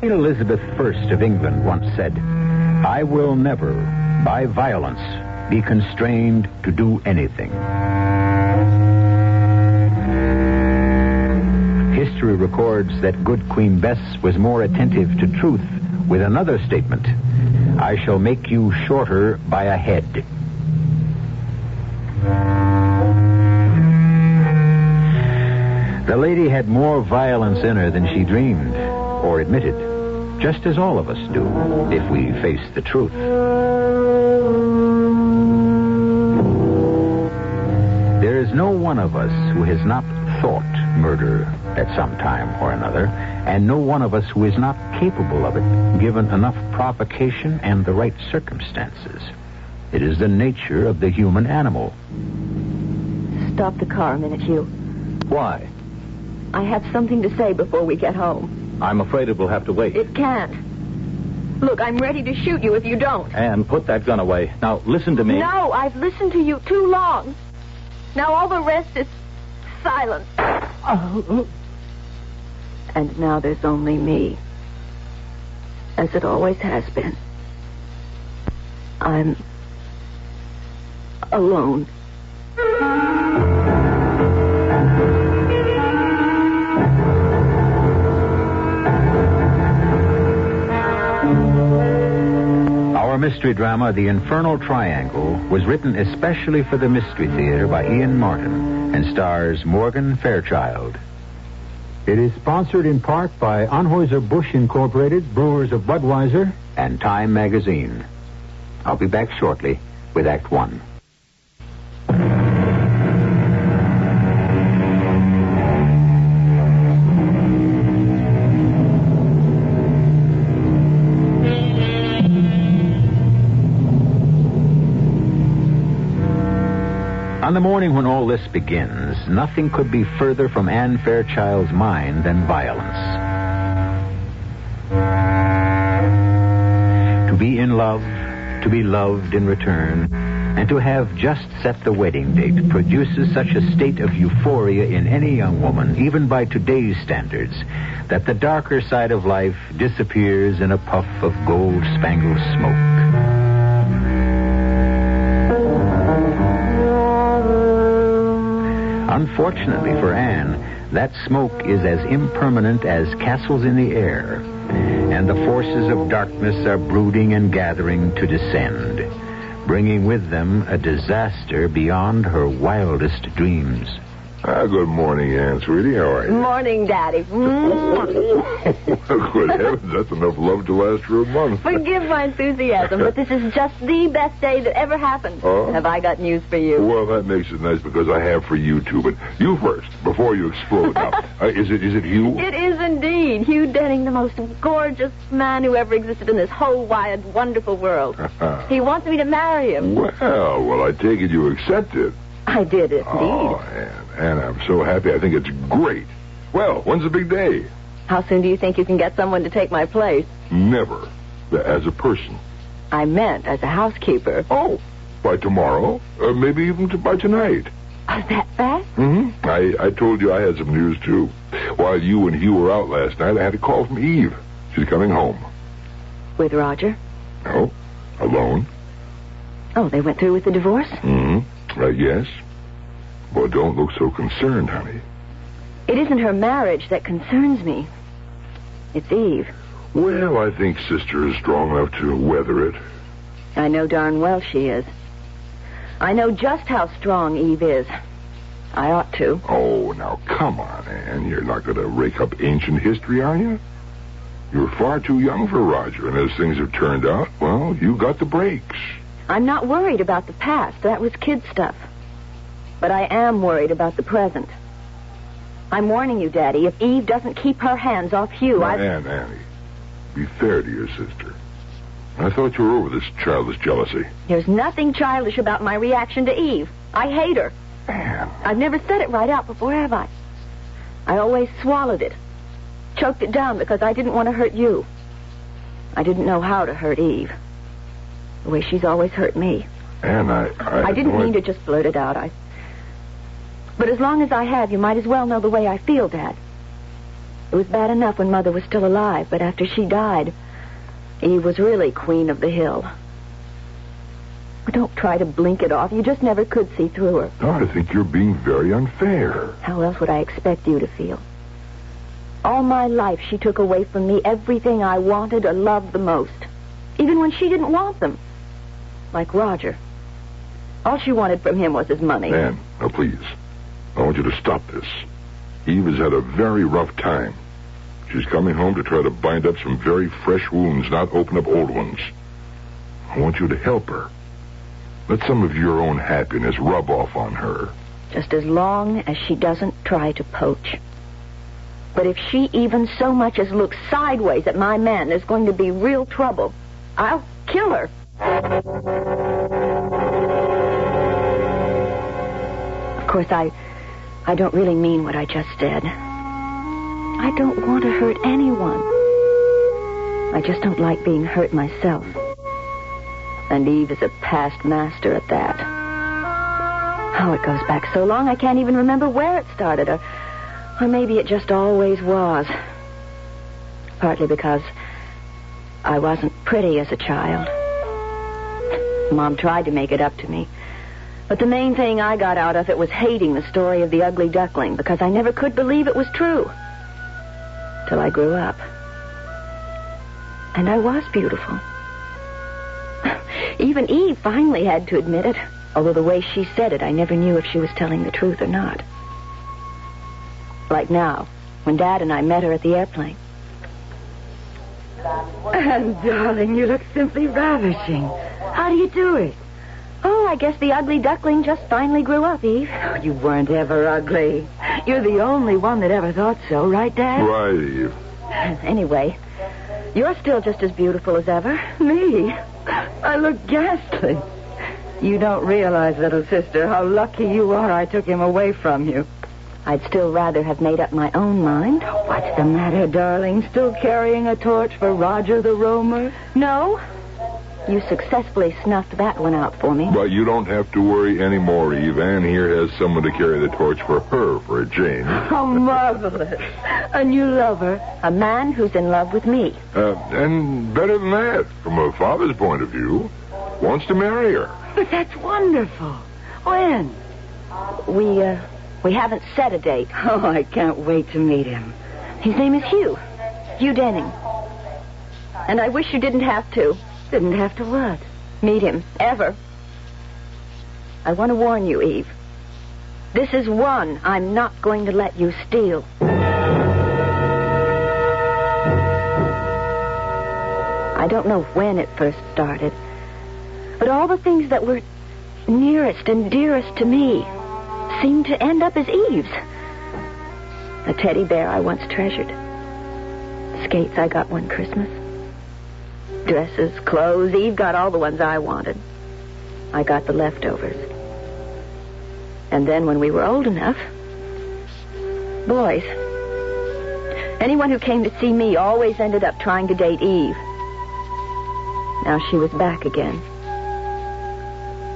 Queen Elizabeth I of England once said, "I will never, by violence, be constrained to do anything." History records that good Queen Bess was more attentive to truth with another statement, "I shall make you shorter by a head." The lady had more violence in her than she dreamed or admitted, just as all of us do if we face the truth. There is no one of us who has not thought murder at some time or another, and no one of us who is not capable of it, given enough provocation and the right circumstances. It is the nature of the human animal. Stop the car a minute, Hugh. Why? I have something to say before we get home. I'm afraid it will have to wait. It can't. Look, I'm ready to shoot you if you don't. Anne, put that gun away. Now, listen to me. No, I've listened to you too long. Now all the rest is silence. Oh. And now there's only me. As it always has been. I'm alone. Our mystery drama, The Infernal Triangle, was written especially for the Mystery Theater by Ian Martin and stars Morgan Fairchild. It is sponsored in part by Anheuser-Busch Incorporated, Brewers of Budweiser, and Time Magazine. I'll be back shortly with Act One. On the morning when all this begins, nothing could be further from Anne Fairchild's mind than violence. To be in love, to be loved in return, and to have just set the wedding date produces such a state of euphoria in any young woman, even by today's standards, that the darker side of life disappears in a puff of gold-spangled smoke. Unfortunately for Anne, that smoke is as impermanent as castles in the air, and the forces of darkness are brooding and gathering to descend, bringing with them a disaster beyond her wildest dreams. Good morning, Anne, sweetie. How are you? Morning, Daddy. Good heavens, that's enough love to last for a month. Forgive my enthusiasm, but this is just the best day that ever happened. Have I got news for you? Well, that makes it nice because I have for you, too. But you first, before you explode. Now, is it Hugh? It is indeed. Hugh Denning, the most gorgeous man who ever existed in this whole wide, wonderful world. He wants me to marry him. Well, I take it you accepted. I did, indeed. Oh, Anne, I'm so happy. I think it's great. Well, when's the big day? How soon do you think you can get someone to take my place? Never. As a person. I meant as a housekeeper. Oh, by tomorrow? Maybe even by tonight. That fast? Mm-hmm. I told you I had some news, too. While you and Hugh were out last night, I had a call from Eve. She's coming home. With Roger? No, alone. Oh, they went through with the divorce? Mm-hmm. Yes. Well, don't look so concerned, honey. It isn't her marriage that concerns me. It's Eve. Well, I think Sister is strong enough to weather it. I know darn well she is. I know just how strong Eve is. I ought to. Oh, now, come on, Anne. You're not going to rake up ancient history, are you? You're far too young for Roger, and as things have turned out, well, you got the breaks. I'm not worried about the past. That was kid stuff. But I am worried about the present. I'm warning you, Daddy, if Eve doesn't keep her hands off Hugh, now, Annie, be fair to your sister. I thought you were over this childish jealousy. There's nothing childish about my reaction to Eve. I hate her. Anne. I've never said it right out before, have I? I always swallowed it. Choked it down because I didn't want to hurt you. I didn't know how to hurt Eve. The way she's always hurt me. Anne, I didn't mean to just blurt it out. But as long as I have, you might as well know the way I feel, Dad. It was bad enough when Mother was still alive, but after she died, Eve was really queen of the hill. But don't try to blink it off. You just never could see through her. Oh, I think you're being very unfair. How else would I expect you to feel? All my life, she took away from me everything I wanted or loved the most, even when she didn't want them. Like Roger. All she wanted from him was his money. Anne, now please, I want you to stop this. Eve has had a very rough time. She's coming home to try to bind up some very fresh wounds, not open up old ones. I want you to help her. Let some of your own happiness rub off on her. Just as long as she doesn't try to poach. But if she even so much as looks sideways at my man, there's going to be real trouble. I'll kill her. Of course, I don't really mean what I just said. I don't want to hurt anyone. I just don't like being hurt myself. And Eve is a past master at that. Oh, it goes back so long I can't even remember where it started, or maybe it just always was. Partly because I wasn't pretty as a child. Mom tried to make it up to me. But the main thing I got out of it was hating the story of the ugly duckling, because I never could believe it was true. Till I grew up. And I was beautiful. Even Eve finally had to admit it, although the way she said it, I never knew if she was telling the truth or not. Like now, when Dad and I met her at the airplane. And, darling, you look simply ravishing. How do you do it? Oh, I guess the ugly duckling just finally grew up, Eve. Oh, you weren't ever ugly. You're the only one that ever thought so, right, Dad? Right, Eve. Anyway, you're still just as beautiful as ever. Me? I look ghastly. You don't realize, little sister, how lucky you are I took him away from you. I'd still rather have made up my own mind. What's the matter, darling? Still carrying a torch for Roger the Roamer? No. You successfully snuffed that one out for me. But you don't have to worry anymore, Eve. Anne here has someone to carry the torch for her for a change. How marvelous. A new lover. A man who's in love with me. And better than that, from a father's point of view, wants to marry her. But that's wonderful. When? We haven't set a date. Oh, I can't wait to meet him. His name is Hugh. Hugh Denning. And I wish you didn't have to. Didn't have to what? Meet him. Ever. I want to warn you, Eve. This is one I'm not going to let you steal. I don't know when it first started, but all the things that were nearest and dearest to me seemed to end up as Eve's. A teddy bear I once treasured. Skates I got one Christmas. Dresses, clothes. Eve got all the ones I wanted. I got the leftovers. And then when we were old enough, boys. Anyone who came to see me always ended up trying to date Eve. Now she was back again.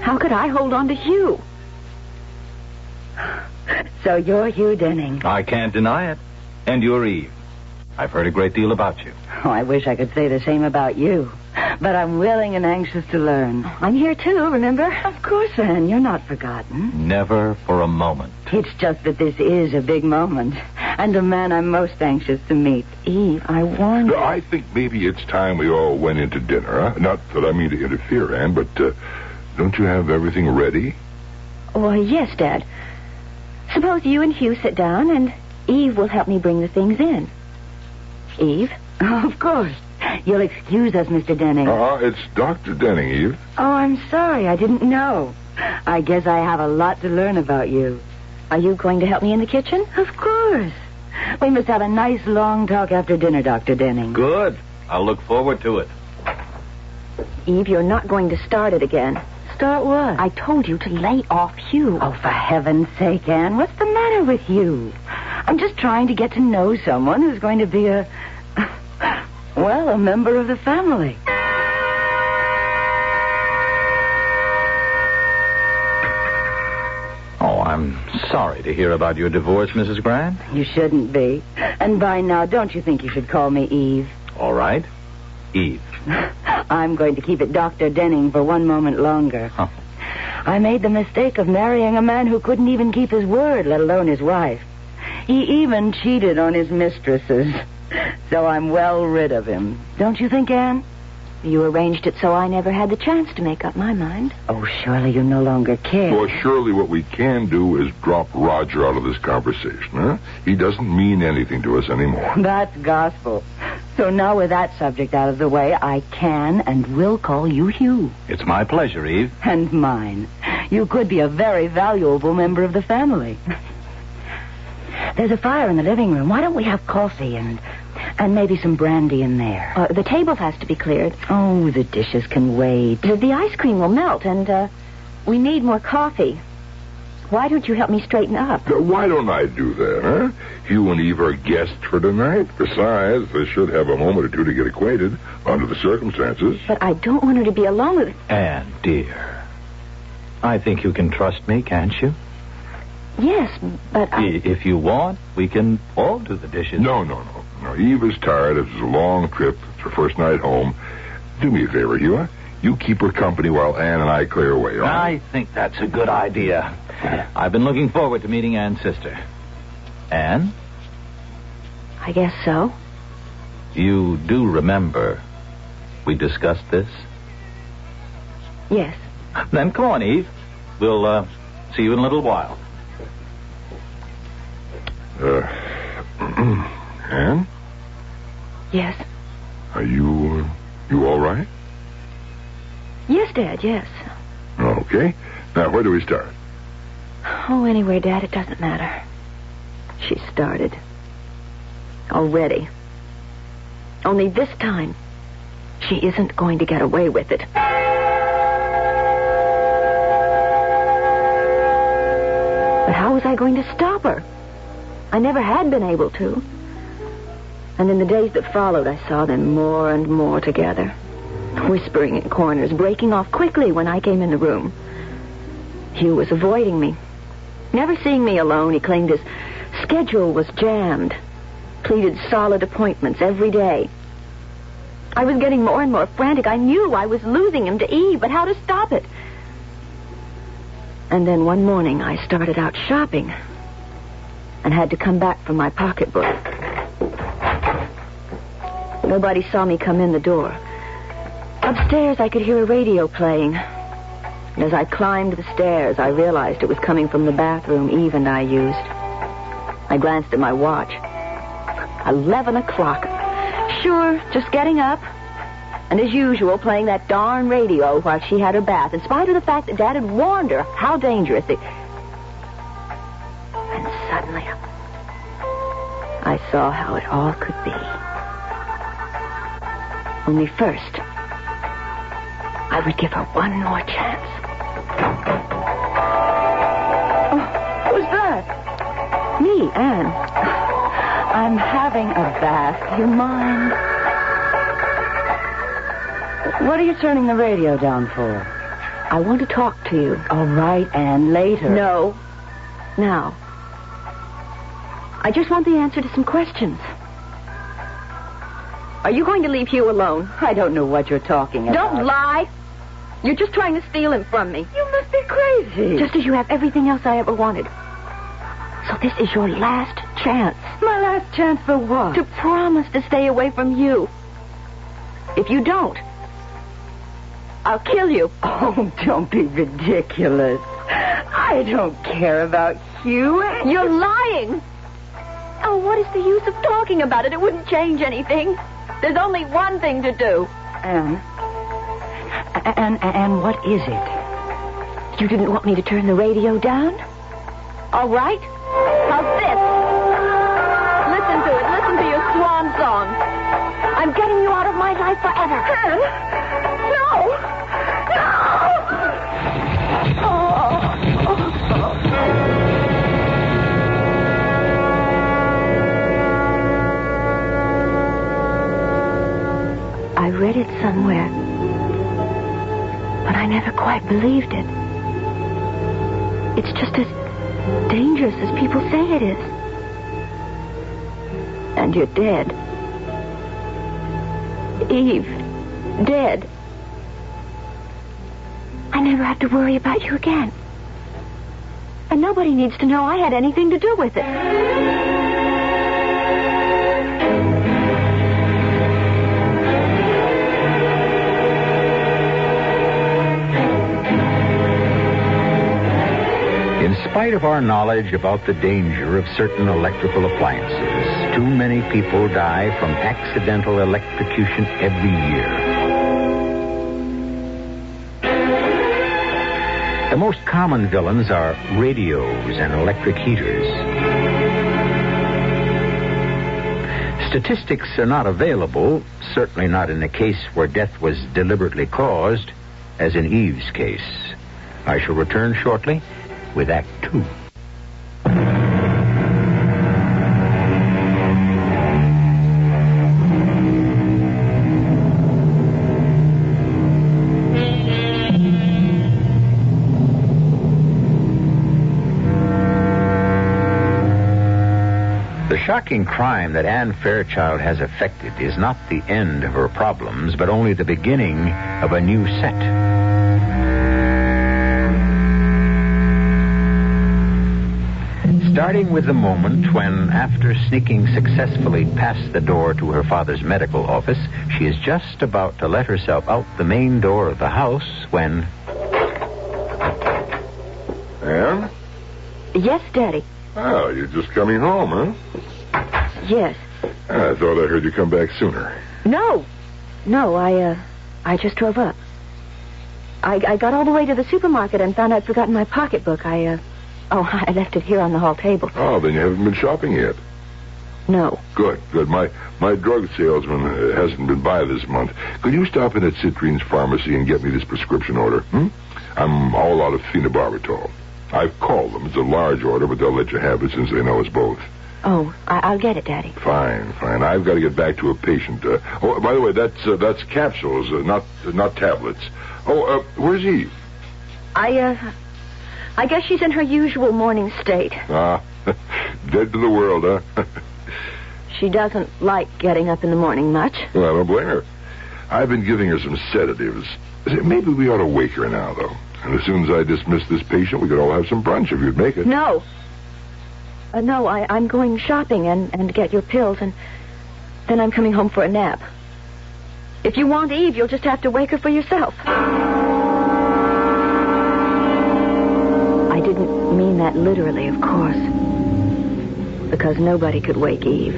How could I hold on to Hugh? So you're Hugh Denning. I can't deny it. And you're Eve. I've heard a great deal about you. Oh, I wish I could say the same about you. But I'm willing and anxious to learn. I'm here too, remember? Of course, Anne. You're not forgotten. Never for a moment. It's just that this is a big moment. And the man I'm most anxious to meet. Eve, I warn you. I think maybe it's time we all went into dinner. Huh? Not that I mean to interfere, Anne, but don't you have everything ready? Why, yes, Dad. Suppose you and Hugh sit down, and Eve will help me bring the things in. Eve? Oh, of course. You'll excuse us, Mr. Denning. It's Dr. Denning, Eve. Oh, I'm sorry. I didn't know. I guess I have a lot to learn about you. Are you going to help me in the kitchen? Of course. We must have a nice long talk after dinner, Dr. Denning. Good. I'll look forward to it. Eve, you're not going to start it again. Start what? I told you to lay off Hugh. Oh, for heaven's sake, Anne. What's the matter with you? I'm just trying to get to know someone who's going to be a member of the family. Oh, I'm sorry to hear about your divorce, Mrs. Grant. You shouldn't be. And by now, don't you think you should call me Eve? All right. Eve. I'm going to keep it Dr. Denning for one moment longer. Huh. I made the mistake of marrying a man who couldn't even keep his word, let alone his wife. He even cheated on his mistresses. So I'm well rid of him. Don't you think, Anne? You arranged it so I never had the chance to make up my mind. Oh, surely you no longer care. Well, surely what we can do is drop Roger out of this conversation, huh? He doesn't mean anything to us anymore. That's gospel. So now with that subject out of the way, I can and will call you Hugh. It's my pleasure, Eve. And mine. You could be a very valuable member of the family. There's a fire in the living room. Why don't we have coffee and maybe some brandy in there? The table has to be cleared. Oh, the dishes can wait. The ice cream will melt, and we need more coffee. Why don't you help me straighten up? Why don't I do that, huh? You and Eve are guests for tonight. Besides, they should have a moment or two to get acquainted under the circumstances. But I don't want her to be alone with... Anne, dear. I think you can trust me, can't you? Yes, but If you want, we can all do the dishes. No. Eve is tired. It's a long trip. It's her first night home. Do me a favor, Hugh. You keep her company while Anne and I clear away, all right? I think that's a good idea. I've been looking forward to meeting Anne's sister. Anne? I guess so. You do remember we discussed this? Yes. Then come on, Eve. We'll see you in a little while. Anne? Yes. Are you all right? Yes, Dad, yes. Okay. Now, where do we start? Oh, anyway, Dad, it doesn't matter. She started. Already. Only this time, she isn't going to get away with it. But how was I going to stop her? I never had been able to. And in the days that followed, I saw them more and more together. Whispering in corners, breaking off quickly when I came in the room. Hugh was avoiding me. Never seeing me alone, he claimed his schedule was jammed. Pleaded solid appointments every day. I was getting more and more frantic. I knew I was losing him to Eve, but how to stop it? And then one morning, I started out shopping and had to come back for my pocketbook. Nobody saw me come in the door. Upstairs, I could hear a radio playing. And as I climbed the stairs, I realized it was coming from the bathroom Eve and I used. I glanced at my watch. 11 o'clock. Sure, just getting up. And as usual, playing that darn radio while she had her bath, in spite of the fact that Dad had warned her how dangerous it... And suddenly, I saw how it all could be. Only first, I would give her one more chance. Oh, who's that? Me, Anne. I'm having a bath. Do you mind? What are you turning the radio down for? I want to talk to you. All right, Anne, later. No. Now. I just want the answer to some questions. Are you going to leave Hugh alone? I don't know what you're talking about. Don't lie. You're just trying to steal him from me. You must be crazy. Just as you have everything else I ever wanted. So this is your last chance. My last chance for what? To promise to stay away from you. If you don't, I'll kill you. Oh, don't be ridiculous. I don't care about Hugh. You're lying. Oh, what is the use of talking about it? It wouldn't change anything. There's only one thing to do. Anne, what is it? You didn't want me to turn the radio down? All right. How's this? Listen to it. Listen to your swan song. I'm getting you out of my life forever. Anne, no. I read it somewhere, but I never quite believed it. It's just dangerous as people say it is. And you're dead. Eve, dead. I never have to worry about you again. And nobody needs to know I had anything to do with it. In spite of our knowledge about the danger of certain electrical appliances, too many people die from accidental electrocution every year. The most common villains are radios and electric heaters. Statistics are not available, certainly not in a case where death was deliberately caused, as in Eve's case. I shall return shortly with Act 2. The shocking crime that Anne Fairchild has effected is not the end of her problems, but only the beginning of a new set. Starting with the moment when, after sneaking successfully past the door to her father's medical office, she is just about to let herself out the main door of the house when... Anne? Yes, Daddy. Oh, you're just coming home, huh? Yes. I thought I heard you come back sooner. No, I just drove up. I got all the way to the supermarket and found I'd forgotten my pocketbook. I left it here on the hall table. Oh, then you haven't been shopping yet. No. Good. My drug salesman hasn't been by this month. Could you stop in at Citrine's pharmacy and get me this prescription order? I'm all out of phenobarbital. I've called them. It's a large order, but they'll let you have it since they know us both. Oh, I'll get it, Daddy. Fine. I've got to get back to a patient. By the way, that's capsules, not tablets. Where's Eve? I guess she's in her usual morning state. Ah, dead to the world, huh? She doesn't like getting up in the morning much. Well, I don't blame her. I've been giving her some sedatives. Maybe we ought to wake her now, though. And as soon as I dismiss this patient, we could all have some brunch if you'd make it. No. I'm going shopping and get your pills, and then I'm coming home for a nap. If you want Eve, you'll just have to wake her for yourself. I didn't mean that literally, of course. Because nobody could wake Eve.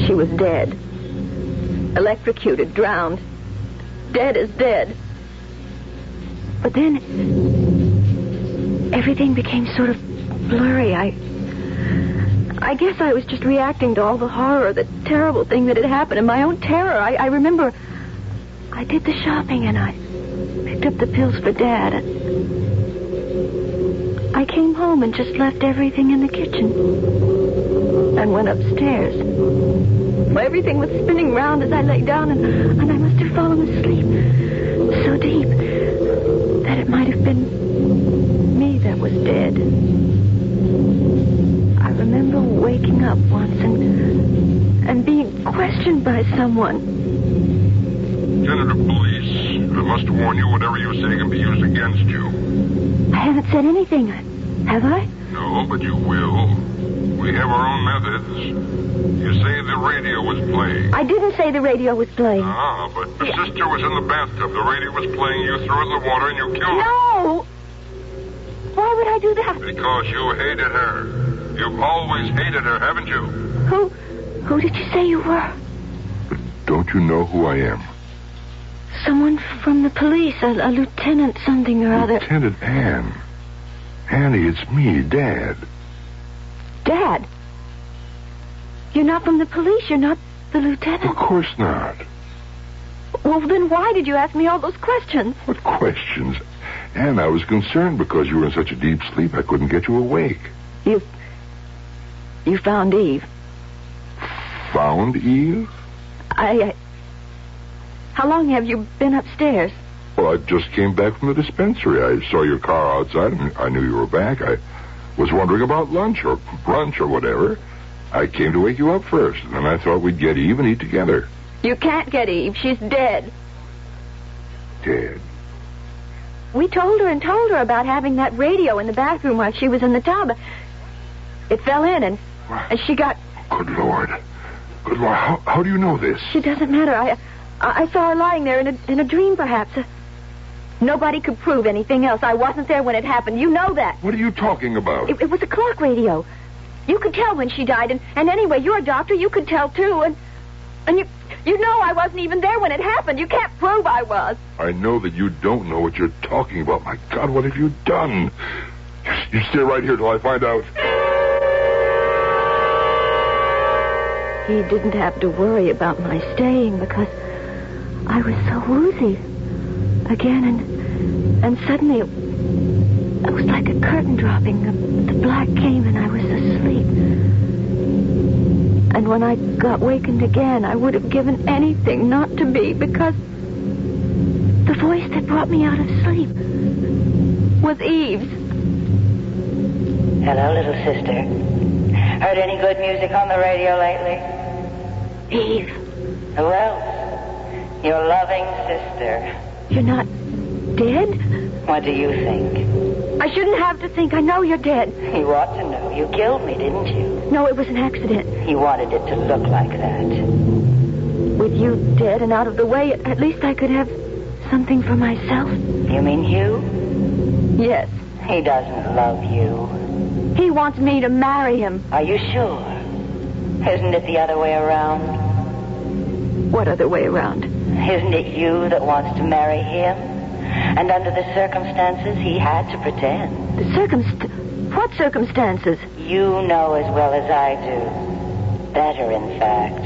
She was dead. Electrocuted, drowned. Dead as dead. But then everything became sort of blurry. I guess I was just reacting to all the horror, the terrible thing that had happened, and my own terror. I remember I did the shopping and I picked up the pills for Dad. I came home and just left everything in the kitchen and went upstairs. Well, everything was spinning round as I lay down, and I must have fallen asleep so deep that it might have been me that was dead. I remember waking up once and being questioned by someone. Lieutenant of Police, I must warn you, whatever you say can be used against you. I haven't said anything, have I? No, but you will. We have our own methods. You say the radio was playing. I didn't say the radio was playing. Ah, but the sister was in the bathtub. The radio was playing. You threw it in the water and you killed her. No! Why would I do that? Because you hated her. You've always hated her, haven't you? Who did you say you were? But don't you know who I am? Someone from the police, a lieutenant something or other. Lieutenant Anne. Annie, it's me, Dad. Dad? You're not from the police. You're not the lieutenant. Of course not. Well, then why did you ask me all those questions? What questions? Anne, I was concerned because you were in such a deep sleep I couldn't get you awake. You found Eve. Found Eve? How long have you been upstairs? Well, I just came back from the dispensary. I saw your car outside and I knew you were back. was wondering about lunch or brunch or whatever. I came to wake you up first, and then I thought we'd get Eve and eat together. You can't get Eve. She's dead. Dead? We told her about having that radio in the bathroom while she was in the tub. It fell in, and she got... Good Lord. Good Lord. How do you know this? It doesn't matter. I saw her lying there in a dream, perhaps. Nobody could prove anything else. I wasn't there when it happened. You know that. What are you talking about? It was a clock radio. You could tell when she died, and anyway, you're a doctor. You could tell, too, and you know I wasn't even there when it happened. You can't prove I was. I know that you don't know what you're talking about. My God, what have you done? You stay right here till I find out. He didn't have to worry about my staying because I was so woozy again, and suddenly it was like a curtain dropping. The black came and I was asleep. And when I got wakened again, I would have given anything not to be, because the voice that brought me out of sleep was Eve's. Hello, little sister. Heard any good music on the radio lately? Eve. Who else? Your loving sister. You're not dead? What do you think? I shouldn't have to think. I know you're dead. You ought to know. You killed me, didn't you? No, it was an accident. You wanted it to look like that. With you dead and out of the way, at least I could have something for myself. You mean you? Yes. He doesn't love you. He wants me to marry him. Are you sure? Isn't it the other way around? What other way around? Isn't it you that wants to marry him? And under the circumstances, he had to pretend. What circumstances? You know as well as I do. Better, in fact.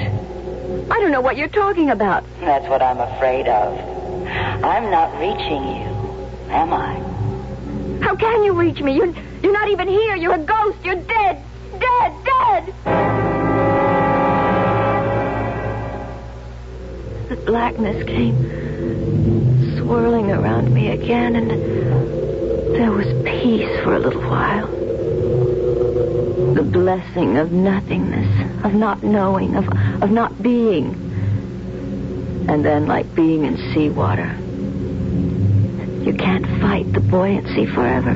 I don't know what you're talking about. That's what I'm afraid of. I'm not reaching you, am I? How can you reach me? You're not even here. You're a ghost. You're dead. Dead. The blackness came swirling around me again, and there was peace for a little while. The blessing of nothingness, of not knowing, of not being. And then, like being in seawater, you can't fight the buoyancy forever.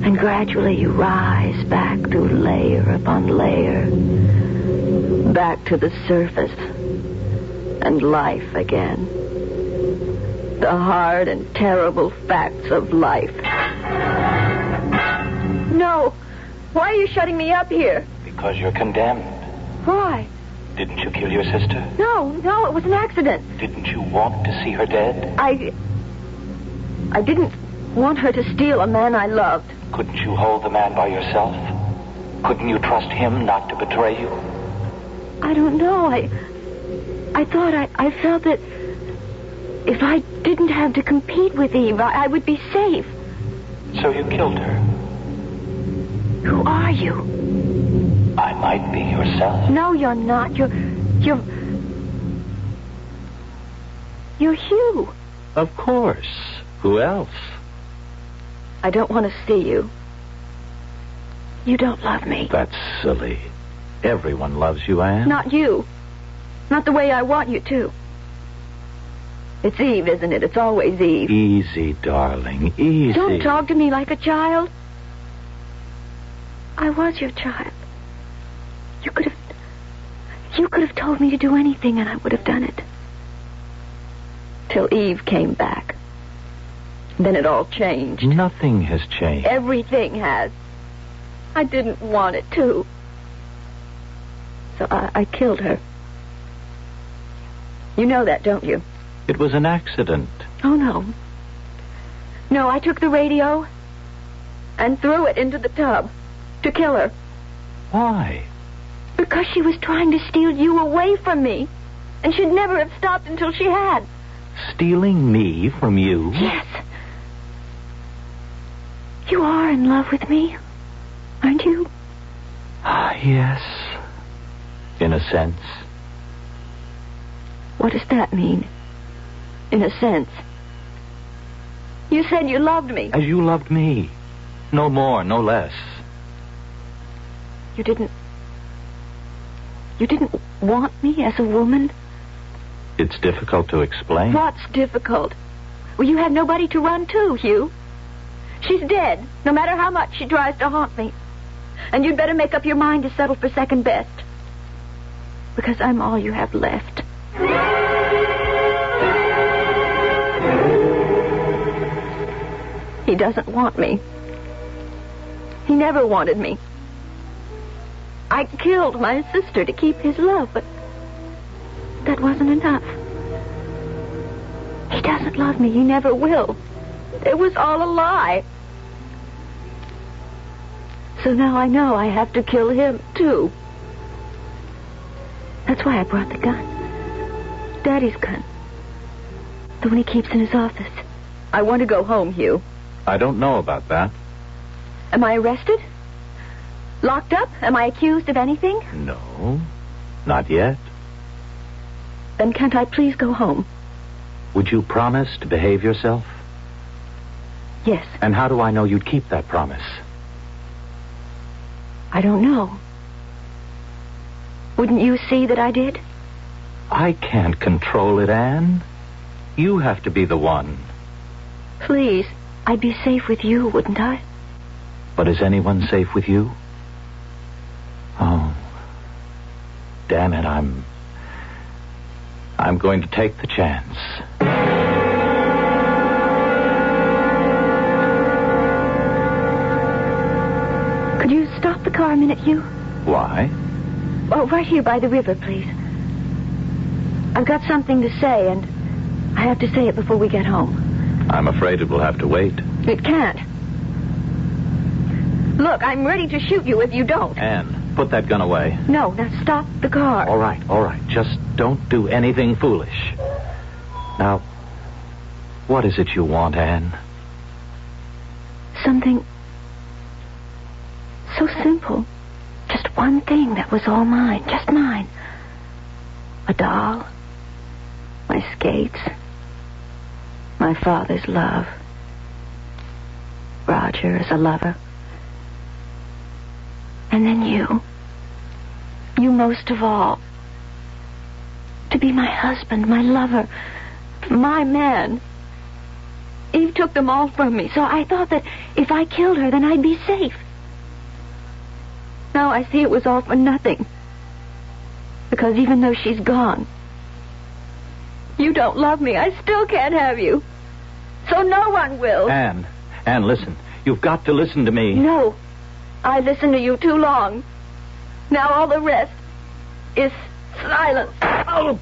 And gradually you rise back through layer upon layer, back to the surface, and life again. The hard and terrible facts of life. No. Why are you shutting me up here? Because you're condemned. Why? Didn't you kill your sister? No, it was an accident. Didn't you want to see her dead? I didn't want her to steal a man I loved. Couldn't you hold the man by yourself? Couldn't you trust him not to betray you? I don't know. I felt that if I didn't have to compete with Eve, I would be safe. So you killed her? Who are you? I might be yourself. No, you're not. You're Hugh. Of course. Who else? I don't want to see you. You don't love me. That's silly. Everyone loves you, Anne. Not you. Not the way I want you to. It's Eve, isn't it? It's always Eve. Easy, darling. Easy. Don't talk to me like a child. I was your child. You could have told me to do anything, and I would have done it. Till Eve came back. Then it all changed. Nothing has changed. Everything has. I didn't want it to. So I killed her. You know that, don't you? It was an accident. Oh, no. No, I took the radio and threw it into the tub to kill her. Why? Because she was trying to steal you away from me. And she'd never have stopped until she had. Stealing me from you? Yes. You are in love with me, aren't you? Yes. In a sense. What does that mean? In a sense. You said you loved me. As you loved me. No more, no less. You didn't want me as a woman? It's difficult to explain. What's difficult? Well, you have nobody to run to, Hugh. She's dead, no matter how much she tries to haunt me. And you'd better make up your mind to settle for second best. Because I'm all you have left. He doesn't want me. He never wanted me. I killed my sister to keep his love, but that wasn't enough. He doesn't love me. He never will. It was all a lie. So now I know I have to kill him, too. That's why I brought the gun. Daddy's gun. The one he keeps in his office. I want to go home, Hugh. I don't know about that. Am I arrested? Locked up? Am I accused of anything? No, not yet. Then can't I please go home? Would you promise to behave yourself? Yes. And how do I know you'd keep that promise? I don't know. Wouldn't you see that I did? I can't control it, Anne. You have to be the one. Please, I'd be safe with you, wouldn't I? But is anyone safe with you? Oh, damn it, I'm going to take the chance. Could you stop the car a minute, Hugh? Why? Oh, right here by the river, please. I've got something to say, and I have to say it before we get home. I'm afraid it will have to wait. It can't. Look, I'm ready to shoot you if you don't. Anne, put that gun away. No, now stop the car. All right. Just don't do anything foolish. Now, what is it you want, Anne? Something so simple. Just one thing that was all mine. Just mine. A doll. My skates. My father's love. Roger as a lover. And then you. You most of all. To be my husband, my lover, my man. Eve took them all from me, so I thought that if I killed her, then I'd be safe. Now I see it was all for nothing. Because even though she's gone, you don't love me. I still can't have you. So no one will. Anne, listen. You've got to listen to me. No. I listened to you too long. Now all the rest is silence. Oh.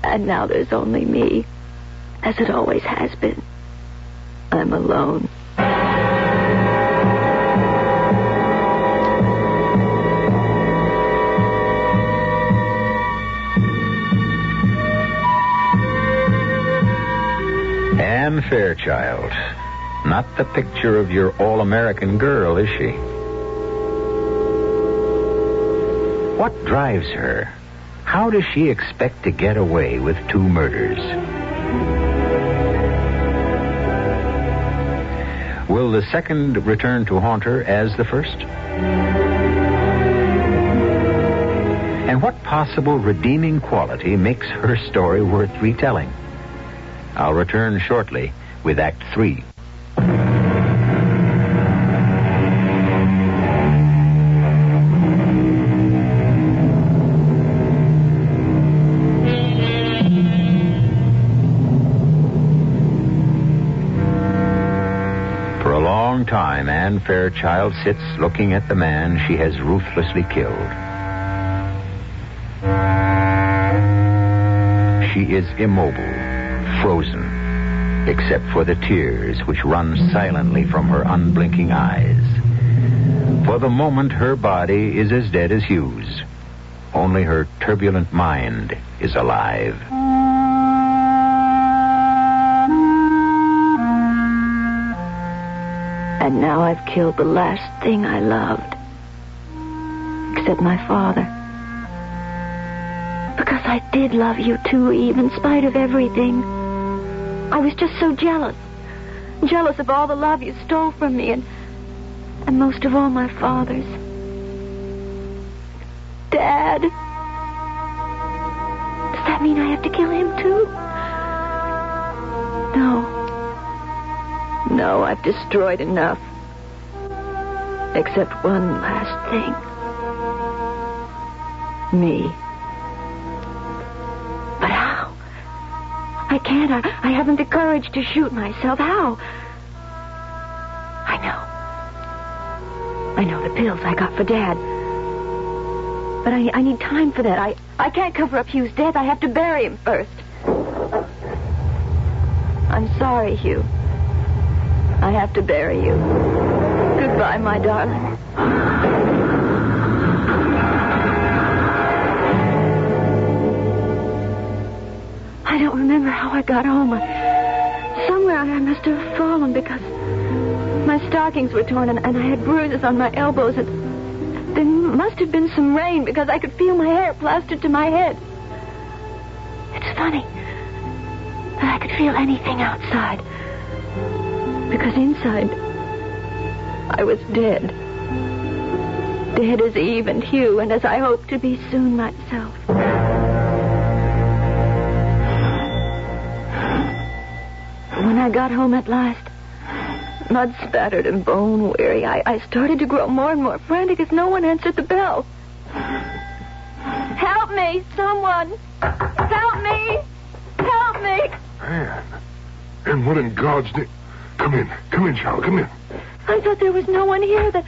And now there's only me, as it always has been. I'm alone. Anne Fairchild. Not the picture of your all-American girl, is she? What drives her? How does she expect to get away with 2 murders? Will the second return to haunt her as the first? And what possible redeeming quality makes her story worth retelling? I'll return shortly with Act 3. For a long time, Anne Fairchild sits looking at the man she has ruthlessly killed. She is immobile, frozen, except for the tears which run silently from her unblinking eyes. For the moment, her body is as dead as Hugh's. Only her turbulent mind is alive. And now I've killed the last thing I loved. Except my father. Because I did love you too, Eve, in spite of everything. I was just so jealous. Jealous of all the love you stole from me, and most of all, my father's. Dad. Does that mean I have to kill him, too? No, I've destroyed enough. Except one last thing. Me. But how? I can't. I haven't the courage to shoot myself. How? I know the pills I got for Dad. But I need time for that. I can't cover up Hugh's death. I have to bury him first. I'm sorry, Hugh. I have to bury you. Goodbye, my darling. I don't remember how I got home. Somewhere I must have fallen because my stockings were torn and I had bruises on my elbows. And there must have been some rain because I could feel my hair plastered to my head. It's funny that I could feel anything outside. Because inside, I was dead. Dead as Eve and Hugh, and as I hope to be soon myself. When I got home at last, mud-spattered and bone-weary, I started to grow more and more frantic as no one answered the bell. Help me, someone! Help me! Help me! And what in God's name? Come in, child, come in. I thought there was no one here, that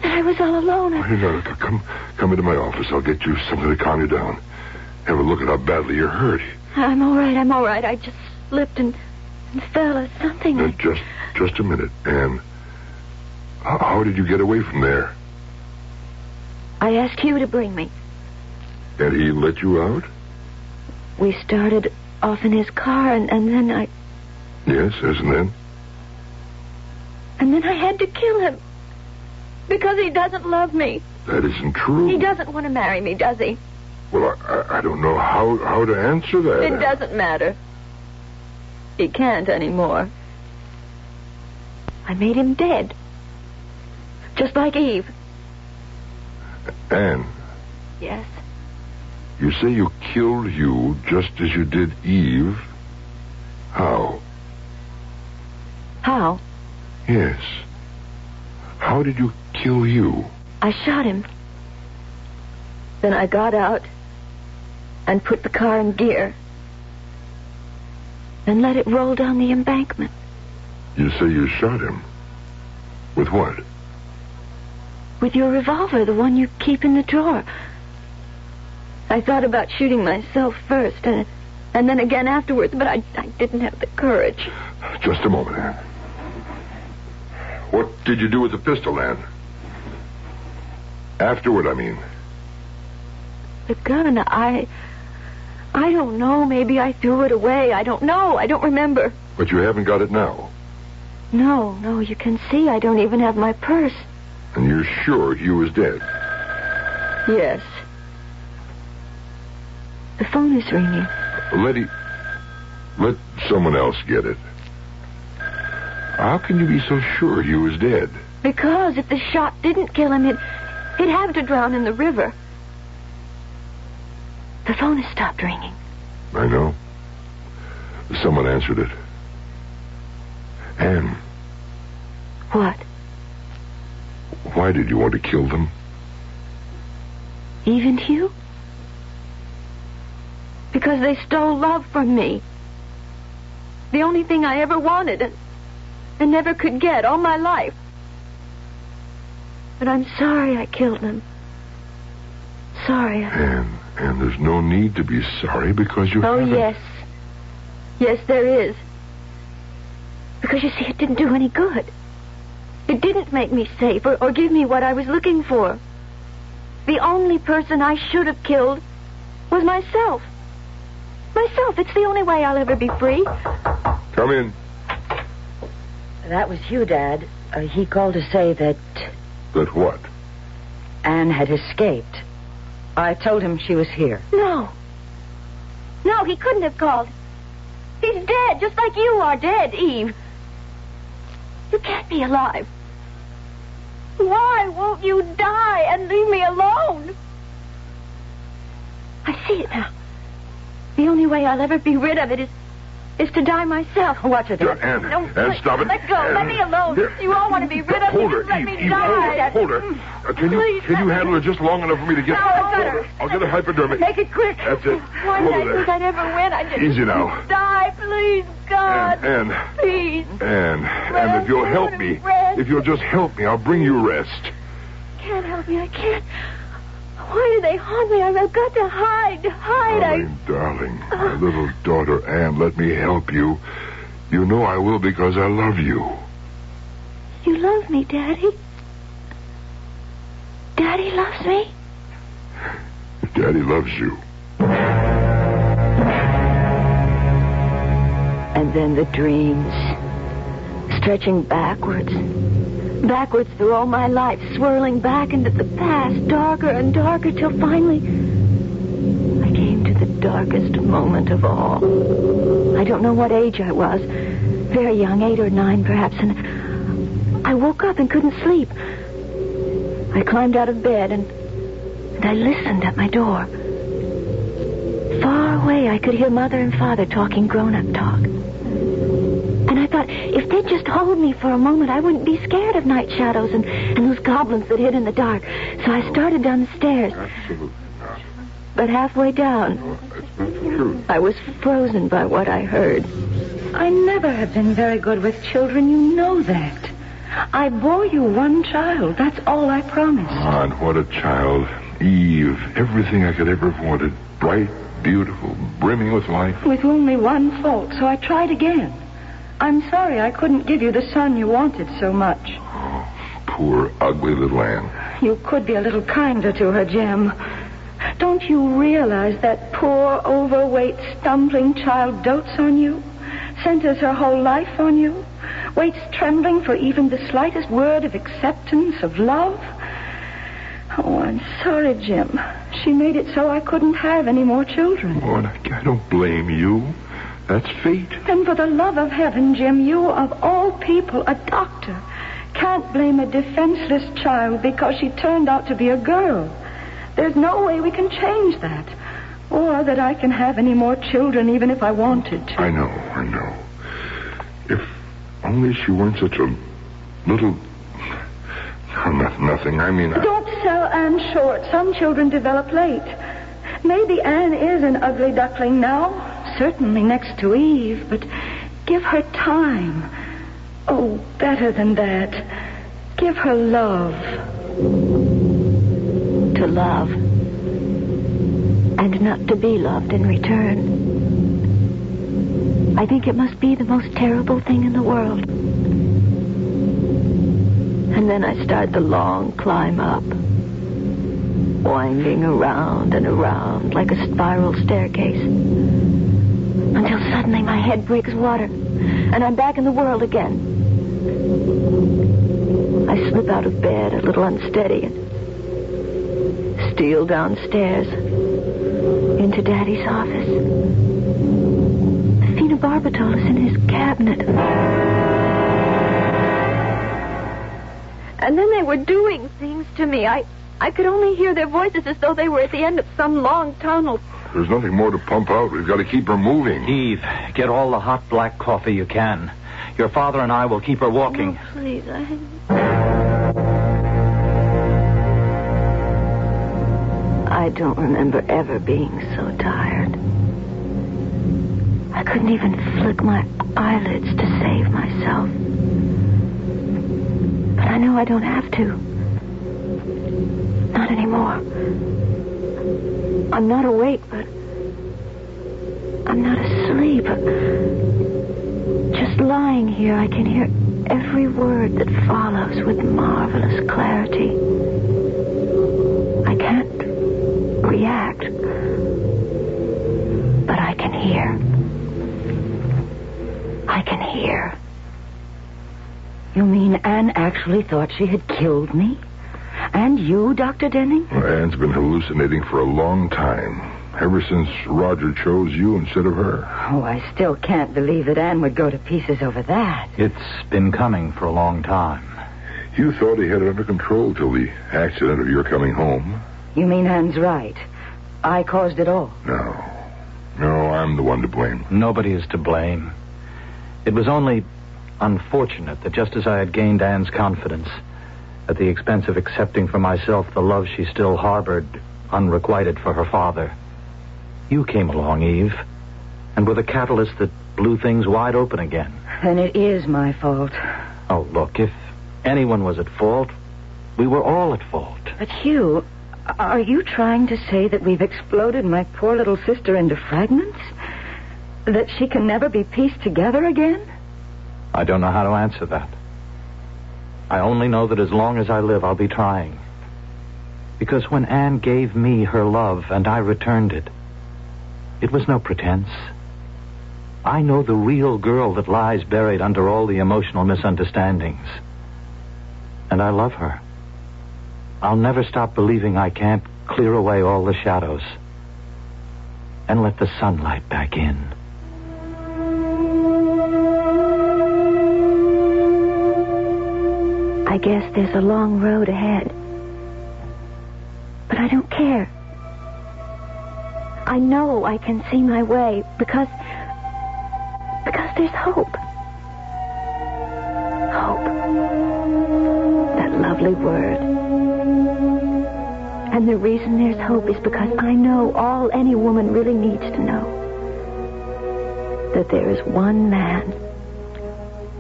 I was all alone. No, come into my office. I'll get you something to calm you down. Have a look at how badly you're hurt. I'm all right. I just slipped and fell or something. Now, just a minute, Anne. How did you get away from there? I asked Hugh to bring me. And he let you out? We started off in his car, and then I... Yes, and then? And then I had to kill him. Because he doesn't love me. That isn't true. He doesn't want to marry me, does he? Well, I don't know how to answer that. It doesn't matter. He can't anymore. I made him dead. Just like Eve. Anne. Yes? You say you killed Hugh just as you did Eve. How? How? Yes. How did you kill Hugh? I shot him. Then I got out and put the car in gear and let it roll down the embankment. You say you shot him? With what? With your revolver, the one you keep in the drawer. I thought about shooting myself first and then again afterwards, but I didn't have the courage. Just a moment, Anne. What did you do with the pistol, Anne? Afterward, I mean. The gun, I don't know. Maybe I threw it away. I don't know. I don't remember. But you haven't got it now? No. You can see I don't even have my purse. And you're sure Hugh was dead? Yes. The phone is ringing. Let someone else get it. How can you be so sure Hugh was dead? Because if the shot didn't kill him, he'd have to drown in the river. The phone has stopped ringing. I know. Someone answered it. Anne. What? Why did you want to kill them? Eve and Hugh? Because they stole love from me. The only thing I ever wanted and never could get all my life. But I'm sorry I killed them. Sorry. And there's no need to be sorry because you haven't... yes. Yes, there is. Because, you see, it didn't do any good. It didn't make me safe or give me what I was looking for. The only person I should have killed was myself. Myself. It's the only way I'll ever be free. Come in. That was you, Dad. He called to say that... That what? Anne had escaped. I told him she was here. No, he couldn't have called. He's dead, just like you are dead, Eve. You can't be alive. Why won't you die and leave me alone? I see it now. The only way I'll ever be rid of it is to die myself. Watch it. Anne, stop it. Let go. Anne, let me alone. You all want to be rid of me. Just let me die. Hold her. Can you handle her just long enough for me to get... No, I'll get a hypodermic. Make it quick. That's it. Why Hold did I her think there. I'd ever win? I just... Easy now. Die, please, God. Anne. Please. Anne, if you'll help me, if you'll just help me, I'll bring you rest. Can't help me. I can't. Why do they haunt me? I've got to hide. Darling, my little daughter Anne, let me help you. You know I will because I love you. You love me, Daddy? Daddy loves me? Daddy loves you. And then the dreams, stretching backwards through all my life, swirling back into the past, darker and darker, till finally I came to the darkest moment of all. I don't know what age I was, very young, 8 or 9 perhaps, and I woke up and couldn't sleep. I climbed out of bed and I listened at my door. Far away I could hear Mother and Father talking grown-up talk. And I thought, if they'd just hold me for a moment, I wouldn't be scared of night shadows and those goblins that hid in the dark. So I started down the stairs. Absolutely not. But halfway down, That's not the truth. I was frozen by what I heard. I never have been very good with children. You know that. I bore you one child. That's all I promised. God, what a child. Eve, everything I could ever have wanted. Bright, beautiful, brimming with life. With only one fault, so I tried again. I'm sorry I couldn't give you the son you wanted so much. Oh, poor, ugly little Anne. You could be a little kinder to her, Jim. Don't you realize that poor, overweight, stumbling child dotes on you? Centers her whole life on you? Waits trembling for even the slightest word of acceptance, of love? Oh, I'm sorry, Jim. She made it so I couldn't have any more children. Oh, I don't blame you. That's fate. And for the love of heaven, Jim, you, of all people, a doctor, can't blame a defenseless child because she turned out to be a girl. There's no way we can change that. Or that I can have any more children even if I wanted to. I know. If only she weren't such a little... Nothing. I mean... Don't sell Anne short. Some children develop late. Maybe Anne is an ugly duckling now. Certainly next to Eve. But give her time. Oh, better than that. Give her love. To love. And not to be loved in return. I think it must be the most terrible thing in the world. And then I start the long climb up, winding around and around like a spiral staircase, until suddenly my head breaks water, and I'm back in the world again. I slip out of bed a little unsteady and steal downstairs into Daddy's office. The phenobarbital is in his cabinet. And then they were doing things to me. I could only hear their voices as though they were at the end of some long tunnel. There's nothing more to pump out. We've got to keep her moving. Eve, get all the hot black coffee you can. Your father and I will keep her walking. Oh, please, I don't remember ever being so tired. I couldn't even flick my eyelids to save myself. But I know I don't have to. Not anymore. I'm not awake, but I'm not asleep. Just lying here, I can hear every word that follows with marvelous clarity. I can't react, but I can hear. I can hear. You mean Anne actually thought she had killed me? And you, Dr. Denning? Well, Anne's been hallucinating for a long time. Ever since Roger chose you instead of her. Oh, I still can't believe that Anne would go to pieces over that. It's been coming for a long time. You thought he had it under control till the accident of your coming home. You mean Anne's right? I caused it all. No, I'm the one to blame. Nobody is to blame. It was only unfortunate that just as I had gained Anne's confidence, at the expense of accepting for myself the love she still harbored, unrequited for her father, you came along, Eve, and were the catalyst that blew things wide open again. Then it is my fault. Oh, look, if anyone was at fault, we were all at fault. But Hugh, are you trying to say that we've exploded my poor little sister into fragments? That she can never be pieced together again? I don't know how to answer that. I only know that as long as I live, I'll be trying. Because when Anne gave me her love and I returned it, it was no pretense. I know the real girl that lies buried under all the emotional misunderstandings. And I love her. I'll never stop believing I can't clear away all the shadows and let the sunlight back in. I guess there's a long road ahead. But I don't care. I know I can see my way because there's hope. Hope. That lovely word. And the reason there's hope is because I know all any woman really needs to know. That there is one man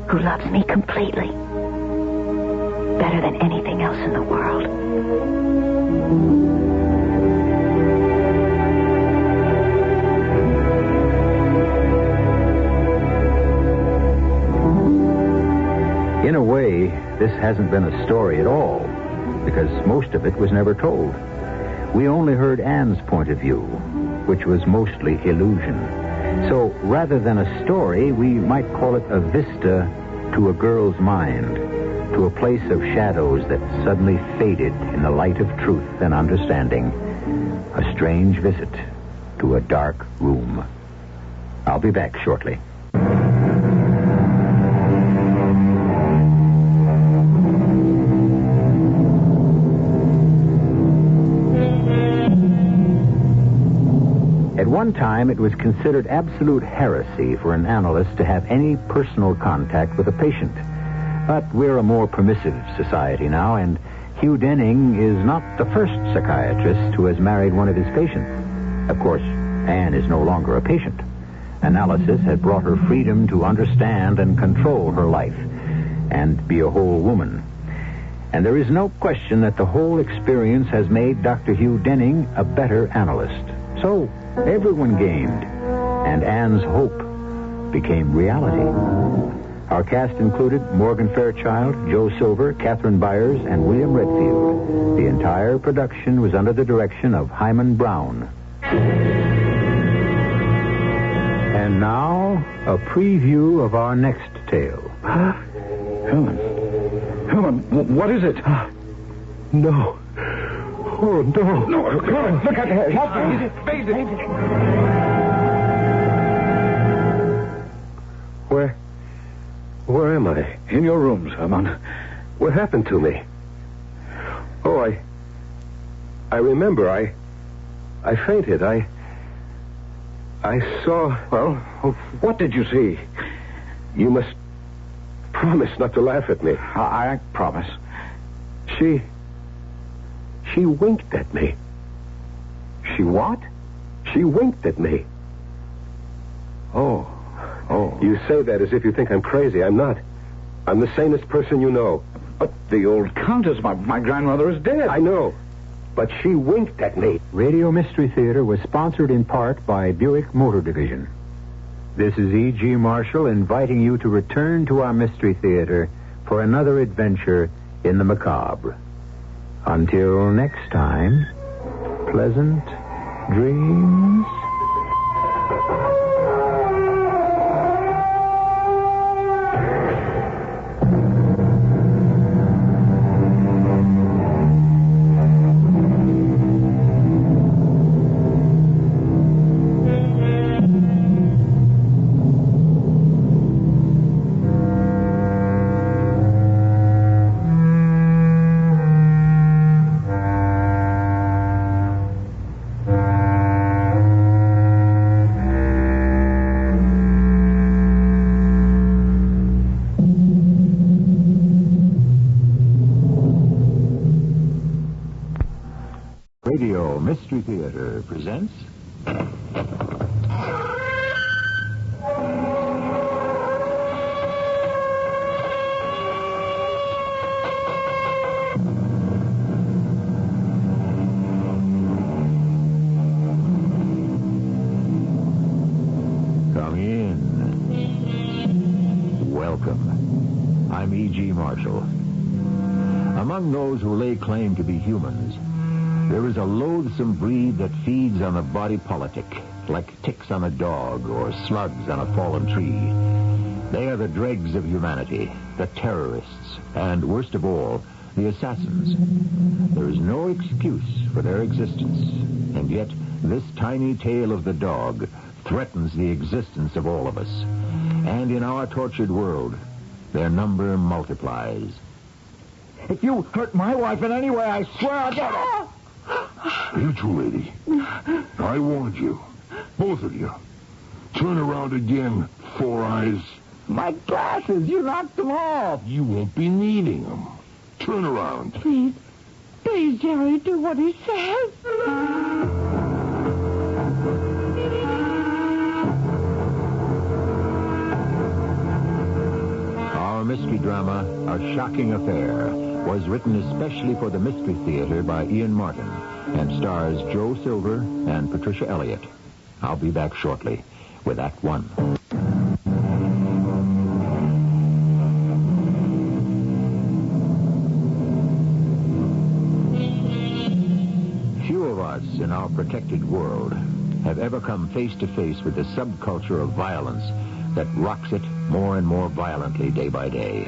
who loves me completely. Better than anything else in the world. In a way, this hasn't been a story at all, because most of it was never told. We only heard Anne's point of view, which was mostly illusion. So rather than a story, we might call it a vista to a girl's mind, to a place of shadows that suddenly faded in the light of truth and understanding. A strange visit to a dark room. I'll be back shortly. At one time, it was considered absolute heresy for an analyst to have any personal contact with a patient. But we're a more permissive society now, and Hugh Denning is not the first psychiatrist who has married one of his patients. Of course, Anne is no longer a patient. Analysis had brought her freedom to understand and control her life and be a whole woman. And there is no question that the whole experience has made Dr. Hugh Denning a better analyst. So everyone gained, and Anne's hope became reality. Our cast included Morgan Fairchild, Joe Silver, Catherine Byers, and William Redfield. The entire production was under the direction of Hyman Brown. And now, a preview of our next tale. Helen, what is it? No. Oh, no. No, come on, look at her. Help me. Face it. Where am I? In your rooms, Herman. What happened to me? Oh, I remember. I fainted. I saw... Well, what did you see? You must promise not to laugh at me. I promise. She winked at me. She what? She winked at me. Oh. You say that as if you think I'm crazy. I'm not. I'm the sanest person you know. But the old Countess, my grandmother, is dead. I know. But she winked at me. Radio Mystery Theater was sponsored in part by Buick Motor Division. This is E.G. Marshall inviting you to return to our Mystery Theater for another adventure in the macabre. Until next time, pleasant dreams. Theater presents... Come in. Welcome. I'm E.G. Marshall. Among those who lay claim to be humans, there is a loathsome breed that feeds on the body politic, like ticks on a dog or slugs on a fallen tree. They are the dregs of humanity, the terrorists, and, worst of all, the assassins. There is no excuse for their existence, and yet this tiny tail of the dog threatens the existence of all of us. And in our tortured world, their number multiplies. If you hurt my wife in any way, I swear I'll get it. You two, lady. I warned you. Both of you. Turn around again, Four Eyes. My glasses, you knocked them off. You won't be needing them. Turn around. Please, Jerry, do what he says. Our mystery drama, A Shocking Affair, was written especially for the Mystery Theater by Ian Martin and stars Joe Silver and Patricia Elliott. I'll be back shortly with Act One. Few of us in our protected world have ever come face to face with the subculture of violence that rocks it more and more violently day by day.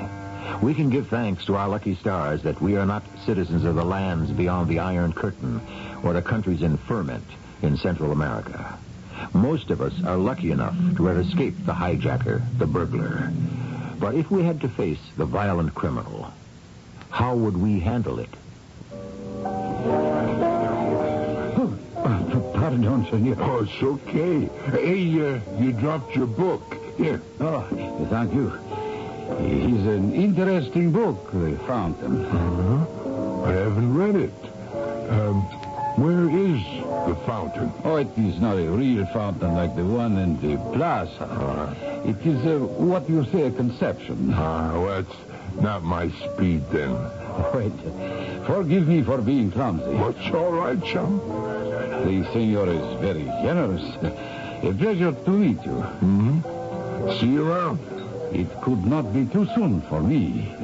We can give thanks to our lucky stars that we are not citizens of the lands beyond the Iron Curtain or the countries in ferment in Central America. Most of us are lucky enough to have escaped the hijacker, the burglar. But if we had to face the violent criminal, how would we handle it? Pardon, senor. Oh, it's okay. Hey, you dropped your book. Here. Oh, thank you. It's an interesting book, Fountain. I haven't read it. Where is the fountain? Oh, it is not a real fountain like the one in the plaza. It is, what you say, a conception. Well, that's not my speed, then. Wait. Forgive me for being clumsy. What's all right, chum? The senor is very generous. A pleasure to meet you. Mm-hmm. See you around. It could not be too soon for me.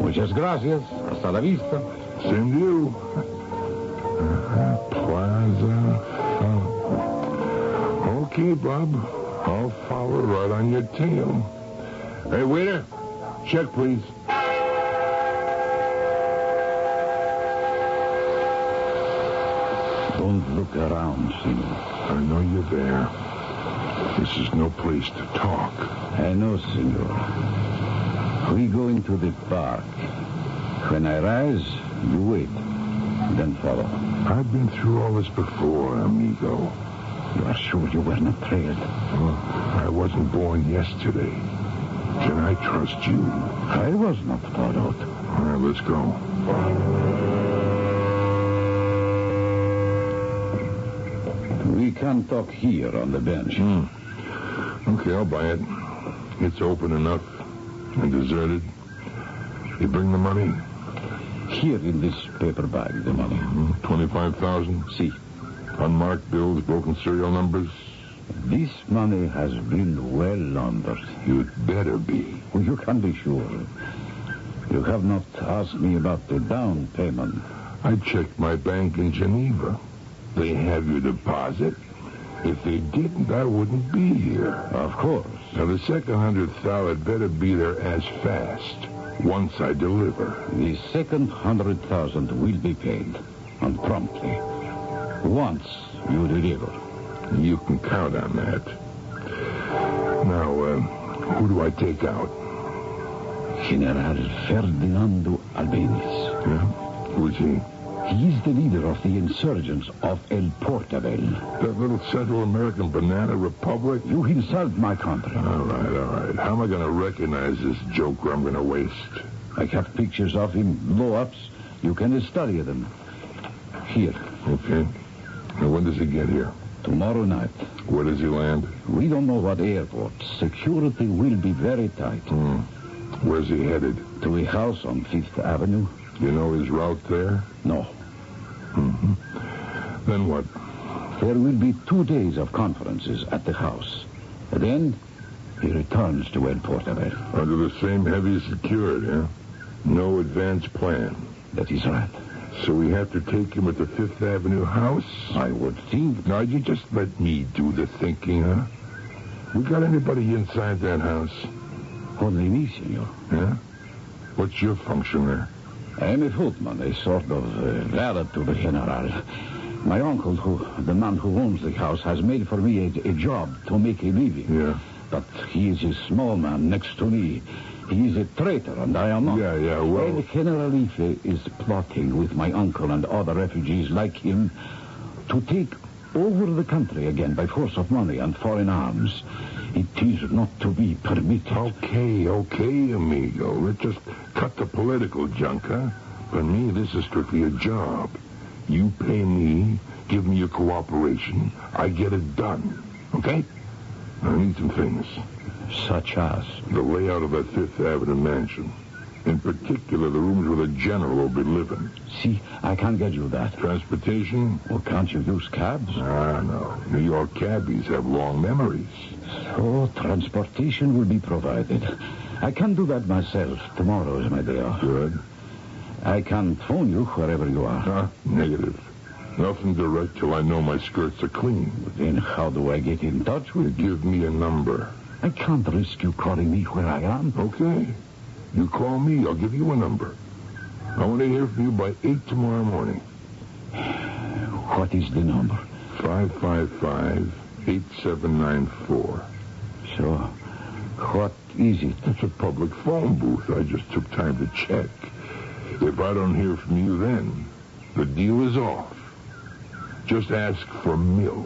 Muchas gracias. Hasta la vista. Same to you. Plaza. Okay, Bob. I'll follow right on your tail. Hey, waiter. Check, please. Don't look around, senor. I know you're there. This is no place to talk. I know, senor. We go into the park. When I rise, you wait. Then follow. I've been through all this before, amigo. You are sure you were not trailed? Well, I wasn't born yesterday. Can I trust you? I was not followed. All right, let's go. We can talk here on the bench. Okay, I'll buy it. It's open enough and deserted. You bring the money? Here in this paper bag, the money. 25,000? See. Unmarked bills, broken serial numbers? This money has been well laundered. You'd better be. Well, you can be sure. You have not asked me about the down payment. I checked my bank in Geneva. They have your deposit. If they didn't, I wouldn't be here. Of course. Now, the second 100,000 better be there as fast, once I deliver. The second 100,000 will be paid, and promptly. Once you deliver. You can count on that. Now, who do I take out? General Ferdinando Albeniz. Yeah? Who's he? He is the leader of the insurgents of El Portabel. That little Central American banana republic? You insult my country. All right. How am I going to recognize this joker I'm going to waste? I have pictures of him, blow-ups. You can study them. Here. Okay. Now, when does he get here? Tomorrow night. Where does he land? We don't know what airport. Security will be very tight. Where's he headed? To a house on 5th Avenue. You know his route there? No. Then what? There will be 2 days of conferences at the house. Then he returns to El Portobello. Under the same heavy security, huh? No advance plan. That is right. So we have to take him at the 5th Avenue house? I would think. Now, you just let me do the thinking, huh? We got anybody inside that house? Only me, senor. Yeah? What's your function there? I am a footman, a sort of valet to the general. My uncle, the man who owns the house, has made for me a job to make a living. Yeah. But he is a small man next to me. He is a traitor, and I am not. Yeah, well... And General Ife is plotting with my uncle and other refugees like him to take over the country again by force of money and foreign arms. It is not to be permitted. Okay, amigo. Let's just cut the political junk, huh? For me, this is strictly a job. You pay me, give me your cooperation, I get it done. Okay? I need some things. Such as? The layout of that 5th Avenue mansion. In particular, the rooms where the general will be living. See, I can't get you that. Transportation? Well, can't you use cabs? No. New York cabbies have long memories. So, transportation will be provided. I can do that myself. Tomorrow is my day off. Good. I can phone you wherever you are. Negative. Nothing direct till I know my skirts are clean. Then how do I get in touch with you? Give me a number. I can't risk you calling me where I am. Okay. You call me, I'll give you a number. I want to hear from you by 8 tomorrow morning. What is the number? 555-8794. So, what is it? It's a public phone booth. I just took time to check. If I don't hear from you then, the deal is off. Just ask for Mill.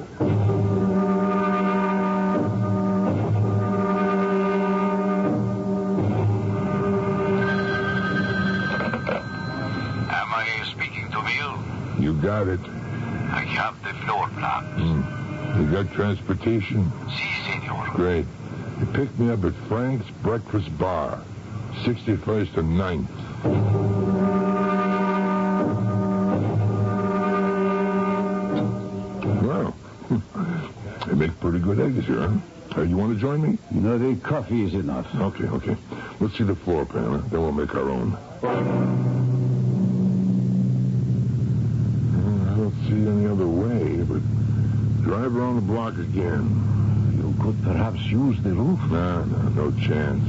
Am I speaking to Mill? You got it. I have the floor plans. You got transportation? Si, senor. Great. You picked me up at Frank's Breakfast Bar, 61st and 9th. Well, they make pretty good eggs here, huh? You want to join me? No, the coffee is enough. Okay. Let's see the floor plan, huh? Then we'll make our own. I don't see any other way, but drive around the block again. You could perhaps use the roof. No chance.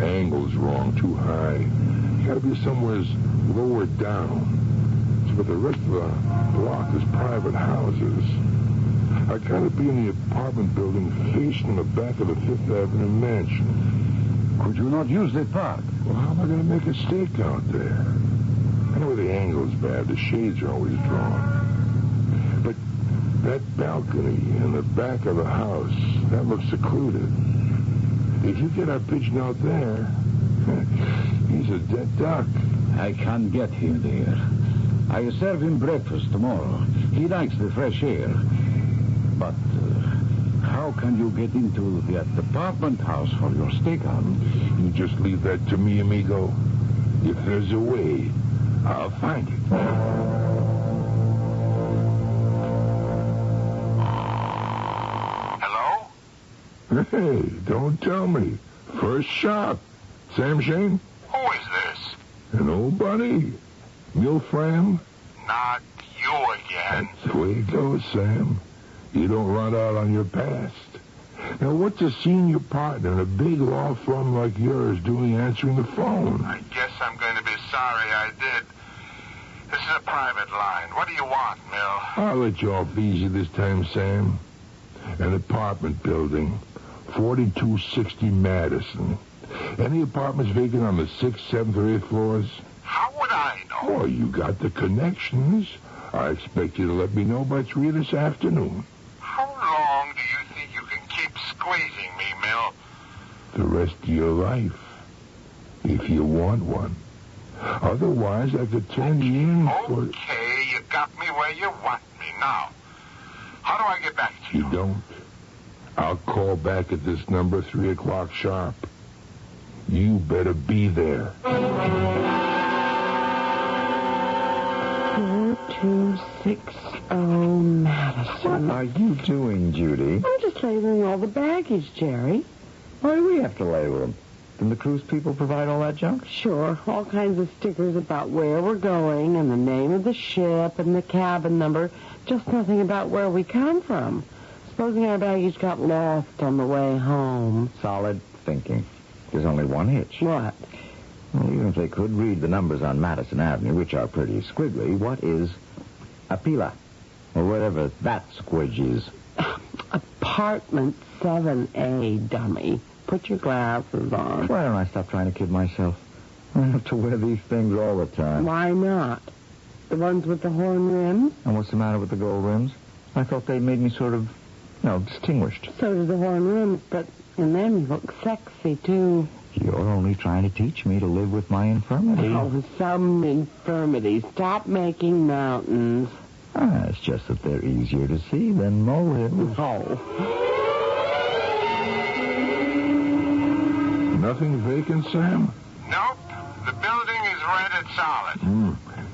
Angle's wrong, too high. Got to be somewhere lower down. But the rest of the block is private houses. I got to be in the apartment building facing the back of the 5th Avenue mansion. Could you not use the park? Well, how am I going to make a stake out there? I know the angle's bad. The shades are always drawn. But that balcony in the back of the house, that looks secluded. If you get our pigeon out there, he's a dead duck. I can't get him there. I serve him breakfast tomorrow. He likes the fresh air. But how can you get into that apartment house for your stakeout? You just leave that to me, amigo. If there's a way, I'll find it. Hello? Hey, don't tell me. First shot. Sam Shane? Who is this? An old buddy. Milfram? Not you again. That's the way it goes, Sam. You don't run out on your past. Now, what's a senior partner in a big law firm like yours doing answering the phone? I guess I'm going to be sorry I did. This is a private line. What do you want, Mill? I'll let you off easy this time, Sam. An apartment building, 4260 Madison. Any apartments vacant on the 6th, 7th, or 8th floors? How would I know? Oh, you got the connections. I expect you to let me know by 3 this afternoon. How long do you think you can keep squeezing me, Mill? The rest of your life, if you want one. Otherwise, I could turn you in for... Okay, you got me where you want me. Now, How do I get back to you? You don't. I'll call back at this number 3 o'clock sharp. You better be there. 4260 Madison. What are you doing, Judy? I'm just labeling all the baggage, Jerry. Why do we have to label them? Didn't the cruise people provide all that junk? Sure, all kinds of stickers about where we're going and the name of the ship and the cabin number. Just nothing about where we come from. Supposing our baggage got lost on the way home. Solid thinking. There's only one hitch. What? Well, even if they could read the numbers on Madison Avenue, which are pretty squiggly, what is a pila? Or whatever that squidge is. Apartment 7A, dummy. Put your glasses on. Why don't I stop trying to kid myself? I have to wear these things all the time. Why not? The ones with the horn rims? And what's the matter with the gold rims? I thought they made me sort of, distinguished. So do the horn rims, but in them you look sexy, too. You're only trying to teach me to live with my infirmity. Oh, some infirmity. Stop making mountains. It's just that they're easier to see than molehills. Oh. Nothing vacant, Sam? Nope. The building is rented solid.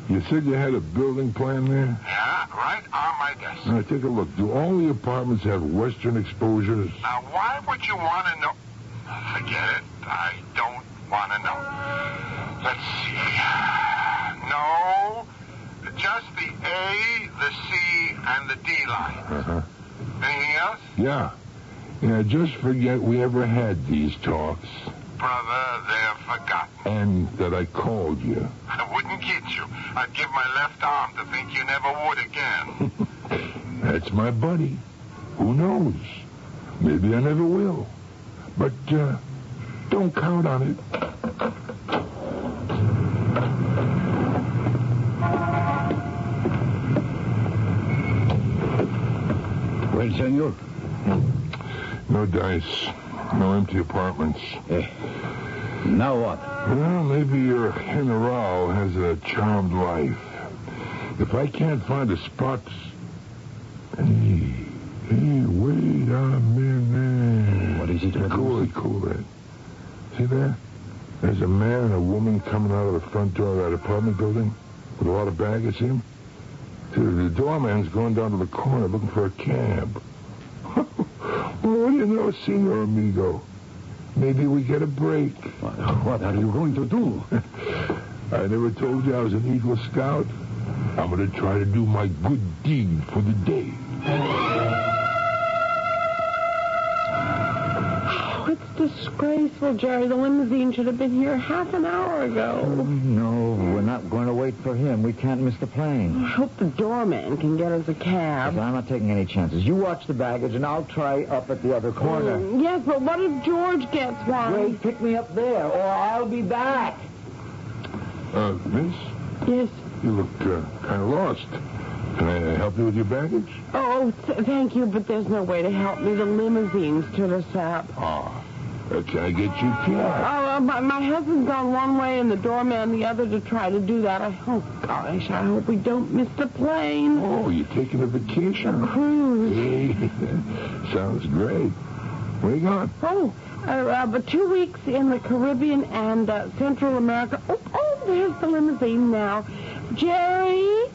You said you had a building plan there? Yeah, right on my desk. Now, take a look. Do all the apartments have western exposures? Now, why would you want to know? Forget it. I don't want to know. Let's see. No, just the A, the C, and the D line. Uh-huh. Anything else? Yeah, just forget we ever had these talks. Brother, they're forgotten. And that I called you. I wouldn't kid you. I'd give my left arm to think you never would again. That's my buddy. Who knows? Maybe I never will. But, don't count on it. Well, senor? No dice. No empty apartments. Now what? Well, maybe your general has a charmed life. If I can't find a spot... Hey, wait a minute. What is it? Cool it. See there? There's a man and a woman coming out of the front door of that apartment building with a lot of baggage in. The doorman's going down to the corner looking for a cab. Well, what do you know, senor amigo? Maybe we get a break. What are you going to do? I never told you I was an Eagle Scout. I'm going to try to do my good deed for the day. It's disgraceful, Jerry. The limousine should have been here half an hour ago. No, we're not going to wait for him. We can't miss the plane. I hope the doorman can get us a cab. I'm not taking any chances. You watch the baggage, and I'll try up at the other corner. Yes, but what if George gets one? Wait, pick me up there, or I'll be back. Miss? Yes? You look kind of lost. Can I help you with your baggage? Oh, thank you, but there's no way to help me. The limousine stood us up. Can I get you a cab? My husband's gone one way and the doorman the other to try to do that. I hope we don't miss the plane. Oh, you're taking a vacation? A cruise. Hey, sounds great. Where you going? But 2 weeks in the Caribbean and Central America. Oh, there's the limousine now. Jerry?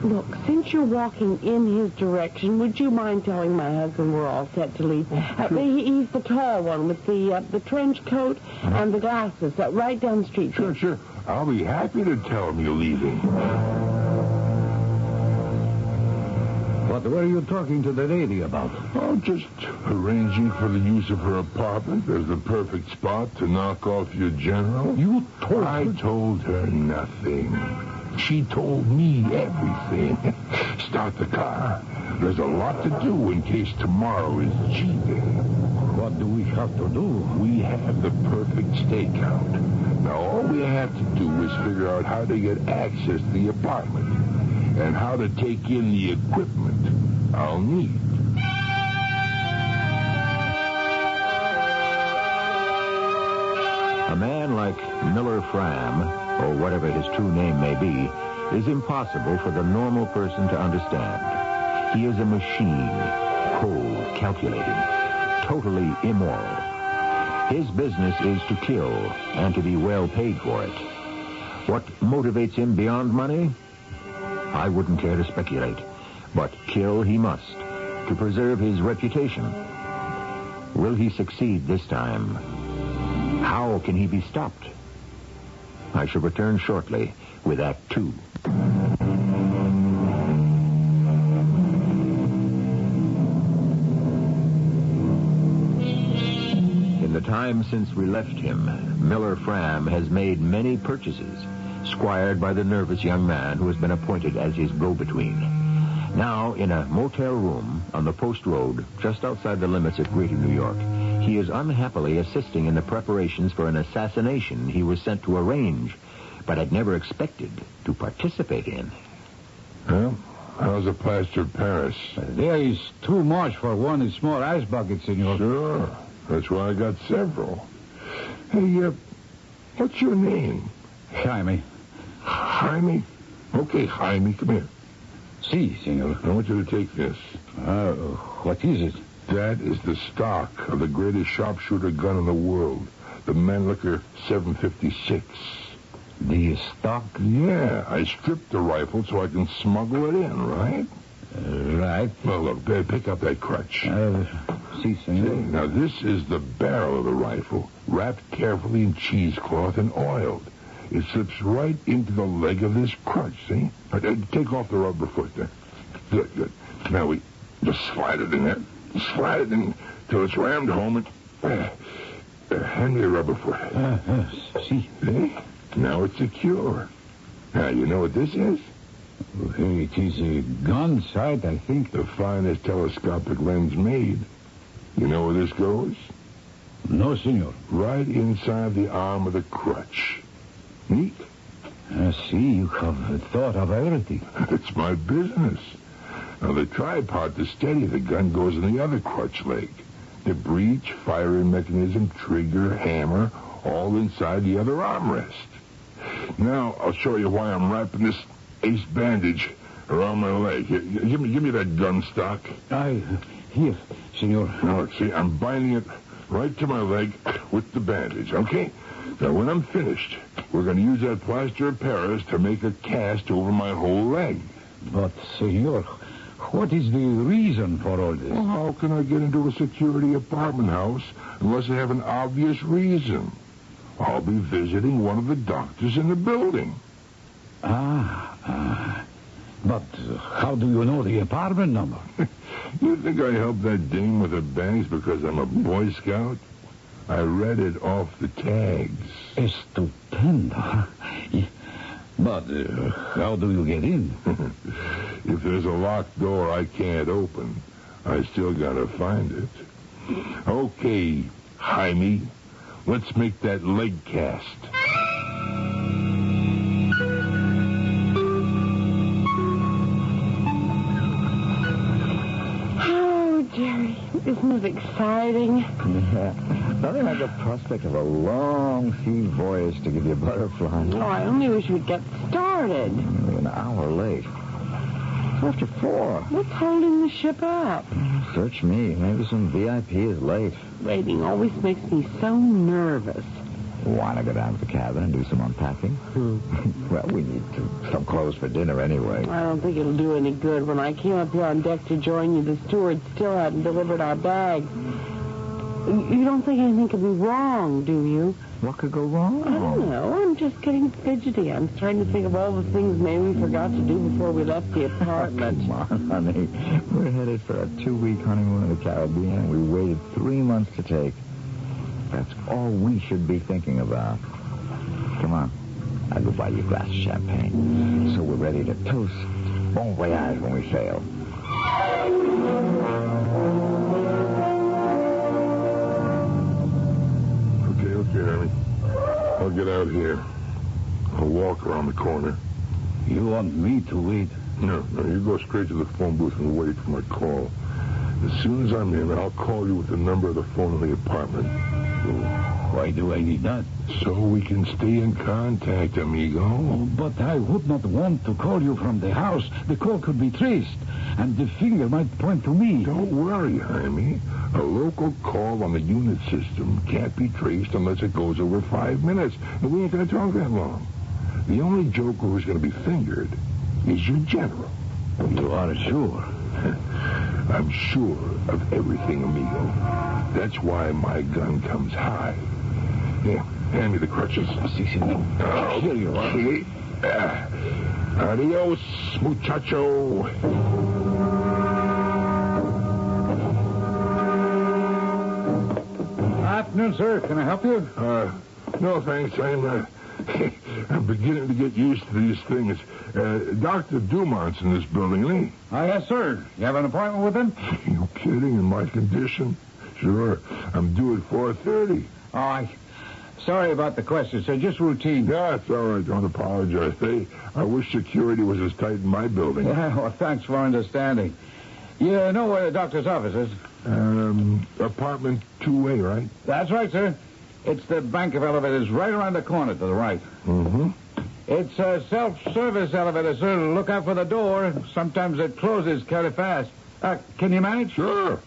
Look, since you're walking in his direction, would you mind telling my husband we're all set to leave? He's the tall one with the trench coat and the glasses, right down the street. Sure. I'll be happy to tell him you're leaving. What were you talking to the lady about? Oh, just arranging for the use of her apartment as the perfect spot to knock off your general. You told her? I told her nothing. She told me everything. Start the car. There's a lot to do in case tomorrow is G-Day. What do we have to do? We have the perfect stakeout. Now, all we have to do is figure out how to get access to the apartment and how to take in the equipment I'll need. A man like Miller Fram, or whatever his true name may be, is impossible for the normal person to understand. He is a machine, cold, calculating, totally immoral. His business is to kill and to be well paid for it. What motivates him beyond money? I wouldn't care to speculate, but kill he must to preserve his reputation. Will he succeed this time? How can he be stopped? I shall return shortly with Act 2. In the time since we left him, Miller Fram has made many purchases, squired by the nervous young man who has been appointed as his go-between. Now, in a motel room on the Post Road, just outside the limits of Greater New York, he is unhappily assisting in the preparations for an assassination he was sent to arrange, but had never expected to participate in. Well, how's the plaster of Paris? There is too much for one small ice bucket, senor. Sure. That's why I got several. Hey, what's your name? Jaime. Jaime? Okay, Jaime, come here. Si, senor. I want you to take this. What is it? That is the stock of the greatest sharpshooter gun in the world, the Mannlicher 756. The stock? Yeah, I stripped the rifle so I can smuggle it in, right? Right. Well, look, pick up that crutch. Si, senor. See, now, this is the barrel of the rifle, wrapped carefully in cheesecloth and oiled. It slips right into the leg of this crutch, see? Take off the rubber foot there. Good. Now we just slide it in there. Slide it in till it's rammed home and... hand me a rubber foot. See? See? Now it's secure. Now, you know what this is? It is a gun sight, I think. The finest telescopic lens made. You know where this goes? No, senor. Right inside the arm of the crutch. Neat? See, you have thought of everything. It's my business. Now, the tripod to steady the gun goes in the other crutch leg. The breech, firing mechanism, trigger, hammer, all inside the other armrest. Now, I'll show you why I'm wrapping this ace bandage around my leg. Here, give me that gun stock. Here, senor. Now, see, I'm binding it right to my leg with the bandage, okay? Now, when I'm finished, we're going to use that plaster of Paris to make a cast over my whole leg. But, senor, what is the reason for all this? Well, how can I get into a security apartment house unless I have an obvious reason? I'll be visiting one of the doctors in the building. But how do you know the apartment number? You think I helped that dame with her bangs because I'm a Boy Scout? I read it off the tags. Estupendo. But how do you get in? If there's a locked door I can't open, I still gotta find it. Okay, Jaime, let's make that leg cast. Oh, Jerry, isn't it exciting? Yeah. Nothing like the prospect of a long sea voyage to give you butterflies. Oh, I only wish we'd get started. We're an hour late. It's after 4. What's holding the ship up? Search me. Maybe some VIP is late. Waiting always makes me so nervous. Want to go down to the cabin and do some unpacking? Well, we need some clothes for dinner anyway. I don't think it'll do any good. When I came up here on deck to join you, the steward still hadn't delivered our bags. You don't think anything could be wrong, do you? What could go wrong? I don't know. I'm just getting fidgety. I'm trying to think of all the things maybe we forgot to do before we left the apartment. Come on, honey. We're headed for a 2-week honeymoon in the Caribbean, and we waited 3 months to take. That's all we should be thinking about. Come on. I'll go buy you a glass of champagne. So we're ready to toast bon voyage when we sail. Okay, Harry. I'll get out here. I'll walk around the corner. You want me to wait? No, you go straight to the phone booth and wait for my call. As soon as I'm in, I'll call you with the number of the phone in the apartment. Why do I need that? So we can stay in contact, amigo. Oh, but I would not want to call you from the house. The call could be traced, and the finger might point to me. Don't worry, Jaime. A local call on the unit system can't be traced unless it goes over 5 minutes, and we ain't going to talk that long. The only joker who's going to be fingered is your general. You are sure? I'm sure of everything, amigo. That's why my gun comes high. Here, hand me the crutches. Oh, here you are. Adios, muchacho. Afternoon, sir. Can I help you? No, thanks. I'm beginning to get used to these things. Dr. Dumont's in this building, isn't he? Yes, sir. You have an appointment with him? You kidding? In my condition? Sure. I'm due at 4:30. Oh, sorry about the question, sir. Just routine. Yeah, it's all right. Don't apologize. I wish security was as tight in my building. Yeah, well, thanks for understanding. You know where the doctor's office is? Apartment 2A, right? That's right, sir. It's the bank of elevators right around the corner to the right. Mm-hmm. It's a self-service elevator, sir. Look out for the door. Sometimes it closes kind of fast. Can you manage? Sure.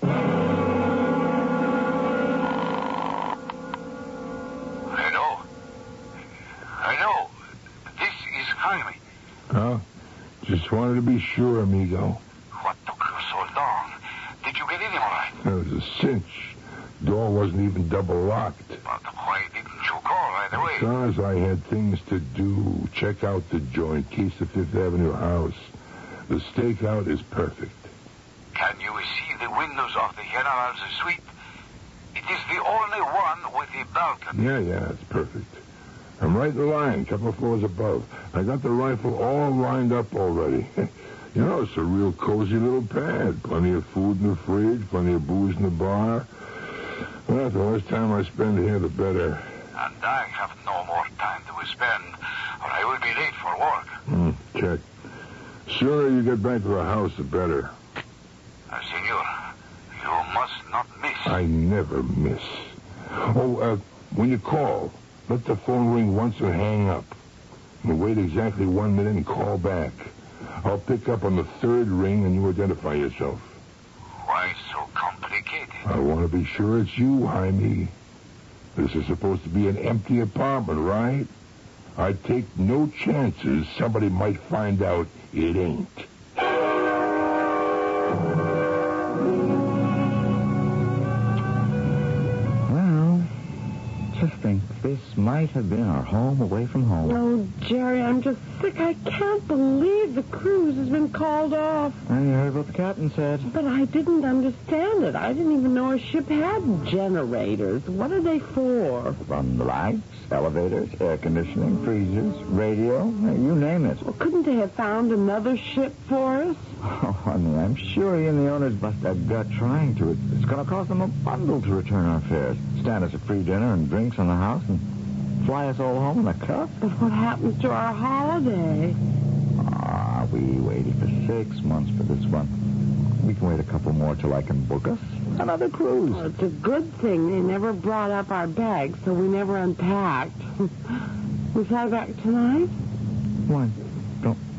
Hello. This is Jaime. Oh, just wanted to be sure, amigo. What took you so long? Did you get in all right? That was a cinch. Door wasn't even double locked. But why didn't you call right away? Because I had things to do. Check out the joint. Case the Fifth Avenue house. The stakeout is perfect. Can you see the windows of the General's suite? It is the only one with the balcony. Yeah, it's perfect. I'm right in line, a couple of floors above. I got the rifle all lined up already. You know, it's a real cozy little pad. Plenty of food in the fridge, plenty of booze in the bar. Well, the less time I spend here, the better. And I have no more time to spend, or I will be late for work. Check. Sooner you get back to the house, the better. Senor, you must not miss. I never miss. Oh, when you call, let the phone ring once and hang up. And wait exactly 1 minute and call back. I'll pick up on the third ring and you identify yourself. Why so complicated? I want to be sure it's you, Jaime. This is supposed to be an empty apartment, right? I take no chances somebody might find out it ain't. Well, just think, this might have been our home away from home. Oh, Jerry, I'm just sick. I can't believe the cruise has been called off. I heard what the captain said. But I didn't understand it. I didn't even know a ship had generators. What are they for? Run the lights, elevators, air conditioning, freezers, radio, you name it. Well, couldn't they have found another ship for us? Oh, honey, I'm sure he and the owners must have got trying to. It's going to cost them a bundle to return our fares. Stand us a free dinner and drinks on the house and fly us all home in a cup. But what happens to our holiday? We waited for 6 months for this one. We can wait a couple more till I can book us another cruise. Well, it's a good thing they never brought up our bags, so we never unpacked. We fly back tonight? Why?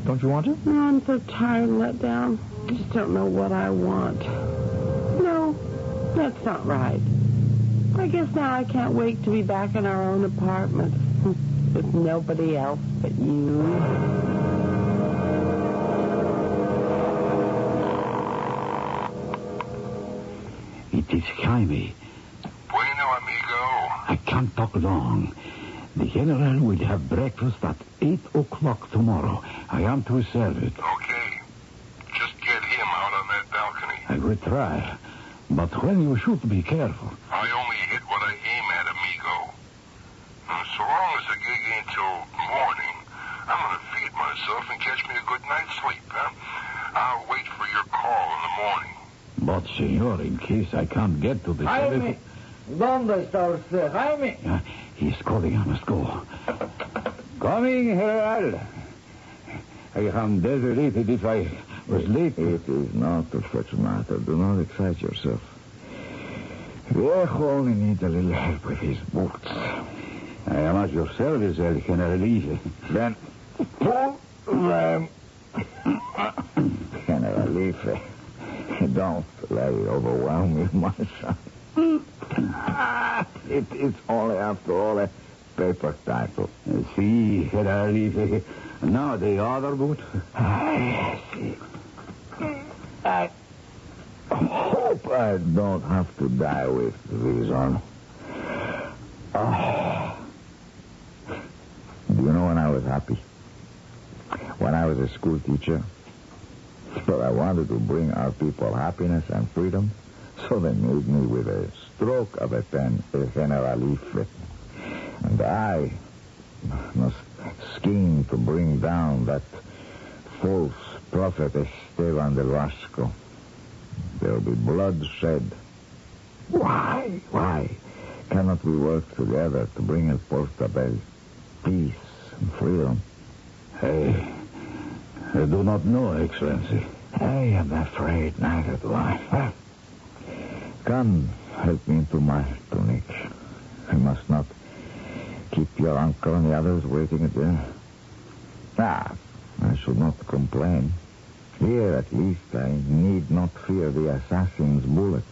Don't you want to? No, I'm so tired and let down. I just don't know what I want. No, that's not right. I guess now I can't wait to be back in our own apartment with nobody else but you. It is Jaime. Bueno, amigo. I can't talk long. The General will have breakfast at 8 o'clock tomorrow. I am to serve it. Okay. Just get him out on that balcony. I will try. But when you shoot, be careful. I only hit what I aim at, amigo. So long as the gig ain't till morning, I'm going to feed myself and catch me a good night's sleep, huh? I'll wait for your call in the morning. But, senor, in case I can't get to the Jaime, ¿dónde está usted, Jaime? He's calling. I must go. Coming, General. I am deserted if I was late. It is not of such a matter. Do not excite yourself. Viejo only needs a little help with his boots. I am at your service, El Generalife. Then pull them. Generalife, don't let it overwhelm you, my son. It's only, after all, a paper title. See, Generalife. Now the other boot. I see. I hope I don't have to die with these on. Do you know when I was happy? When I was a school teacher. But I wanted to bring our people happiness and freedom, so they made me with a stroke of a pen, a Generalife. And I must scheme to bring down that false prophet Esteban del Vasco. There'll be blood shed. Why cannot we work together to bring El Portabel peace and freedom? I do not know, Excellency. I am afraid neither do I. Come, help me into my tunic. I must not keep your uncle and the others waiting at dinner. I should not complain. Here, at least, I need not fear the assassin's bullet.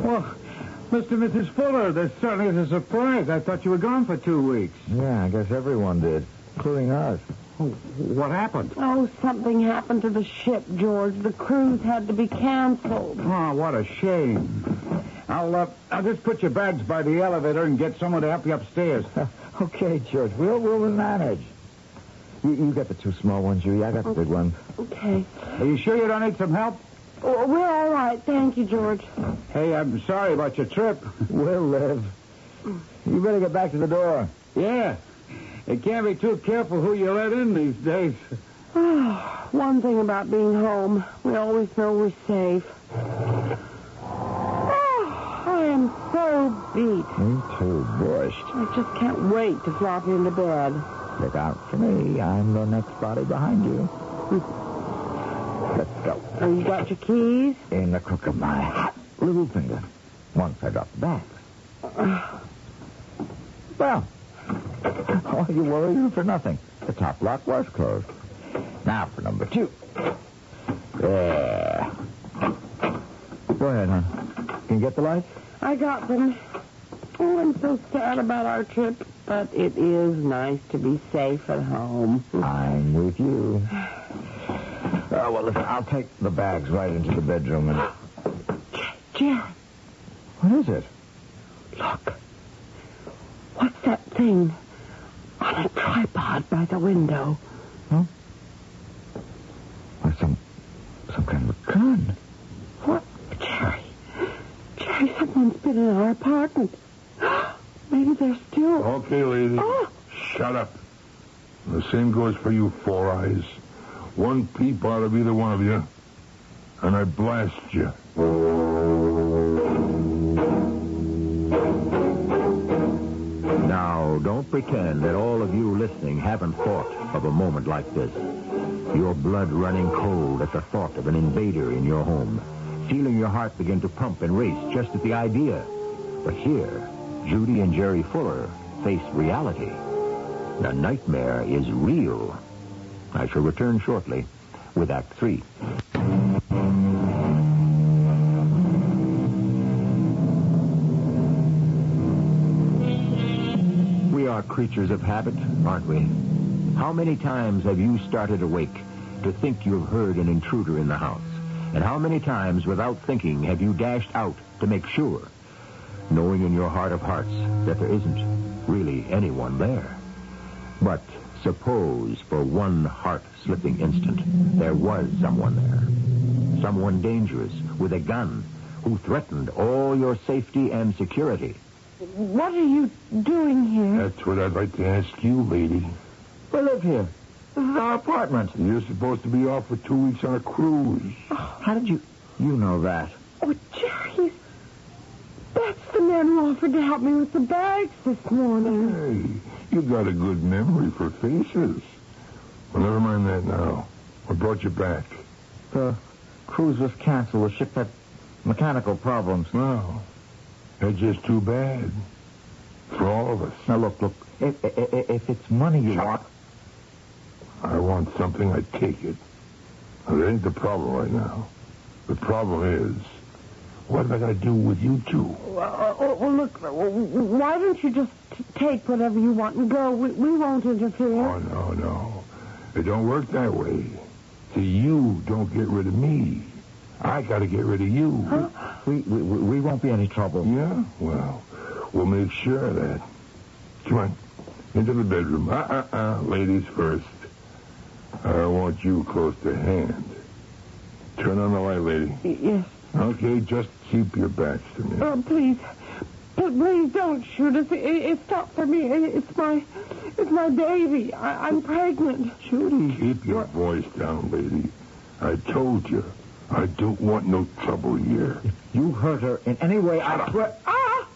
Well, Mr. and Mrs. Fuller, this certainly is a surprise. I thought you were gone for 2 weeks. Yeah, I guess everyone did, including us. Oh, what happened? Oh, something happened to the ship, George. The cruise had to be canceled. Oh, what a shame. I'll just put your bags by the elevator and get someone to help you upstairs. Okay, George, we'll manage. You get the 2 small ones, Judy. I got the big one. Okay. Are you sure you don't need some help? Oh, we're all right. Thank you, George. Hey, I'm sorry about your trip. We'll live. You better get back to the door. Yeah. You can't be too careful who you let in these days. One thing about being home, we always know we're safe. I am so beat. Me too, bushed. I just can't wait to flop into bed. Look out for me. I'm the next body behind you. Let's go. Oh, you got your keys? In the crook of my hat, little finger. Once I drop the bags. Well, all you worried for nothing. The top lock was closed. Now for number 2. There. Go ahead, hon. Can you get the lights? I got them. Oh, I'm so sad about our trip, but it is nice to be safe at home. I'm with you. Well, listen, I'll take the bags right into the bedroom and... Jerry. What is it? Look. What's that thing on a tripod by the window? Huh? Well, some kind of a gun. What? Jerry, someone's been in our apartment. Maybe they're still... Okay, lady. Oh. Shut up. The same goes for you, Four Eyes. One peep out of either one of you, and I blast you. Now, don't pretend that all of you listening haven't thought of a moment like this. Your blood running cold at the thought of an invader in your home. Feeling your heart begin to pump and race just at the idea. But here, Judy and Jerry Fuller face reality. The nightmare is real. I shall return shortly with Act 3. We are creatures of habit, aren't we? How many times have you started awake to think you've heard an intruder in the house? And how many times, without thinking, have you dashed out to make sure, knowing in your heart of hearts that there isn't really anyone there? But suppose for one heart-slipping instant there was someone there. Someone dangerous with a gun who threatened all your safety and security. What are you doing here? That's what I'd like to ask you, lady. We live here. This is our apartment. You're supposed to be off for 2 weeks on a cruise. How did you know that? Oh, Jerry, that's the man who offered to help me with the bags this morning. Hey, you got a good memory for faces. Well, never mind that now. What brought you back? cruise was canceled. The ship had mechanical problems. No. That's just too bad. For all of us. Now, look. If it's money you want... I want something, I take it. Now, that ain't the problem right now. The problem is, what am I going to do with you two? Well, look, why don't you just take whatever you want and go? We won't interfere. Oh, no. It don't work that way. See, you don't get rid of me. I got to get rid of you. Huh? We won't be any trouble. Yeah? Well, we'll make sure of that. Come on. Into the bedroom. Ladies first. I want you close to hand. Turn on the light, lady. Yes. Okay, just keep your backs to me. Oh, please. Please don't shoot us. It's not for me. It's my baby. I'm pregnant. Judy. Keep your voice down, lady. I told you. I don't want no trouble here. If you hurt her in any way, I swear... Ah!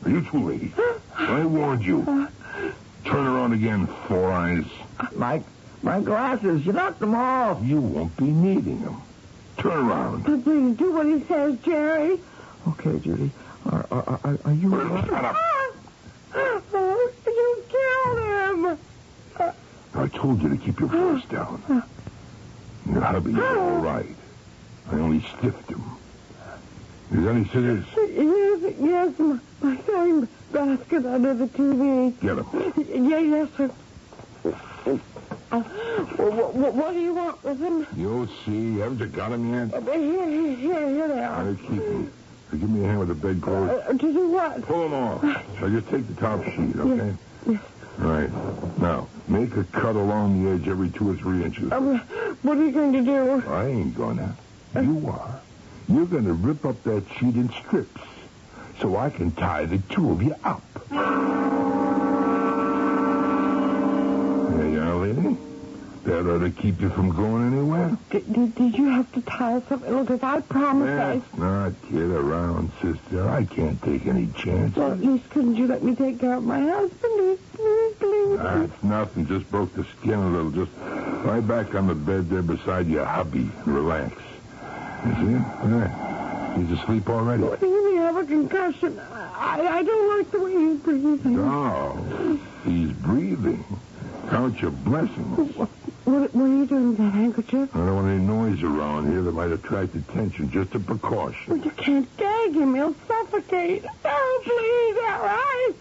Are you two, lady? I warned you. Turn around again, Four Eyes. My glasses, you knocked them off. You won't be needing them. Turn around. Please do what he says, Jerry. Okay, Judy. Are you... Shut up. You killed him. I told you to keep your voice down. Your hubby's all right. I only stiffed him. Is there any scissors? Yes, my sewing basket under the TV. Get him. Yes, sir. What do you want with him? You'll see. Haven't you got him yet? Here they are. I'll keep him. Give me a hand with the bedclothes. To do what? Pull them off. I'll just take the top sheet, okay? Yes. Right. Now, make a cut along the edge every 2 or 3 inches. What are you going to do? I ain't gonna. You are. You're going to rip up that sheet in strips so I can tie the two of you up. There you are, lady. That ought to keep you from going anywhere. Did you have to tie something? Look, if I promise Let's not kid around, sister. I can't take any chances. Well, at least couldn't you let me take care of my husband? Please. That's nothing. Just broke the skin a little. Just lie back on the bed there beside your hubby and relax. You see? Yeah. He's asleep already. What do you mean, have a concussion? I don't like the way he's breathing. No. He's breathing. Count your blessings. What are you doing with that handkerchief? I don't want any noise around here that might attract attention. Just a precaution. Well, you can't gag him. He'll suffocate. Oh, please, all right.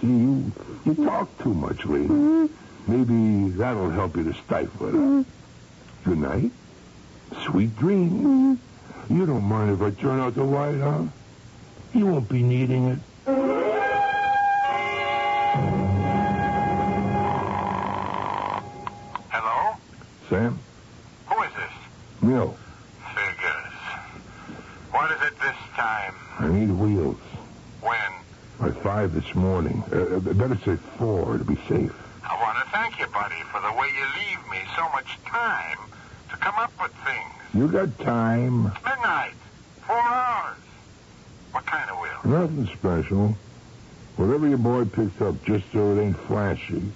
See, you talk too much, lady. Maybe that'll help you to stifle it. Good night. Sweet dreams. You don't mind if I turn out the light, huh? You won't be needing it. Hello? Sam? Who is this? Neil. Figures. What is it this time? I need wheels. When? By 5 this morning. Better say 4 to be safe. I want to thank you, buddy, for the way you leave me so much time to come up with things. You got time. It's midnight. 4 hours. What kind of wheel? Nothing special. Whatever your boy picks up, just so it ain't flashy.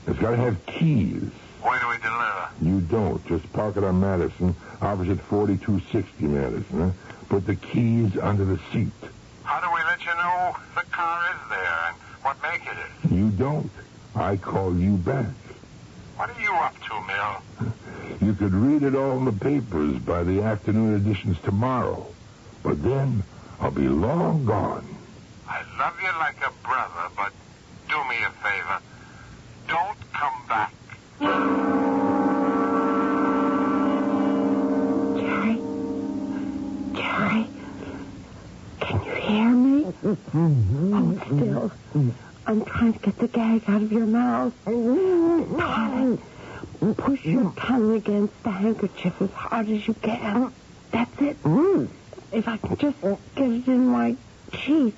It's got to have keys. Where do we deliver? You don't. Just park it on Madison, opposite 4260 Madison. Huh? Put the keys under the seat. How do we let you know the car is there and what make it is? You don't. I call you back. What are you up to, Mill? You could read it all in the papers by the afternoon editions tomorrow. But then I'll be long gone. I love you like a brother, but do me a favor. Don't come back. Jerry, can you hear me? Hold still. I'm trying to get the gag out of your mouth. Darling, push your tongue against the handkerchief as hard as you can. That's it. If I can just get it in my teeth.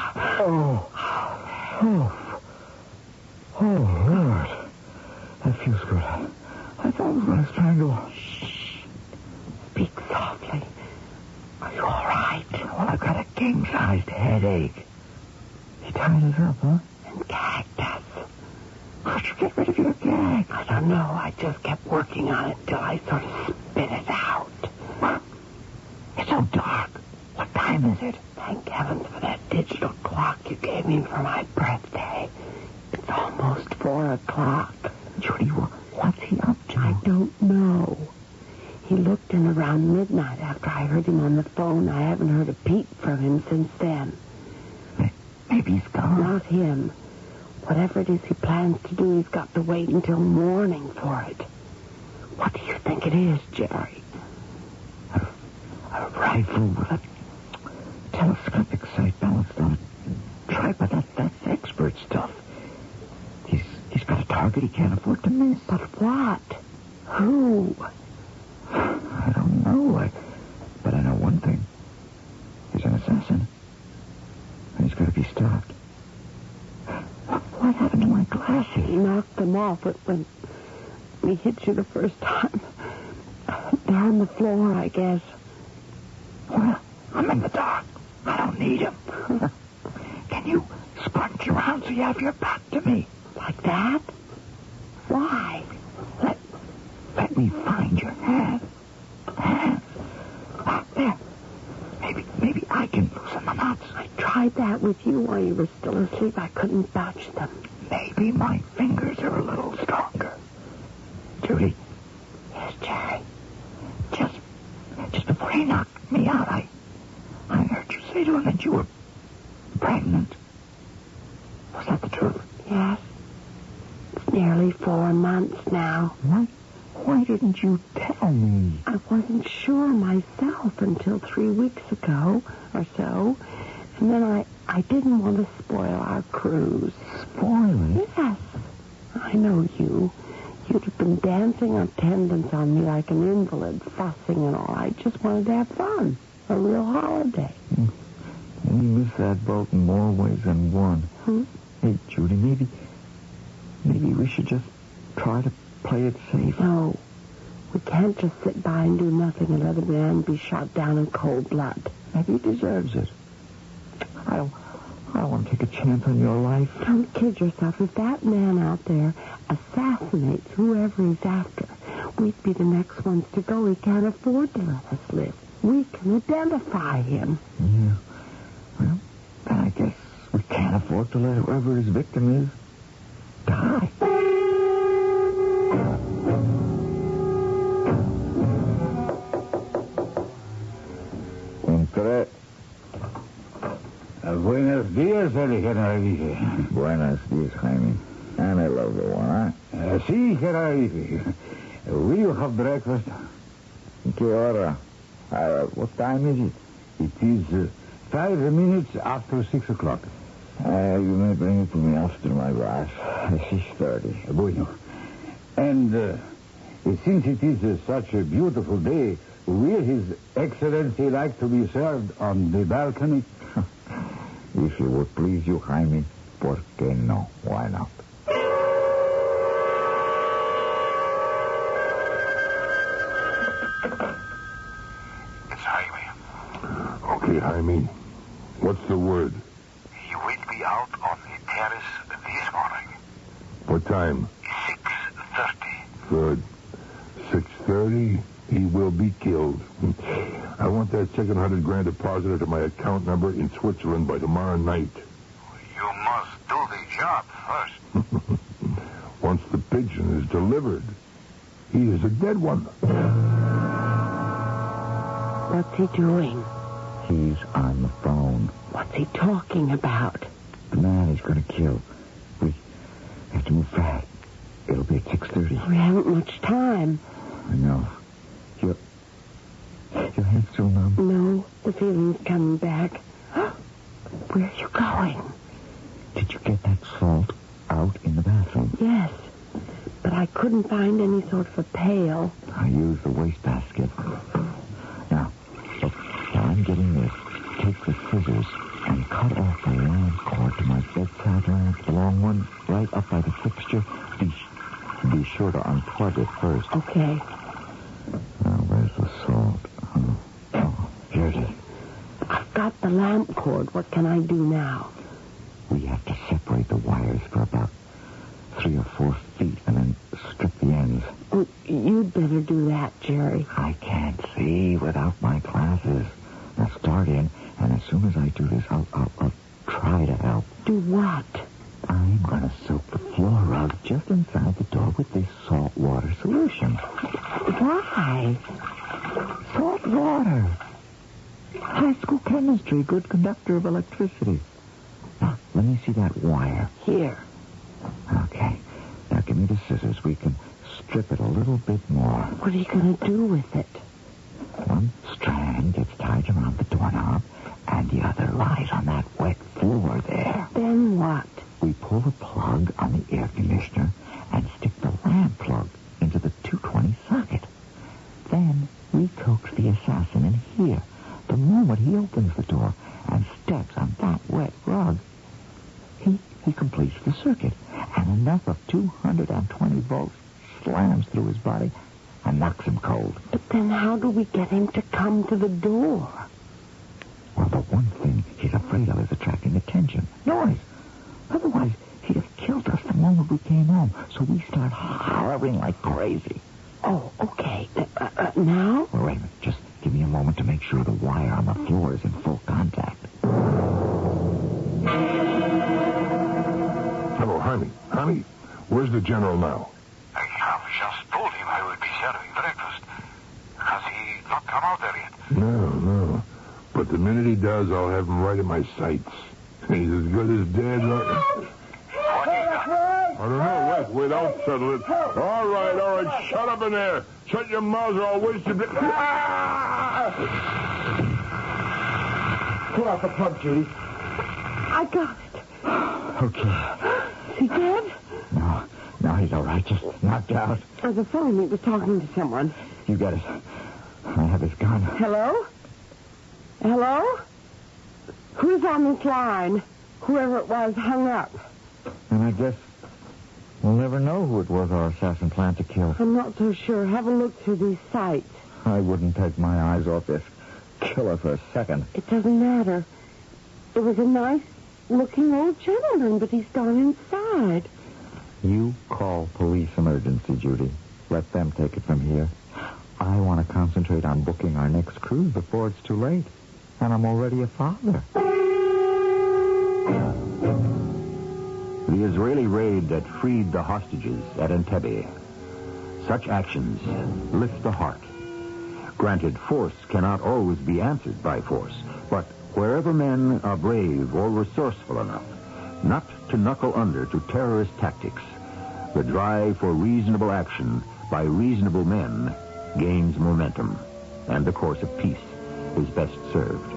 Oh, Lord. That feels good. I thought I was going to strangle. Shh. Speak softly. Are you all right? Well, I've got a king-sized headache. He tied us up, huh? And gagged us. How'd you get rid of your gag? I don't know. I just kept working on it till I sort of spit it out. It's so dark. What time is it? Thank heavens for that digital clock you gave me for my birthday. It's almost 4 o'clock. Judy, what's he up to? I don't know. He looked in around midnight after I heard him on the phone. I haven't heard a peep from him since then. Maybe he's gone. Not him. Whatever it is he plans to do, he's got to wait until morning for it. What do you think it is, Jerry? A rifle with a telescopic sight balanced on a tripod. That's expert stuff. He's got a target he can't afford to miss. But what? Who? I don't know. But I know one thing. He's an assassin. And he's got to be stopped. What happened to my glasses? He knocked them off when we hit you the first time. They're on the floor, I guess. Well, I'm in the dark. I don't need him. Can you scrunch around so you have your back to me? Like that? Why? Let me find your hand. There. Maybe I can loosen the knots. I tried that with you while you were still asleep. I couldn't budge them. Maybe my fingers are a little stronger. Judy. Yes, Jerry. Just before he knocked me out, I heard you say to him that you were pregnant. Was that the truth? Yes. It's nearly 4 months now. Why didn't you tell me? I wasn't sure myself until 3 weeks ago or so. And then I didn't want to spoil our cruise. Spoil it? Yes. I know you. You'd have been dancing attendance on me like an invalid, fussing and all. I just wanted to have fun. A real holiday. We missed that boat in more ways than one. Hey, Judy, maybe we should just try to play it safe. No. We can't just sit by and do nothing and let a man be shot down in cold blood. Maybe he deserves it. I don't want to take a chance on your life. Don't kid yourself. If that man out there assassinates whoever he's after, we'd be the next ones to go. He can't afford to let us live. We can identify him. Yeah. Well, then I guess we can't afford to let whoever his victim is die. Buenos dias, General. Buenos dias, Jaime. And I love the one, huh? Si, General. Will you have breakfast? ¿Qué hora? What time is it? It is 5 minutes after 6 o'clock. You may bring it to me after my bath. 6:30. Bueno. And since it is such a beautiful day, will His Excellency like to be served on the balcony? If it would please you, Jaime, ¿por qué no? Why not? It's Jaime. Okay, Jaime. What's the word? He will be out on the terrace this morning. What time? 6:30. Good. 6:30, he will be killed. I want that second $100,000 deposited to my account number in Switzerland by tomorrow night. You must do the job first. Once the pigeon is delivered, he is a dead one. What's he doing? He's on the phone. What's he talking about? The man he's going to kill. We have to move fast. It'll be at 6:30. We haven't much time. I know. Your head's still numb? No, the feeling's coming back. Where are you going? Did you get that salt out in the bathroom? Yes, but I couldn't find any sort of a pail. I used the wastebasket. Now, look, while I'm getting this, take the scissors and cut off the lamp cord to my bedside lamp, the long one, right up by the fixture. Be sure to unplug it first. Okay. Now, where's the salt? Oh, here it is. I've got the lamp cord. What can I do now? We have to separate the wires for about 3 or 4 feet and then strip the ends. Oh, you You'd better do that, Jerry. I can't see without my glasses. Now start in, and as soon as I do this, I'll try to help. Do what? I'm going to soak the floor rug just inside the door with this salt water solution. Why? Salt water. High school chemistry, good conductor of electricity. Now, let me see that wire. Here. Okay. Now, give me the scissors. We can strip it a little bit more. What are you going to do with it? One strand gets tied around the doorknob, and the other lies on that wet floor there. Then what? We pull the plug on the air conditioner and stick the lamp plug into the 220 socket. Then we coax the assassin in here the moment he opens the door and steps on that wet rug. He completes the circuit, and enough of 220 volts slams through his body and knocks him cold. But then how do we get him to come to the door? Well, the one thing he's afraid of is attracting attention. Noise. Otherwise, he'd have killed us the moment we came home. So we start hollering like crazy. Oh, okay. Now? Well, wait a minute. Just give me a moment to make sure the wire on the floor is in full contact. Hello, Honey. Honey, where's the general now? I have just told him I would be serving breakfast. Has he not come out there yet? No. But the minute he does, I'll have him right in my sights. He's as good as dead. What is that? I don't know. Wait, I'll settle it. All right. Shut up in there. Shut your mouths or I'll waste your... Pull out the plug, Judy. I got it. Okay. Is he dead? No, he's all right. Just knocked out. On the phone, he was talking to someone. You got it. I have his gun. Hello? Hello? Who's on this line? Whoever it was hung up. And I guess we'll never know who it was our assassin planned to kill. I'm not so sure. Have a look through these sights. I wouldn't take my eyes off this killer for a second. It doesn't matter. It was a nice-looking old gentleman, but he's gone inside. You call police emergency, Judy. Let them take it from here. I want to concentrate on booking our next cruise before it's too late. And I'm already a father. The Israeli raid that freed the hostages at Entebbe. Such actions lift the heart. Granted, force cannot always be answered by force, but wherever men are brave or resourceful enough not to knuckle under to terrorist tactics, the drive for reasonable action by reasonable men gains momentum, and the course of peace is best served.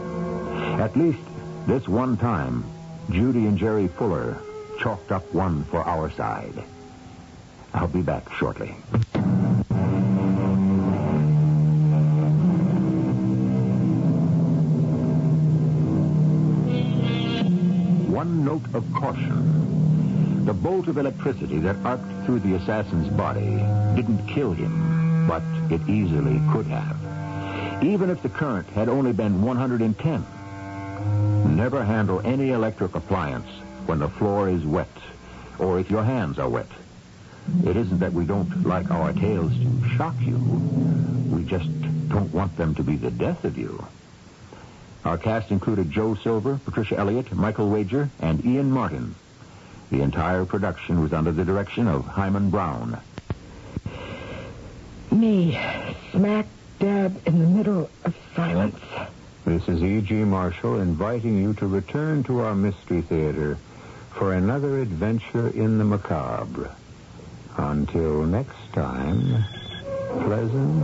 At least this one time, Judy and Jerry Fuller chalked up one for our side. I'll be back shortly. One note of caution. The bolt of electricity that arced through the assassin's body didn't kill him, but it easily could have. Even if the current had only been 110. Never handle any electric appliance when the floor is wet, or if your hands are wet. It isn't that we don't like our tales to shock you. We just don't want them to be the death of you. Our cast included Joe Silver, Patricia Elliott, Michael Wager, and Ian Martin. The entire production was under the direction of Hyman Brown. Me, smack dab in the middle of silence. This is E.G. Marshall inviting you to return to our Mystery Theater for another adventure in the macabre. Until next time, pleasant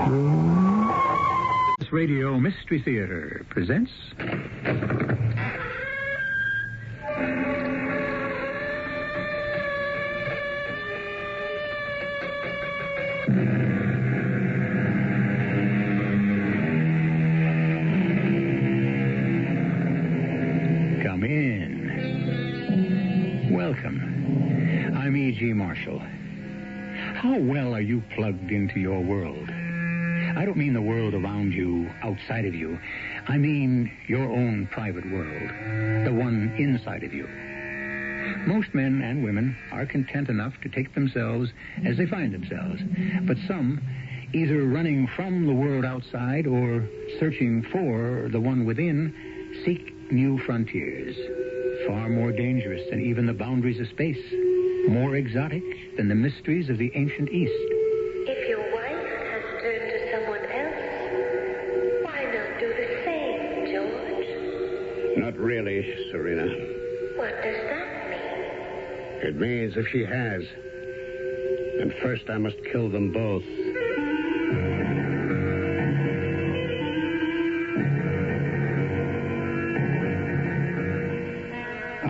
dreams. Radio Mystery Theater presents... Come in. Welcome. I'm E.G. Marshall. How well are you plugged into your world? I don't mean the world around you, outside of you. I mean your own private world, the one inside of you. Most men and women are content enough to take themselves as they find themselves. But some, either running from the world outside or searching for the one within, seek new frontiers, far more dangerous than even the boundaries of space, more exotic than the mysteries of the ancient East. If your wife has turned to someone else, why not do the same, George? Not really, Serena. What does that mean? It means if she has, then first I must kill them both.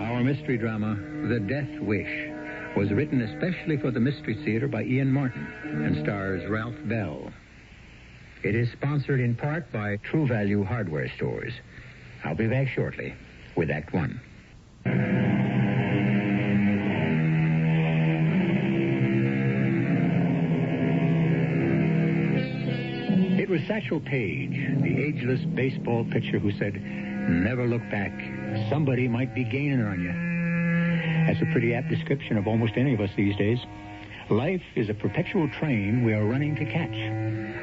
Our mystery drama, The Death Wish, was written especially for the Mystery Theater by Ian Martin and stars Ralph Bell. It is sponsored in part by True Value Hardware Stores. I'll be back shortly with Act One. It was Satchel Paige, the ageless baseball pitcher, who said, "Never look back. Somebody might be gaining on you." That's a pretty apt description of almost any of us these days. Life is a perpetual train we are running to catch.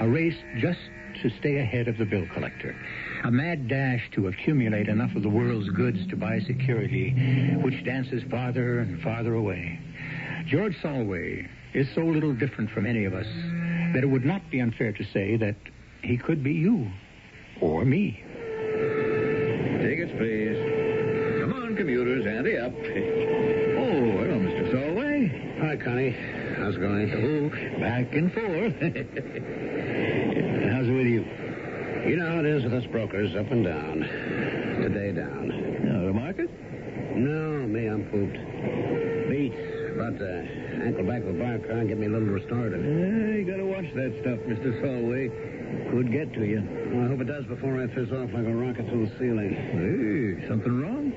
A race just to stay ahead of the bill collector. A mad dash to accumulate enough of the world's goods to buy security, which dances farther and farther away. George Solway is so little different from any of us that it would not be unfair to say that he could be you or me. Tickets, please. Come on, commuters, ante up. Oh, hello, Mr. Solway. Hi, Connie. How's it going? Oh, back and forth. How's it with you? You know how it is with us brokers, up and down. Today down. No, the market? No, me, I'm pooped. Beat. About to ankle back the bar car and get me a little restorative. You gotta watch that stuff, Mr. Solway. Could get to you. Well, I hope it does before I fizz off like a rocket through the ceiling. Hey, something wrong?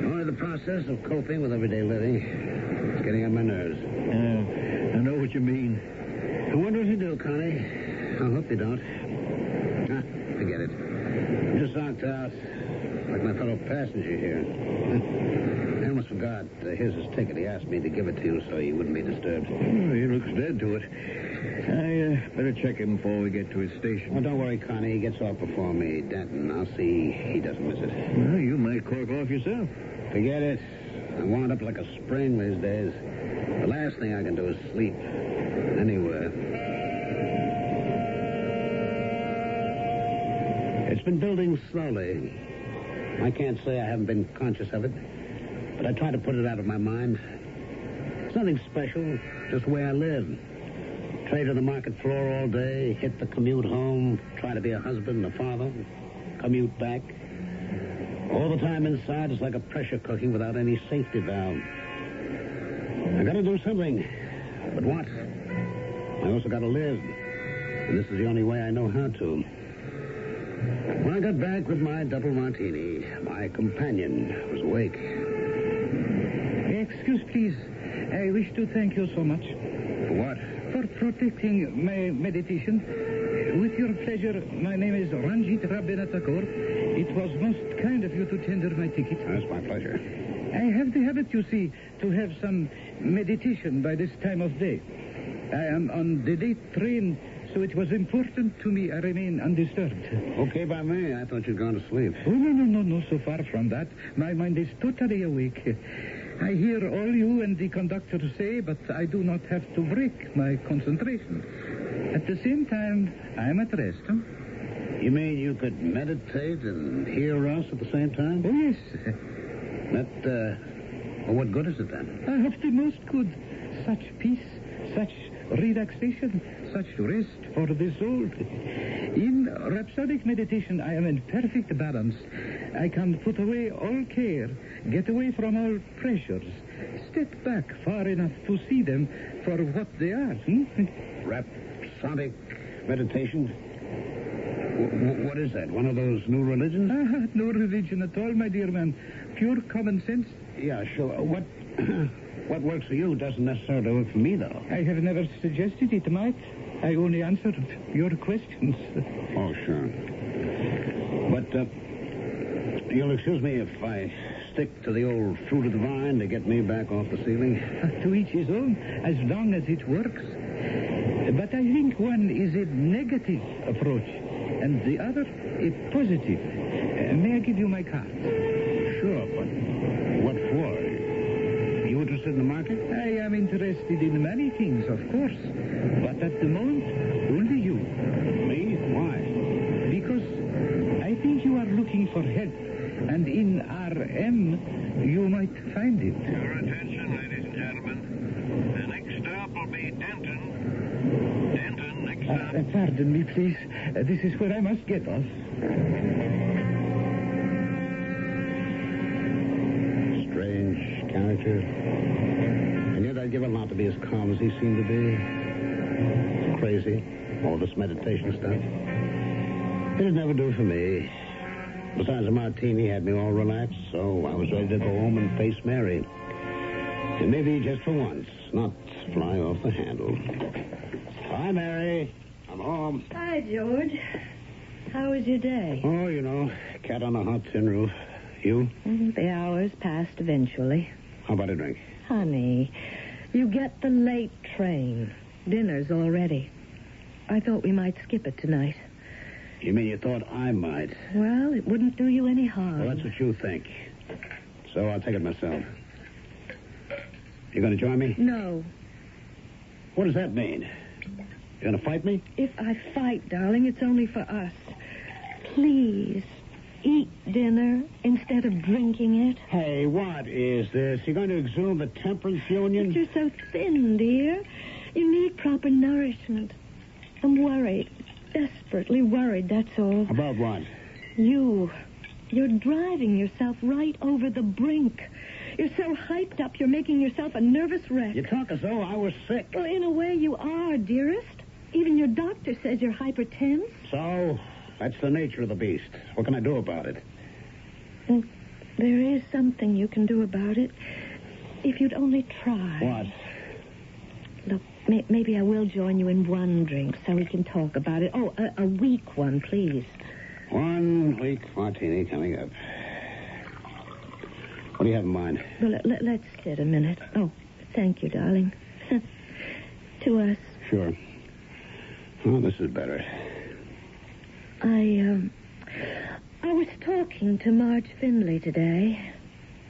Only the process of coping with everyday living. It's getting on my nerves. I know what you mean. I wonder if you do, Connie. I hope you don't. Forget it. I'm just knocked out, like my fellow passenger here. I almost forgot. Here's his ticket. He asked me to give it to you so you wouldn't be disturbed. Oh, he looks dead to it. I better check him before we get to his station. Well, don't worry, Connie. He gets off before me. Denton, I'll see he doesn't miss it. Well, you might cork off yourself. Forget it. I'm wound up like a spring these days. The last thing I can do is sleep. Anywhere. It's been building slowly. I can't say I haven't been conscious of it, but I try to put it out of my mind. It's nothing special, just the way I live. Trade on the market floor all day, hit the commute home, try to be a husband, a father, commute back. All the time inside is like a pressure cooking without any safety valve. I gotta do something. But what? I also gotta live. And this is the only way I know how to. When I got back with my double martini, my companion was awake. Excuse, please. I wish to thank you so much. For what? For protecting my meditation. With your pleasure, my name is Ranjit Rabinathakur. It was most kind of you to tender my ticket. That's my pleasure. I have the habit, you see, to have some meditation by this time of day. I am on the late train, so it was important to me I remain undisturbed. Okay by me. I thought you'd gone to sleep. Oh, no, so far from that. My mind is totally awake. I hear all you and the conductor say, but I do not have to break my concentration. At the same time, I'm at rest. Huh? You mean you could meditate and hear us at the same time? Oh, yes. Well, what good is it then? I have the most good. Such peace, such relaxation, such rest for the soul. In rhapsodic meditation, I am in perfect balance. I can put away all care, get away from all pressures, step back far enough to see them for what they are. Rhapsodic meditation? What is that? One of those new religions? No religion at all, my dear man. Pure common sense. Yeah, sure. What works for you doesn't necessarily work for me, though. I have never suggested it might. I only answered your questions. Oh, sure. But, you'll excuse me if I stay stick to the old fruit of the vine to get me back off the ceiling? To each his own, as long as it works. But I think one is a negative approach, and the other a positive. May I give you my card? Sure, but what for? You interested in the market? I am interested in many things, of course. But at the moment, only you. Me? Why? Because I think you are looking for help. And in RM, you might find it. Your attention, ladies and gentlemen. The next stop will be Denton. Denton, next stop. Pardon me, please. This is where I must get off. Strange character. And yet I'd give a lot to be as calm as he seemed to be. Crazy. All this meditation stuff. It'd never do for me. Besides, a martini had me all relaxed, so I was ready to go home and face Mary. And maybe just for once, not fly off the handle. Hi, Mary. I'm home. Hi, George. How was your day? Oh, you know, cat on a hot tin roof. You? The hours passed eventually. How about a drink? Honey, you get the late train. Dinner's all ready. I thought we might skip it tonight. You mean you thought I might? Well, it wouldn't do you any harm. Well, that's what you think. So I'll take it myself. You going to join me? No. What does that mean? You going to fight me? If I fight, darling, it's only for us. Please, eat dinner instead of drinking it. Hey, what is this? You going to exhume the temperance union? But you're so thin, dear. You need proper nourishment. I'm worried. Desperately worried, that's all. About what? You're driving yourself right over the brink. You're so hyped up, you're making yourself a nervous wreck. You talk as though I was sick. Well, in a way you are, dearest. Even your doctor says you're hypertense. So, that's the nature of the beast. What can I do about it? Well, there is something you can do about it. If you'd only try. What? Look, maybe I will join you in one drink so we can talk about it. Oh, a weak one, please. 1 week martini coming up. What do you have in mind? Well, let's sit a minute. Oh, thank you, darling. To us. Sure. Oh, this is better. I was talking to Marge Findlay today.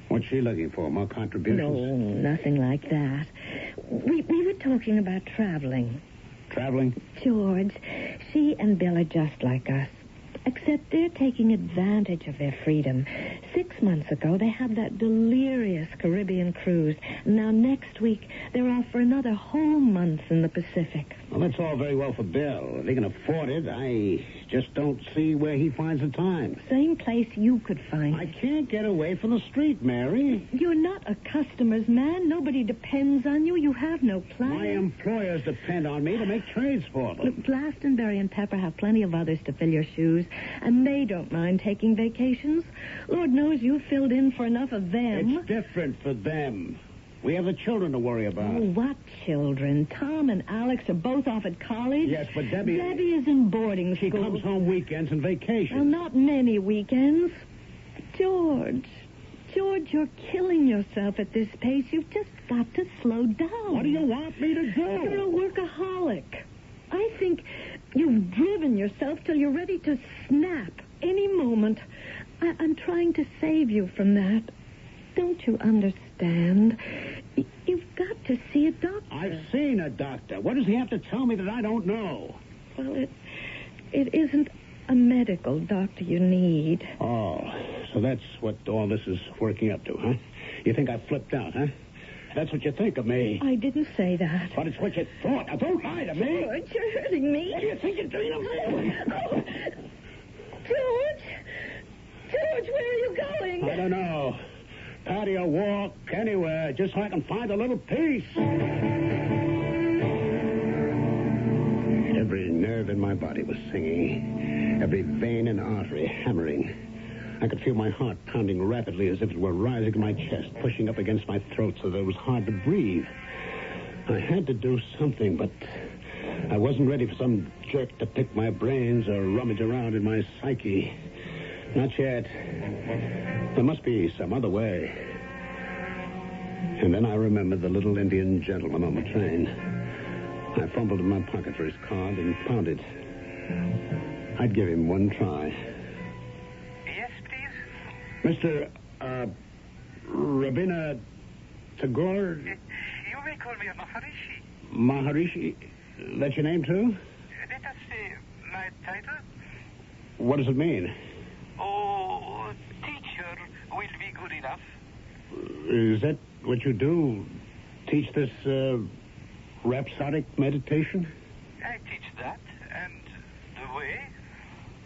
What's she looking for? More contributions? No, nothing like that. We were talking about traveling. Traveling? George, she and Bill are just like us. Except they're taking advantage of their freedom. 6 months ago, they had that delirious Caribbean cruise. Now, next week, they're off for another whole month in the Pacific. Well, that's all very well for Bill. If he can afford it, I just don't see where he finds the time. Same place you could find. I can't get away from the street, Mary. You're not a customer's man. Nobody depends on you. You have no plan. My employers depend on me to make trades for them. Look, Glastonbury and Pepper have plenty of others to fill your shoes, and they don't mind taking vacations. Lord knows you've filled in for enough of them. It's different for them. We have the children to worry about. Oh, what children? Tom and Alex are both off at college. Yes, but Debbie is in boarding school. She comes home weekends and vacations. Well, not many weekends. George, you're killing yourself at this pace. You've just got to slow down. What do you want me to do? You're a workaholic. I think you've driven yourself till you're ready to snap any moment. I'm trying to save you from that. Don't you understand? You've got to see a doctor. I've seen a doctor. What does he have to tell me that I don't know? Well, it isn't a medical doctor you need. Oh, so that's what all this is working up to, huh? You think I flipped out, huh? That's what you think of me. I didn't say that. But it's what you thought. Now, don't lie to me. George, you're hurting me. What do you think you're doing? Oh, George, where are you going? I don't know. Patio walk, anywhere, just so I can find a little peace. Every nerve in my body was singing. Every vein and artery hammering. I could feel my heart pounding rapidly as if it were rising to my chest, pushing up against my throat so that it was hard to breathe. I had to do something, but I wasn't ready for some jerk to pick my brains or rummage around in my psyche. Not yet. There must be some other way. And then I remembered the little Indian gentleman on the train. I fumbled in my pocket for his card and found it. I'd give him one try. Yes, please? Mr. Rabina Tagore? You may call me Maharishi. Maharishi? That's your name, too? Let us say my title. What does it mean? Oh, teacher will be good enough. Is that what you do? Teach this, rhapsodic meditation? I teach that, and the way.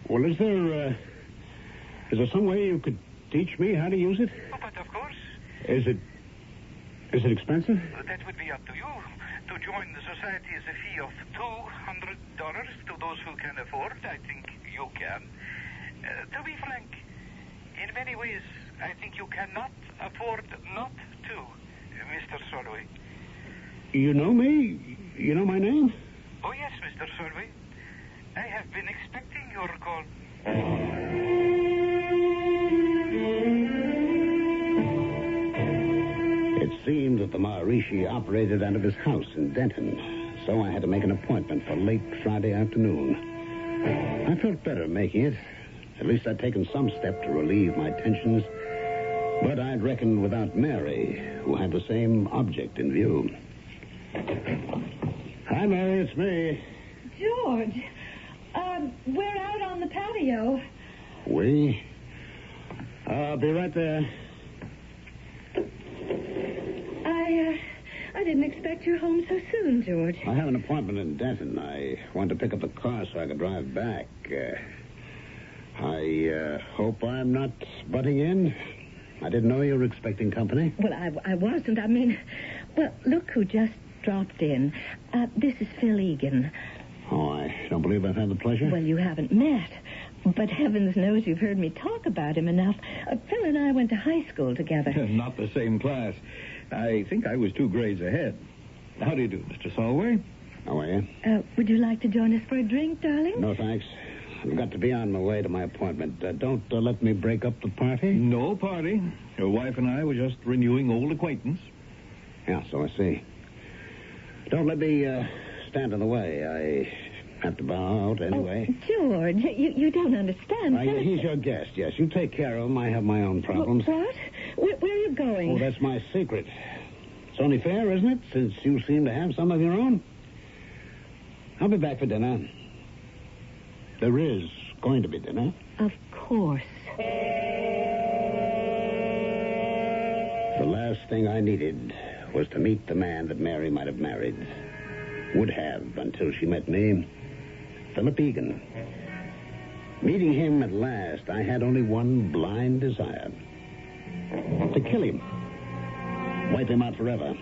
Well, is there some way you could teach me how to use it? Oh, but of course. Is it expensive? That would be up to you. To join the society is a fee of $200 to those who can afford. I think you can. To be frank, in many ways, I think you cannot afford not to, Mr. Solway. You know me? You know my name? Oh, yes, Mr. Solway. I have been expecting your call. It seemed that the Maharishi operated out of his house in Denton, so I had to make an appointment for late Friday afternoon. I felt better making it. At least I'd taken some step to relieve my tensions, but I'd reckoned without Mary, who had the same object in view. Hi, Mary, it's me. George, we're out on the patio. We? I'll be right there. I didn't expect you home so soon, George. I have an appointment in Denton. I wanted to pick up the car so I could drive back. I hope I'm not butting in. I didn't know you were expecting company. Well, I wasn't. I mean, well, look who just dropped in. This is Phil Egan. Oh, I don't believe I've had the pleasure. Well, you haven't met. But heavens knows you've heard me talk about him enough. Phil and I went to high school together. Not the same class. I think I was 2 grades ahead. How do you do, Mr. Solway? How are you? Would you like to join us for a drink, darling? No, thanks. I've got to be on my way to my appointment. Don't let me break up the party. No party. Your wife and I were just renewing old acquaintance. Yeah, so I see. Don't let me stand in the way. I have to bow out anyway. Oh, George, you don't understand. He's your guest, yes. You take care of him. I have my own problems. What? Where are you going? Oh, that's my secret. It's only fair, isn't it, since you seem to have some of your own? I'll be back for dinner. There is going to be dinner. Of course. The last thing I needed was to meet the man that Mary might have married. Would have until she met me. Philip Egan. Meeting him at last, I had only one blind desire. To kill him. Wipe him out forever.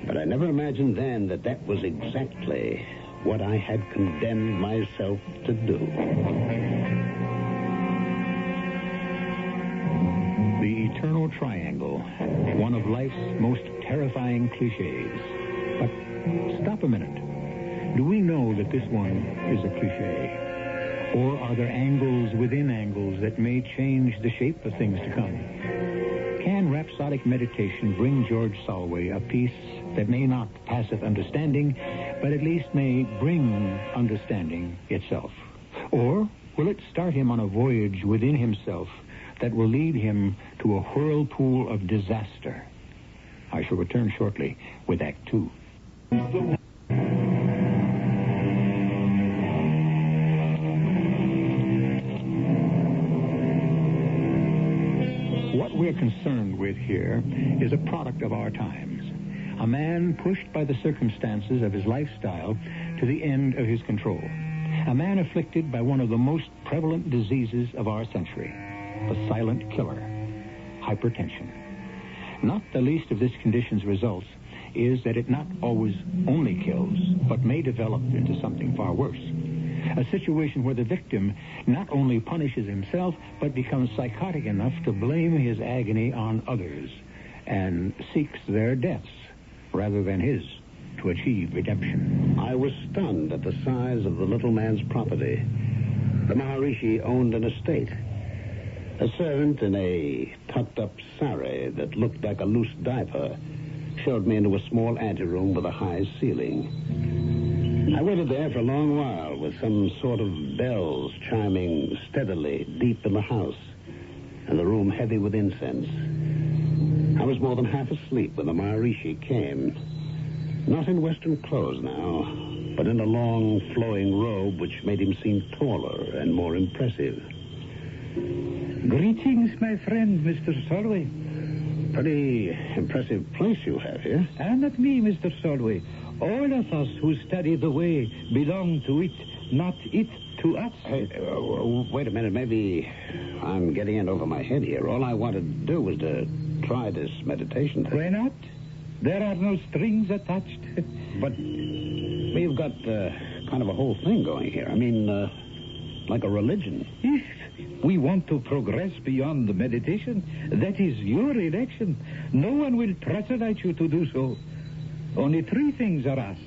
But I never imagined then that that was exactly what I had condemned myself to do. The Eternal Triangle, one of life's most terrifying cliches. But stop a minute. Do we know that this one is a cliche? Or are there angles within angles that may change the shape of things to come? Can rhapsodic meditation bring George Solway a peace that may not passeth understanding, but at least may bring understanding itself? Or will it start him on a voyage within himself that will lead him to a whirlpool of disaster? I shall return shortly with Act 2. What we're concerned with here is a product of our times. A man pushed by the circumstances of his lifestyle to the end of his control. A man afflicted by one of the most prevalent diseases of our century, the silent killer, hypertension. Not the least of this condition's results is that it not always only kills, but may develop into something far worse. A situation where the victim not only punishes himself, but becomes psychotic enough to blame his agony on others and seeks their deaths rather than his to achieve redemption. I was stunned at the size of the little man's property. The Maharishi owned an estate. A servant in a tucked-up sari that looked like a loose diaper showed me into a small anteroom with a high ceiling. I waited there for a long while with some sort of bells chiming steadily deep in the house and the room heavy with incense. I was more than half asleep when the Maharishi came. Not in Western clothes now, but in a long, flowing robe which made him seem taller and more impressive. Greetings, my friend, Mr. Solway. Pretty impressive place you have here. And not me, Mr. Solway. All of us who study the way belong to it, not it to us. Hey, wait a minute. Maybe I'm getting in over my head here. All I wanted to do was to try this meditation thing. Why not? There are no strings attached. But we've got kind of a whole thing going here. I mean, like a religion. If we want to progress beyond the meditation, that is your election. No one will pressurise you to do so. Only 3 things are asked.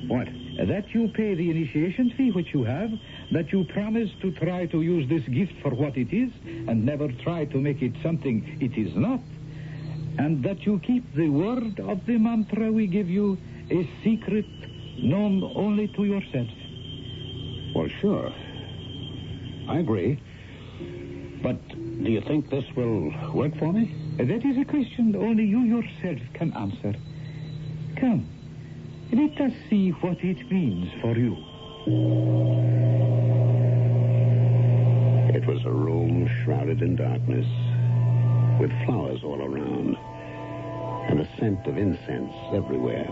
What? That you pay the initiation fee which you have, that you promise to try to use this gift for what it is, and never try to make it something it is not, and that you keep the word of the mantra we give you a secret known only to yourself. Well, sure. I agree. But do you think this will work for me? That is a question only you yourself can answer. Come, let us see what it means for you. It was a room shrouded in darkness, with flowers all around, and a scent of incense everywhere.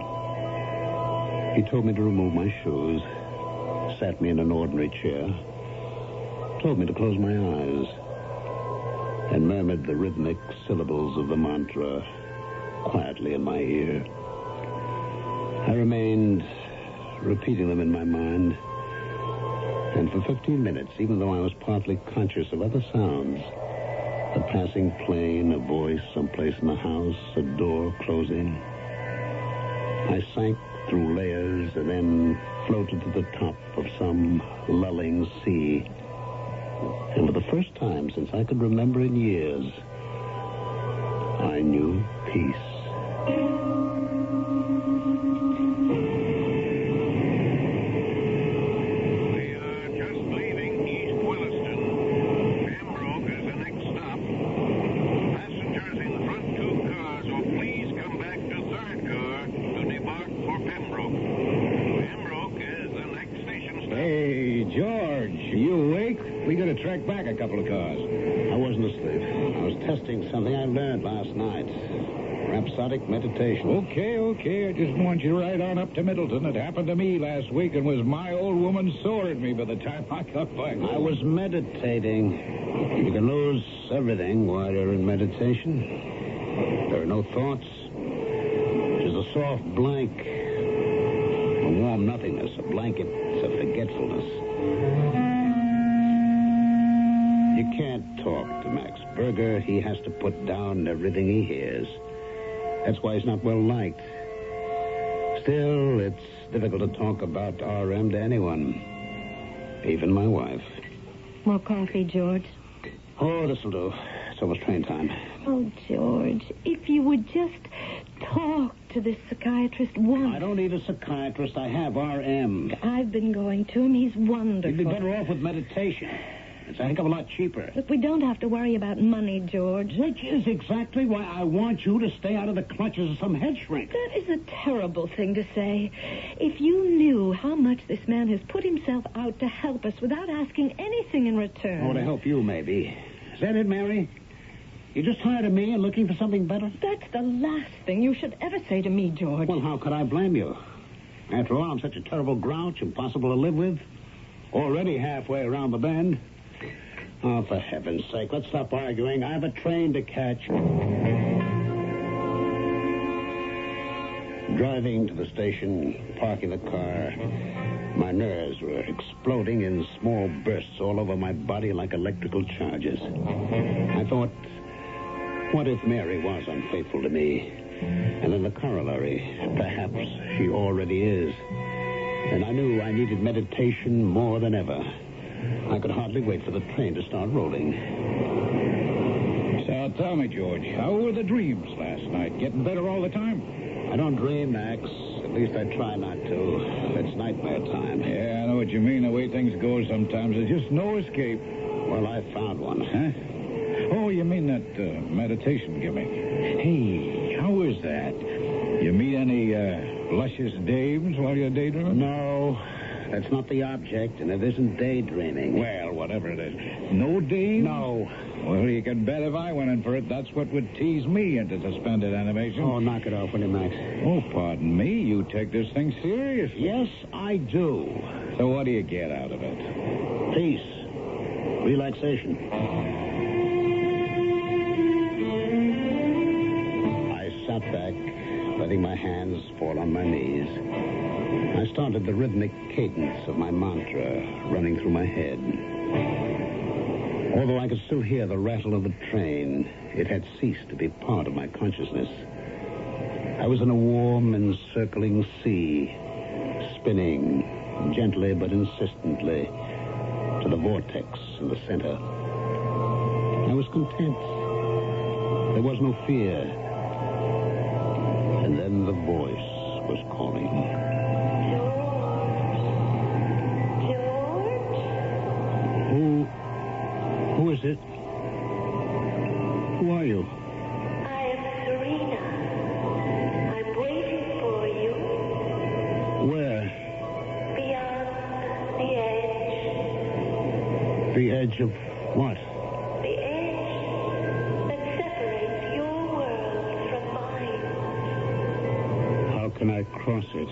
He told me to remove my shoes, sat me in an ordinary chair, told me to close my eyes, and murmured the rhythmic syllables of the mantra quietly in my ear. I remained repeating them in my mind, and for 15 minutes, even though I was partly conscious of other sounds, a passing plane, a voice someplace in the house, a door closing, I sank through layers and then floated to the top of some lulling sea. And for the first time since I could remember in years, I knew peace. Track back a couple of cars. I wasn't asleep. I was testing something I learned last night. Rhapsodic meditation. Okay. I just want you right on up to Middleton. It happened to me last week and was my old woman sore at me by the time I got back. I was meditating. You can lose everything while you're in meditation. There are no thoughts. Just a soft blank. A warm nothingness. A blanket of forgetfulness. You can't talk to Max Berger. He has to put down everything he hears. That's why he's not well liked. Still, it's difficult to talk about RM to anyone. Even my wife. More coffee, George? Oh, this'll do. It's almost train time. Oh, George, if you would just talk to this psychiatrist once. I don't need a psychiatrist. I have RM. I've been going to him. He's wonderful. You'd be better off with meditation. It's a heck of a lot cheaper. Look, we don't have to worry about money, George. Which is exactly why I want you to stay out of the clutches of some head shrink. That is a terrible thing to say. If you knew how much this man has put himself out to help us without asking anything in return. Oh, to help you, maybe. Is that it, Mary? You're just tired of me and looking for something better? That's the last thing you should ever say to me, George. Well, how could I blame you? After all, I'm such a terrible grouch, impossible to live with. Already halfway around the bend. Oh, for heaven's sake, let's stop arguing. I have a train to catch. Driving to the station, parking the car, my nerves were exploding in small bursts all over my body like electrical charges. I thought, what if Mary was unfaithful to me? And then the corollary, perhaps she already is. And I knew I needed meditation more than ever. I could hardly wait for the train to start rolling. So tell me, George, how were the dreams last night? Getting better all the time? I don't dream, Max. At least I try not to. It's nightmare time. Yeah, I know what you mean. The way things go sometimes, there's just no escape. Well, I found one. Huh? Oh, you mean that meditation gimmick. Hey, how is that? You meet any luscious dames while you're daydreaming? No, that's not the object, and it isn't daydreaming. Well, whatever it is. No dames? No. Well, you can bet if I went in for it, that's what would tease me into suspended animation. Oh, knock it off, will you, Max? Oh, pardon me. You take this thing seriously. Yes, I do. So what do you get out of it? Peace. Relaxation. I sat back, letting my hands fall on my knees. I started the rhythmic cadence of my mantra running through my head. Although I could still hear the rattle of the train, it had ceased to be part of my consciousness. I was in a warm, encircling sea, spinning gently but insistently to the vortex in the center. I was content. There was no fear. And then the voice was calling. Who is it? Who are you? I am Serena. I'm waiting for you. Where? Beyond the edge. The edge of what? The edge that separates your world from mine. How can I cross it?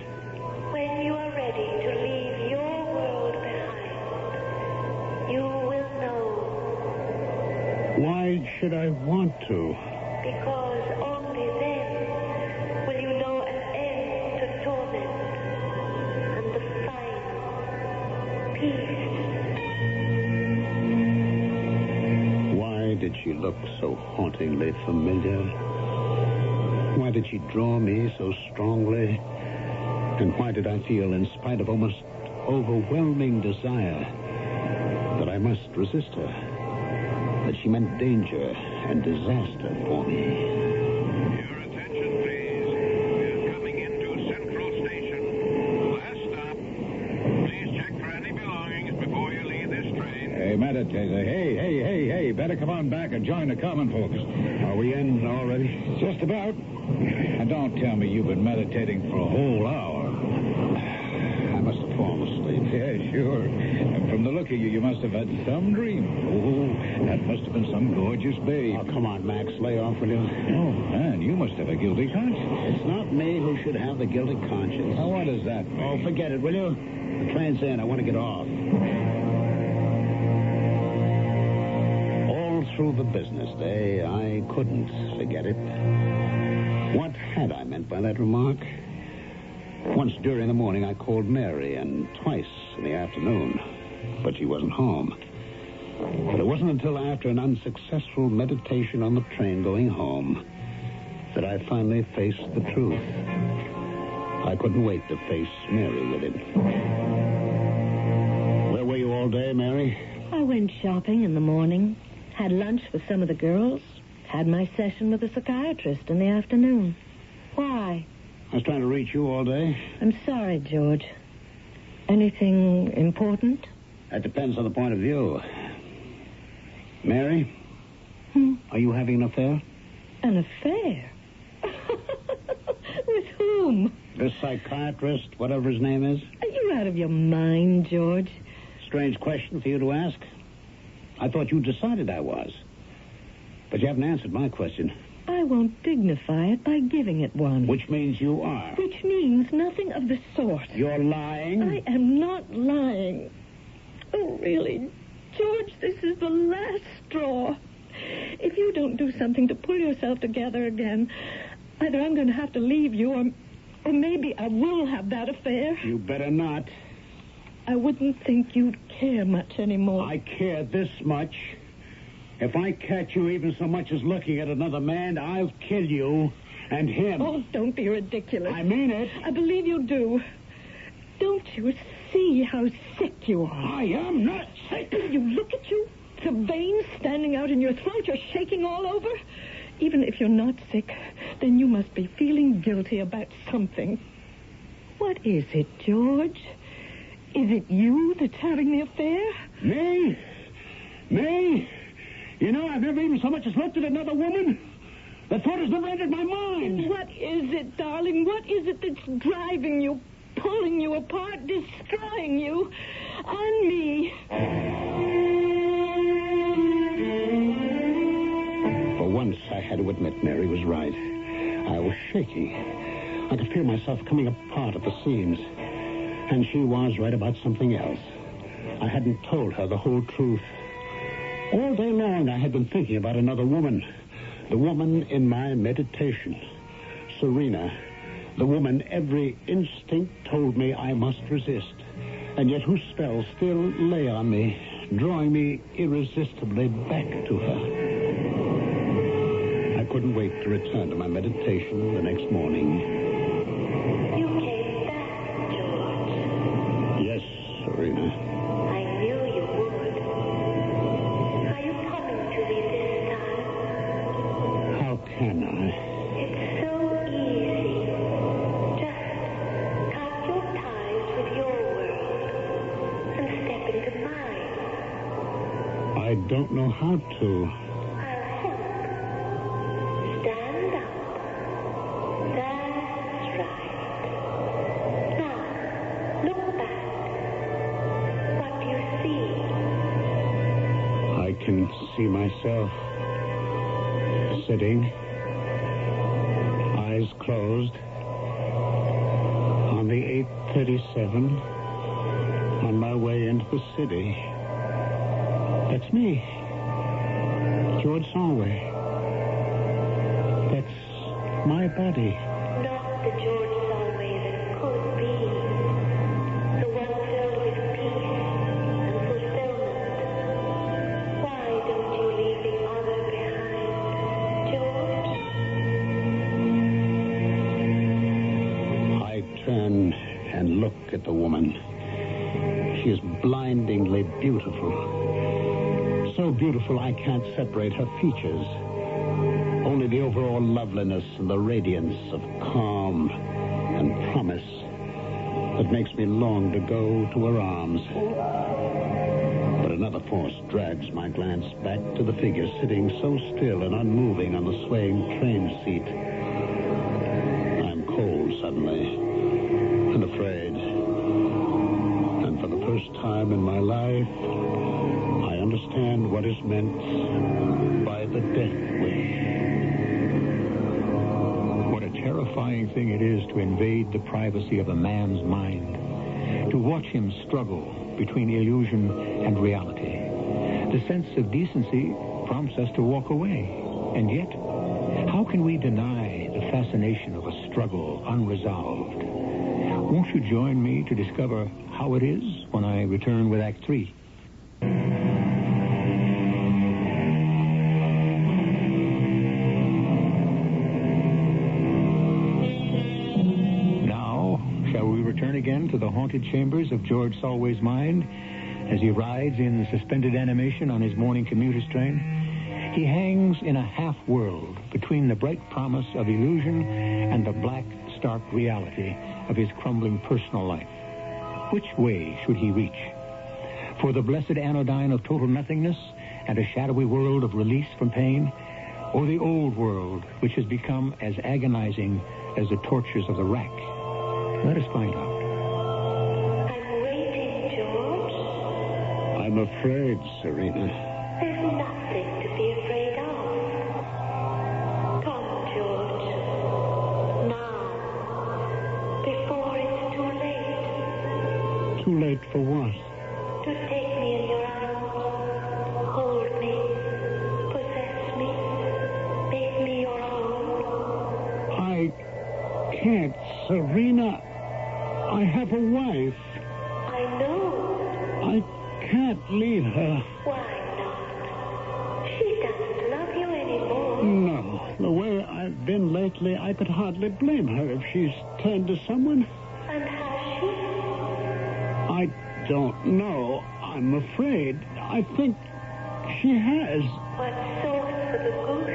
When you are ready to leave your world behind, you will know. Why should I want to? Because only then will you know an end to torment and the final peace. Why did she look so hauntingly familiar? Why did she draw me so strongly? And why did I feel, in spite of almost overwhelming desire, that I must resist her? That she meant danger and disaster for me? Your attention, please. We're coming into Central Station. Last stop. Please check for any belongings before you leave this train. Hey, meditator. Hey. Better come on back and join the common folks. Are we in already? Just about. And don't tell me you've been meditating for a whole hour. I must have fallen asleep. Yeah, sure. And from the look of you, you must have had some dream. Oh, that must have been some gorgeous babe. Oh, come on, Max. Lay off, will you? Oh, man, you must have a guilty conscience. It's not me who should have the guilty conscience. Now, what does that mean? Oh, forget it, will you? The train's in. I want to get off. All through the business day, I couldn't forget it. What had I meant by that remark? Once during the morning, I called Mary, and twice in the afternoon. But she wasn't home. But it wasn't until after an unsuccessful meditation on the train going home that I finally faced the truth. I couldn't wait to face Mary with it. Where were you all day, Mary? I went shopping in the morning, had lunch with some of the girls, had my session with a psychiatrist in the afternoon. Why? I was trying to reach you all day. I'm sorry, George. Anything important? That depends on the point of view. Mary? Are you having an affair? An affair? With whom? This psychiatrist, whatever his name is. Are you out of your mind, George? Strange question for you to ask. I thought you decided I was. But you haven't answered my question. I won't dignify it by giving it one. Which means you are. Which means nothing of the sort. You're lying? I am not lying. Oh, really, George, this is the last straw. If you don't do something to pull yourself together again, either I'm going to have to leave you, or maybe I will have that affair. You better not. I wouldn't think you'd care much anymore. I care this much. If I catch you even so much as looking at another man, I'll kill you and him. Oh, don't be ridiculous. I mean it. I believe you do. Don't you see how sick you are? I am not sick. You look at you. The veins standing out in your throat. You're shaking all over. Even if you're not sick, then you must be feeling guilty about something. What is it, George? Is it you that's having the affair? Me? Me? You know, I've never even so much as looked at another woman. The thought has never entered my mind. What is it, darling? What is it that's driving you, pulling you apart, destroying you and me? For once, I had to admit Mary was right. I was shaking. I could feel myself coming apart at the seams. And she was right about something else. I hadn't told her the whole truth. All day long, I had been thinking about another woman. The woman in my meditation. Serena. The woman every instinct told me I must resist. And yet whose spell still lay on me, drawing me irresistibly back to her. I couldn't wait to return to my meditation the next morning. You came back, George. Yes, Serena. I knew you would. Are you coming to me this time? How can I? It's so easy. Just cut your ties with your world and step into mine. I don't know how to. Stand up. That's right. Now, look back. What do you see? I can see myself sitting, eyes closed, on the 837, on my way into the city. That's me, George Solway. That's my body. Not the George Solway that could be. The one filled with peace and fulfillment. Why don't you leave the other behind, George? I turn and look at the woman. She is blindingly beautiful. So beautiful I can't separate her features. Only the overall loveliness and the radiance of calm and promise that makes me long to go to her arms. But another force drags my glance back to the figure sitting so still and unmoving on the swaying train seat. I'm cold suddenly and afraid. And for the first time in my life, I understand what is meant by the death wish. What a terrifying thing it is to invade the privacy of a man's mind, to watch him struggle between illusion and reality. The sense of decency prompts us to walk away. And yet, how can we deny the fascination of a struggle unresolved? Won't you join me to discover how it is when I return with Act 3? Return again to the haunted chambers of George Solway's mind as he rides in suspended animation on his morning commuter's train. He hangs in a half-world between the bright promise of illusion and the black, stark reality of his crumbling personal life. Which way should he reach? For the blessed anodyne of total nothingness and a shadowy world of release from pain? Or the old world, which has become as agonizing as the tortures of the rack? Let us find out. I'm waiting, George. I'm afraid, Serena. There's nothing to be afraid of. Come, George. Now. Before it's too late. Too late for what? To take me in your arms. Hold me. Possess me. Make me your own. I can't, Serena. I have a wife. I know. I can't leave her. Why not? She doesn't love you anymore. No. The way I've been lately, I could hardly blame her if she's turned to someone. And has she? don't know. I'm afraid. I think she has. What's sauce for the goose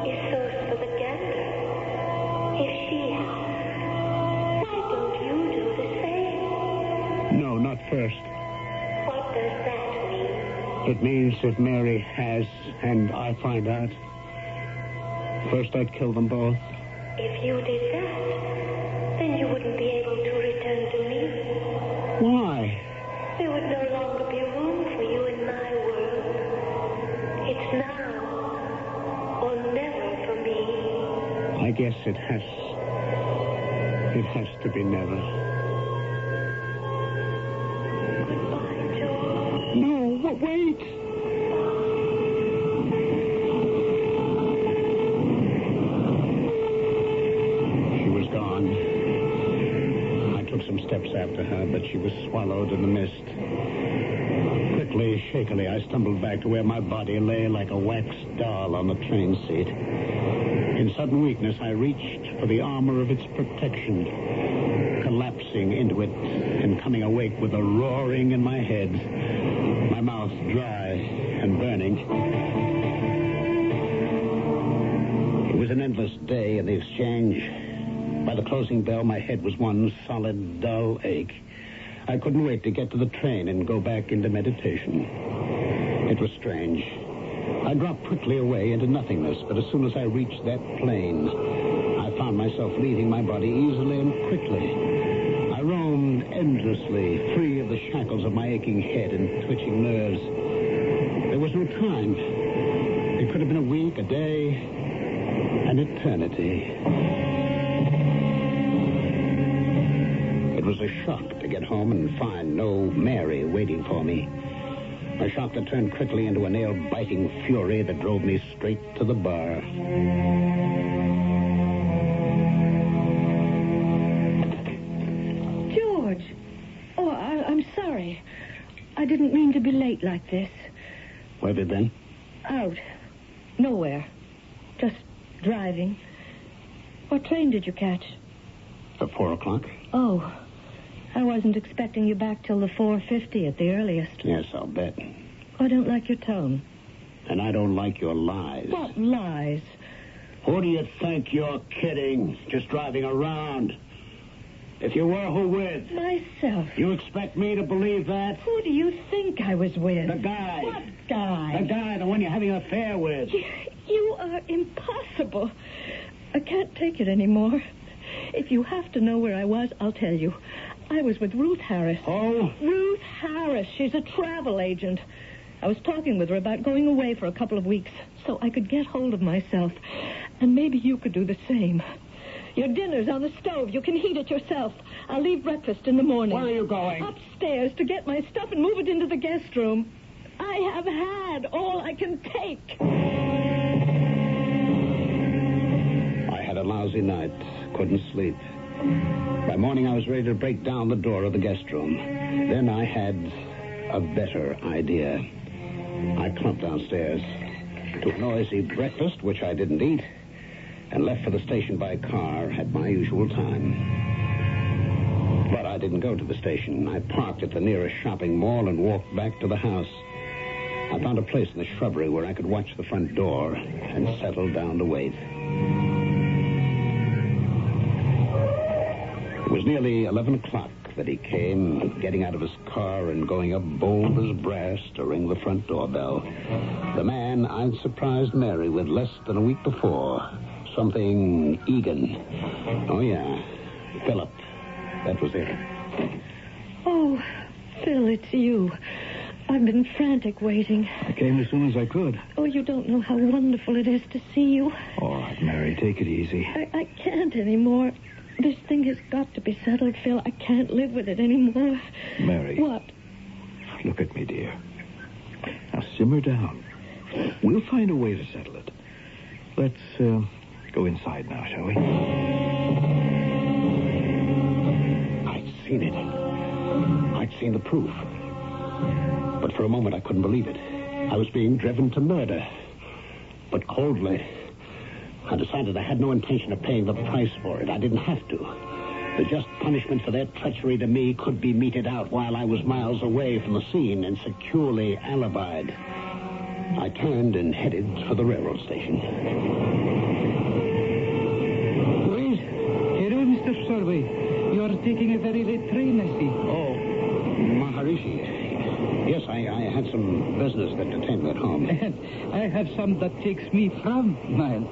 is sauce for the gander. If she has, why don't you do the same? No, not first. What does that mean? It means if Mary has and I find out, first I'd kill them both. If you did that, then you wouldn't be able to return to me. Why? There would no longer be room for you in my world. It's now or never for me. I guess it has to be never. Goodbye, George. No, wait. Some steps after her, but she was swallowed in the mist. Quickly, shakily, I stumbled back to where my body lay like a wax doll on the train seat. In sudden weakness, I reached for the armor of its protection, collapsing into it and coming awake with a roaring in my head, my mouth dry and burning. It was an endless day in the exchange. By the closing bell, my head was one solid, dull ache. I couldn't wait to get to the train and go back into meditation. It was strange. I dropped quickly away into nothingness, but as soon as I reached that plane, I found myself leaving my body easily and quickly. I roamed endlessly, free of the shackles of my aching head and twitching nerves. There was no time. It could have been a week, a day, an eternity. It was a shock to get home and find no Mary waiting for me. A shock that turned quickly into a nail-biting fury that drove me straight to the bar. George! Oh, I'm sorry. I didn't mean to be late like this. Where have you been? Out. Nowhere. Just driving. What train did you catch? The 4 o'clock? Oh, I wasn't expecting you back till the 4:50 at the earliest. Yes, I'll bet. I don't like your tone. And I don't like your lies. What lies? Who do you think you're kidding? Just driving around. If you were, who with? Myself. You expect me to believe that? Who do you think I was with? The guy. What guy? The guy, the one you're having an affair with. You are impossible. I can't take it anymore. If you have to know where I was, I'll tell you. I was with Ruth Harris. Oh? Ruth Harris. She's a travel agent. I was talking with her about going away for a couple of weeks so I could get hold of myself. And maybe you could do the same. Your dinner's on the stove. You can heat it yourself. I'll leave breakfast in the morning. Where are you going? Upstairs to get my stuff and move it into the guest room. I have had all I can take. I had a lousy night. Couldn't sleep. By morning, I was ready to break down the door of the guest room. Then I had a better idea. I clumped downstairs, took a noisy breakfast, which I didn't eat, and left for the station by car at my usual time. But I didn't go to the station. I parked at the nearest shopping mall and walked back to the house. I found a place in the shrubbery where I could watch the front door and settle down to wait. It was nearly 11 o'clock that he came, getting out of his car and going up bold as brass to ring the front doorbell. The man I'd surprised Mary with less than a week before. Something Egan. Oh, yeah. Philip. That was it. Oh, Phil, it's you. I've been frantic waiting. I came as soon as I could. Oh, you don't know how wonderful it is to see you. All right, Mary, take it easy. I can't anymore. This thing has got to be settled, Phil. I can't live with it anymore. Mary. What? Look at me, dear. Now, simmer down. We'll find a way to settle it. Let's go inside now, shall we? I'd seen it. I'd seen the proof. But for a moment, I couldn't believe it. I was being driven to murder. But coldly, I decided I had no intention of paying the price for it. I didn't have to. The just punishment for their treachery to me could be meted out while I was miles away from the scene and securely alibied. I turned and headed for the railroad station. Wait. Hello, Mr. Solway. You are taking a very late train, I see. Oh, Maharishi. Yes, I had some business that detained me at home. And I have some that takes me from mine.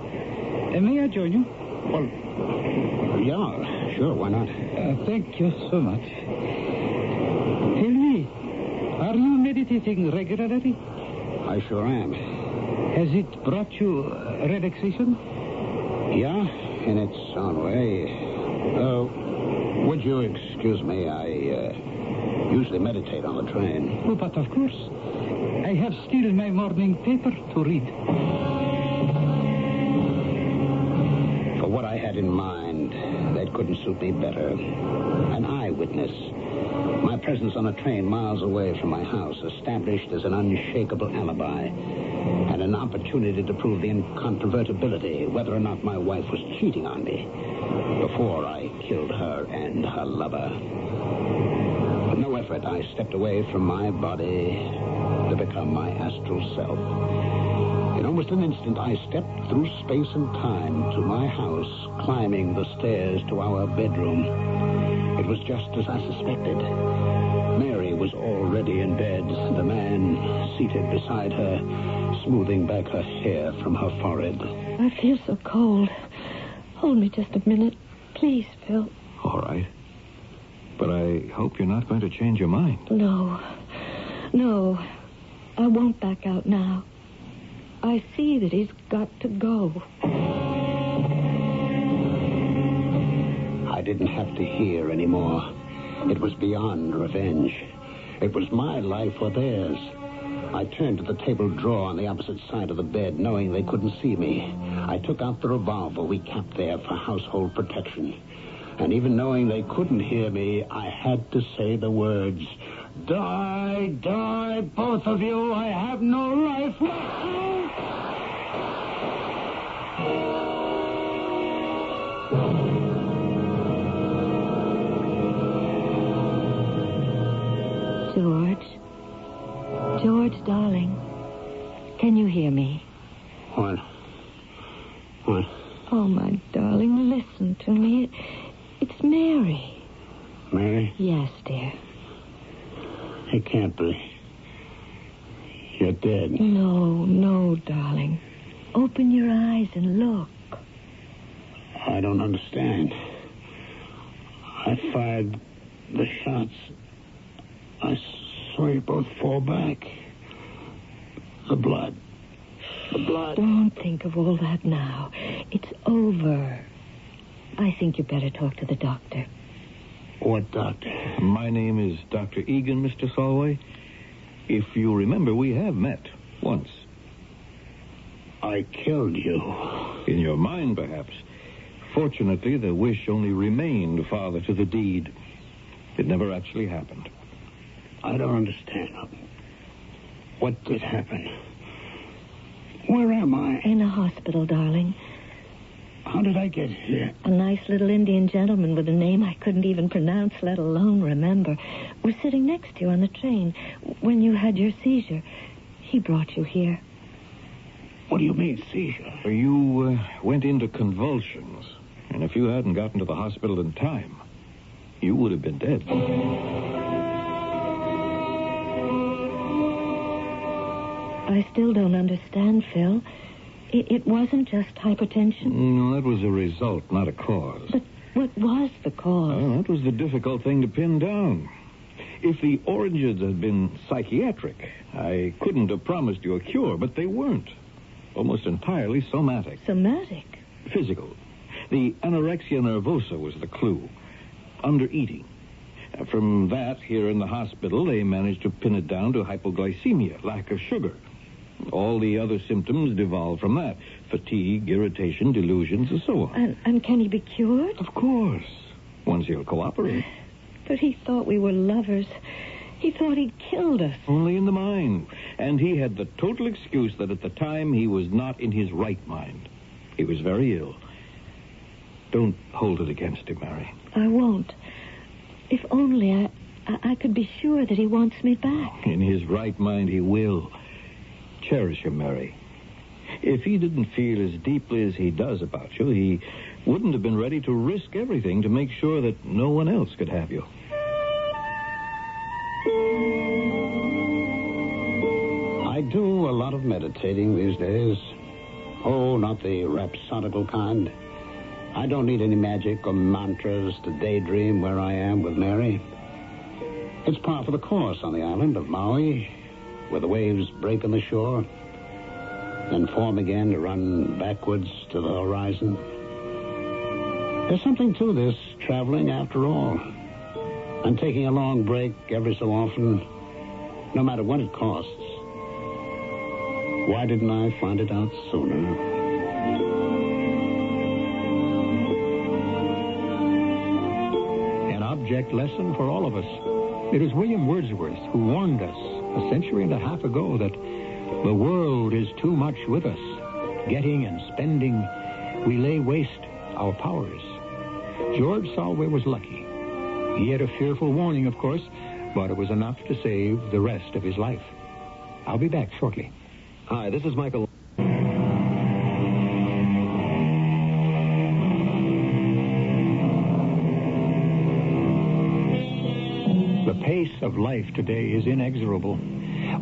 May I join you? Well, yeah, sure, why not? Thank you so much. Tell me, are you meditating regularly? I sure am. Has it brought you relaxation? Yeah, in its own way. Would you excuse me? I usually meditate on the train. Oh, but of course. I have still my morning paper to read. For what I had in mind, that couldn't suit me better. An eyewitness. My presence on a train miles away from my house, established as an unshakable alibi, and an opportunity to prove the incontrovertibility, whether or not my wife was cheating on me, before I killed her and her lover. With no effort, I stepped away from my body to become my astral self. In almost an instant, I stepped through space and time to my house, climbing the stairs to our bedroom. It was just as I suspected. Mary was already in bed, and a man seated beside her, smoothing back her hair from her forehead. I feel so cold. Hold me just a minute. Please, Phil. All right. But I hope you're not going to change your mind. No. I won't back out now. I see that he's got to go. I didn't have to hear anymore. It was beyond revenge. It was my life or theirs. I turned to the table drawer on the opposite side of the bed, knowing they couldn't see me. I took out the revolver we kept there for household protection. And even knowing they couldn't hear me, I had to say the words, "Die, die, both of you. I have no life left." George, darling, can you hear me? What? Oh, my darling, listen to me. It's Mary. Mary? Yes, dear. It can't be. You're dead. No, darling. Open your eyes and look. I don't understand. I fired the shots. I saw you both fall back. The blood. Don't think of all that now. It's over. I think you better talk to the doctor. What doctor? My name is Dr. Egan, Mr. Solway. If you remember, we have met once. I killed you. In your mind, perhaps. Fortunately, the wish only remained father to the deed. It never actually happened. I don't understand. What did happen? Where am I? In a hospital, darling. How did I get here? A nice little Indian gentleman with a name I couldn't even pronounce, let alone remember, was sitting next to you on the train when you had your seizure. He brought you here. What do you mean, seizure? You went into convulsions, and if you hadn't gotten to the hospital in time, you would have been dead. I still don't understand, Phil. It wasn't just hypertension. No, that was a result, not a cause. But what was the cause? Well, that was the difficult thing to pin down. If the oranges had been psychiatric, I couldn't have promised you a cure, but they weren't. Almost entirely somatic. Somatic? Physical. The anorexia nervosa was the clue. Undereating. From that, here in the hospital, they managed to pin it down to hypoglycemia, lack of sugar. All the other symptoms devolve from that. Fatigue, irritation, delusions, and so on. And can he be cured? Of course. Once he'll cooperate. But he thought we were lovers. He thought he'd killed us. Only in the mind. And he had the total excuse that at the time he was not in his right mind. He was very ill. Don't hold it against him, Mary. I won't. If only I could be sure that he wants me back. In his right mind, he will. Cherish him, Mary. If he didn't feel as deeply as he does about you, he wouldn't have been ready to risk everything to make sure that no one else could have you. I do a lot of meditating these days. Oh, not the rhapsodical kind. I don't need any magic or mantras to daydream where I am with Mary. It's par for the course on the island of Maui, where the waves break on the shore, then form again to run backwards to the horizon. There's something to this traveling after all. And taking a long break every so often, no matter what it costs. Why didn't I find it out sooner? Object lesson for all of us. It is William Wordsworth who warned us a century and a half ago that the world is too much with us. Getting and spending, we lay waste our powers. George Solway was lucky. He had a fearful warning, of course, but it was enough to save the rest of his life. I'll be back shortly. Hi, this is Michael. The pace of life today is inexorable.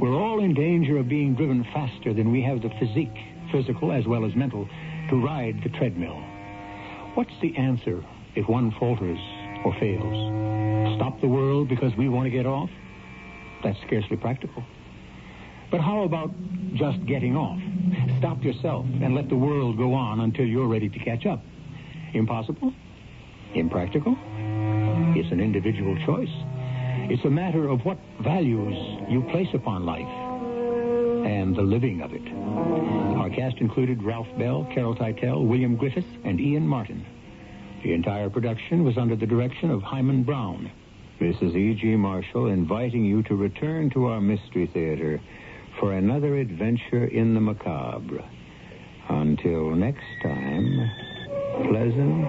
We're all in danger of being driven faster than we have the physique, physical as well as mental, to ride the treadmill. What's the answer if one falters or fails? Stop the world because we want to get off? That's scarcely practical. But how about just getting off? Stop yourself and let the world go on until you're ready to catch up. Impossible? Impractical? It's an individual choice. It's a matter of what values you place upon life and the living of it. Our cast included Ralph Bell, Carol Teitel, William Griffiths, and Ian Martin. The entire production was under the direction of Hyman Brown. This is E.G. Marshall inviting you to return to our Mystery Theater for another adventure in the macabre. Until next time, pleasant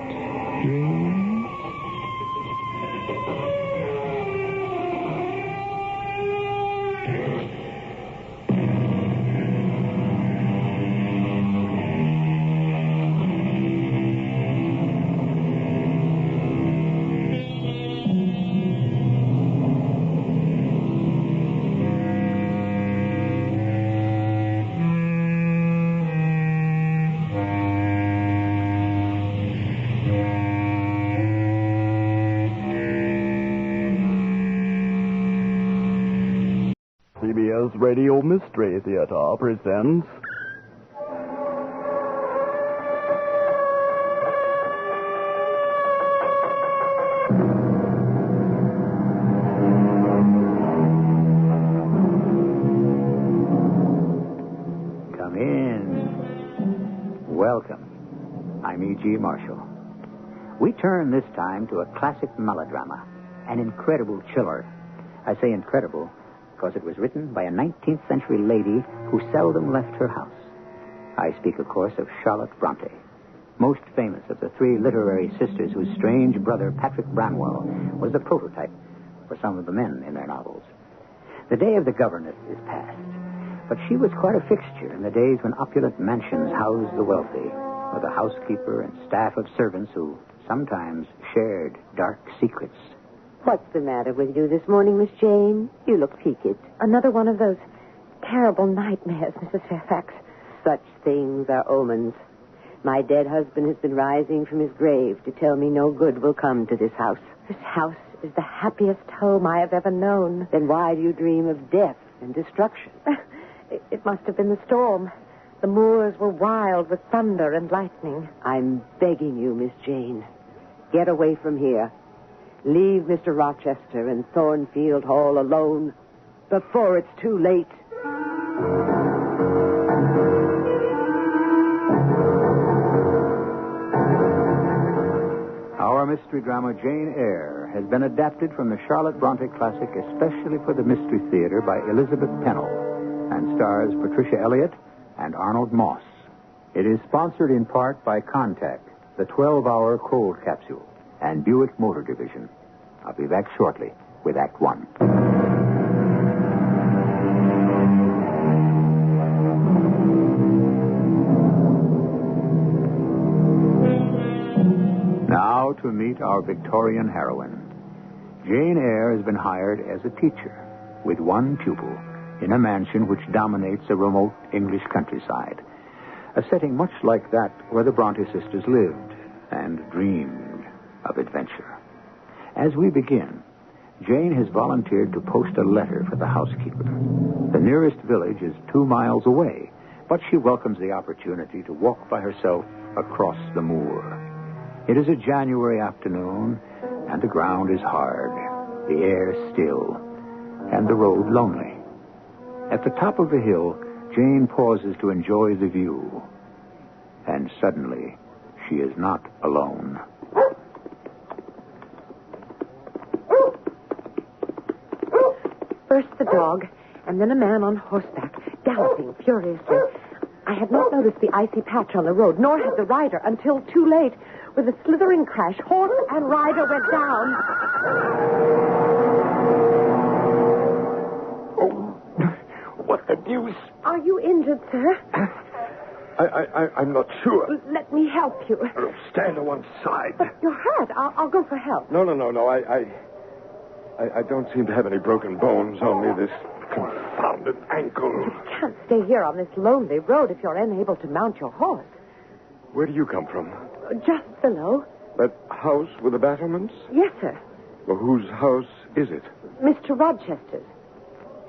dreams. CBS Radio Mystery Theater presents... Come in. Welcome. I'm E.G. Marshall. We turn this time to a classic melodrama, an incredible chiller. I say incredible because it was written by a 19th century lady who seldom left her house. I speak, of course, of Charlotte Bronte, most famous of the three literary sisters whose strange brother, Patrick Branwell, was the prototype for some of the men in their novels. The day of the governess is past, but she was quite a fixture in the days when opulent mansions housed the wealthy, with a housekeeper and staff of servants who sometimes shared dark secrets. What's the matter with you this morning, Miss Jane? You look peaked. Another one of those terrible nightmares, Mrs. Fairfax. Such things are omens. My dead husband has been rising from his grave to tell me no good will come to this house. This house is the happiest home I have ever known. Then why do you dream of death and destruction? It must have been the storm. The moors were wild with thunder and lightning. I'm begging you, Miss Jane. Get away from here. Leave Mr. Rochester and Thornfield Hall alone before it's too late. Our mystery drama, Jane Eyre, has been adapted from the Charlotte Bronte classic especially for the Mystery Theater by Elizabeth Pennell and stars Patricia Elliott and Arnold Moss. It is sponsored in part by Contact, the 12-hour cold capsule. and Buick Motor Division. I'll be back shortly with Act One. Now to meet our Victorian heroine. Jane Eyre has been hired as a teacher with one pupil in a mansion which dominates a remote English countryside. A setting much like that where the Bronte sisters lived and dreamed of adventure. As we begin, Jane has volunteered to post a letter for the housekeeper. The nearest village is 2 miles away, but she welcomes the opportunity to walk by herself across the moor. It is a January afternoon, and the ground is hard, the air still, and the road lonely. At the top of the hill, Jane pauses to enjoy the view. And suddenly, she is not alone. First the dog, and then a man on horseback, galloping furiously. I had not noticed the icy patch on the road, nor had the rider, until too late. With a slithering crash, horse and rider went down. Oh, what the deuce? Are you injured, sir? I'm not sure. Let me help you. Oh, stand to one side. But you're hurt. I'll go for help. No. I don't seem to have any broken bones, only this confounded ankle. You can't stay here on this lonely road if you're unable to mount your horse. Where do you come from? Just below. That house with the battlements? Yes, sir. Well, whose house is it? Mr. Rochester's.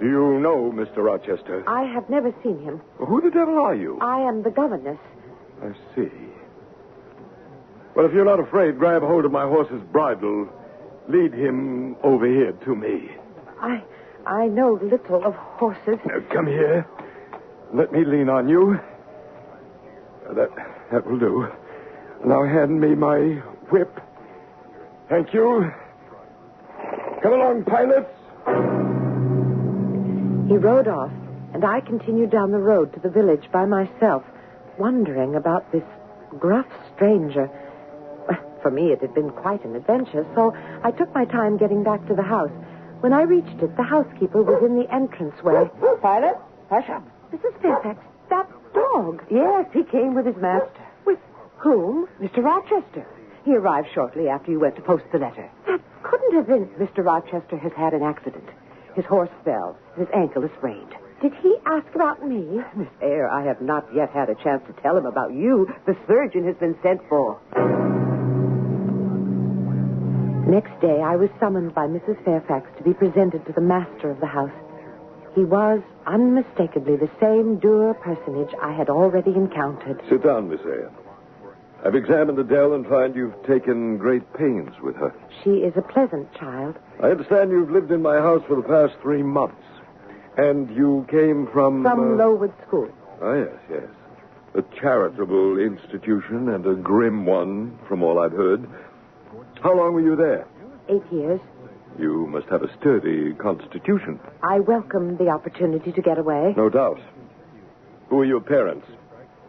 Do you know Mr. Rochester? I have never seen him. Well, who the devil are you? I am the governess. I see. Well, if you're not afraid, grab hold of my horse's bridle. Lead him over here to me. I know little of horses. Now, come here. Let me lean on you. That will do. Now hand me my whip. Thank you. Come along, pilots. He rode off, and I continued down the road to the village by myself, wondering about this gruff stranger. For me, it had been quite an adventure, so I took my time getting back to the house. When I reached it, the housekeeper was in the entranceway. Pilot, hush up. Mrs. Fairfax, that dog. Yes, he came with his master. With whom? Mr. Rochester. He arrived shortly after you went to post the letter. That couldn't have been. Mr. Rochester has had an accident. His horse fell. His ankle is sprained. Did he ask about me? Miss Eyre, I have not yet had a chance to tell him about you. The surgeon has been sent for. Next day, I was summoned by Mrs. Fairfax to be presented to the master of the house. He was unmistakably the same dour personage I had already encountered. Sit down, Miss Eyre. I've examined Adele and find you've taken great pains with her. She is a pleasant child. I understand you've lived in my house for the past 3 months. And you came from... From Lowood School. Ah, yes. A charitable institution and a grim one, from all I've heard. How long were you there? 8 years. You must have a sturdy constitution. I welcomed the opportunity to get away. No doubt. Who are your parents?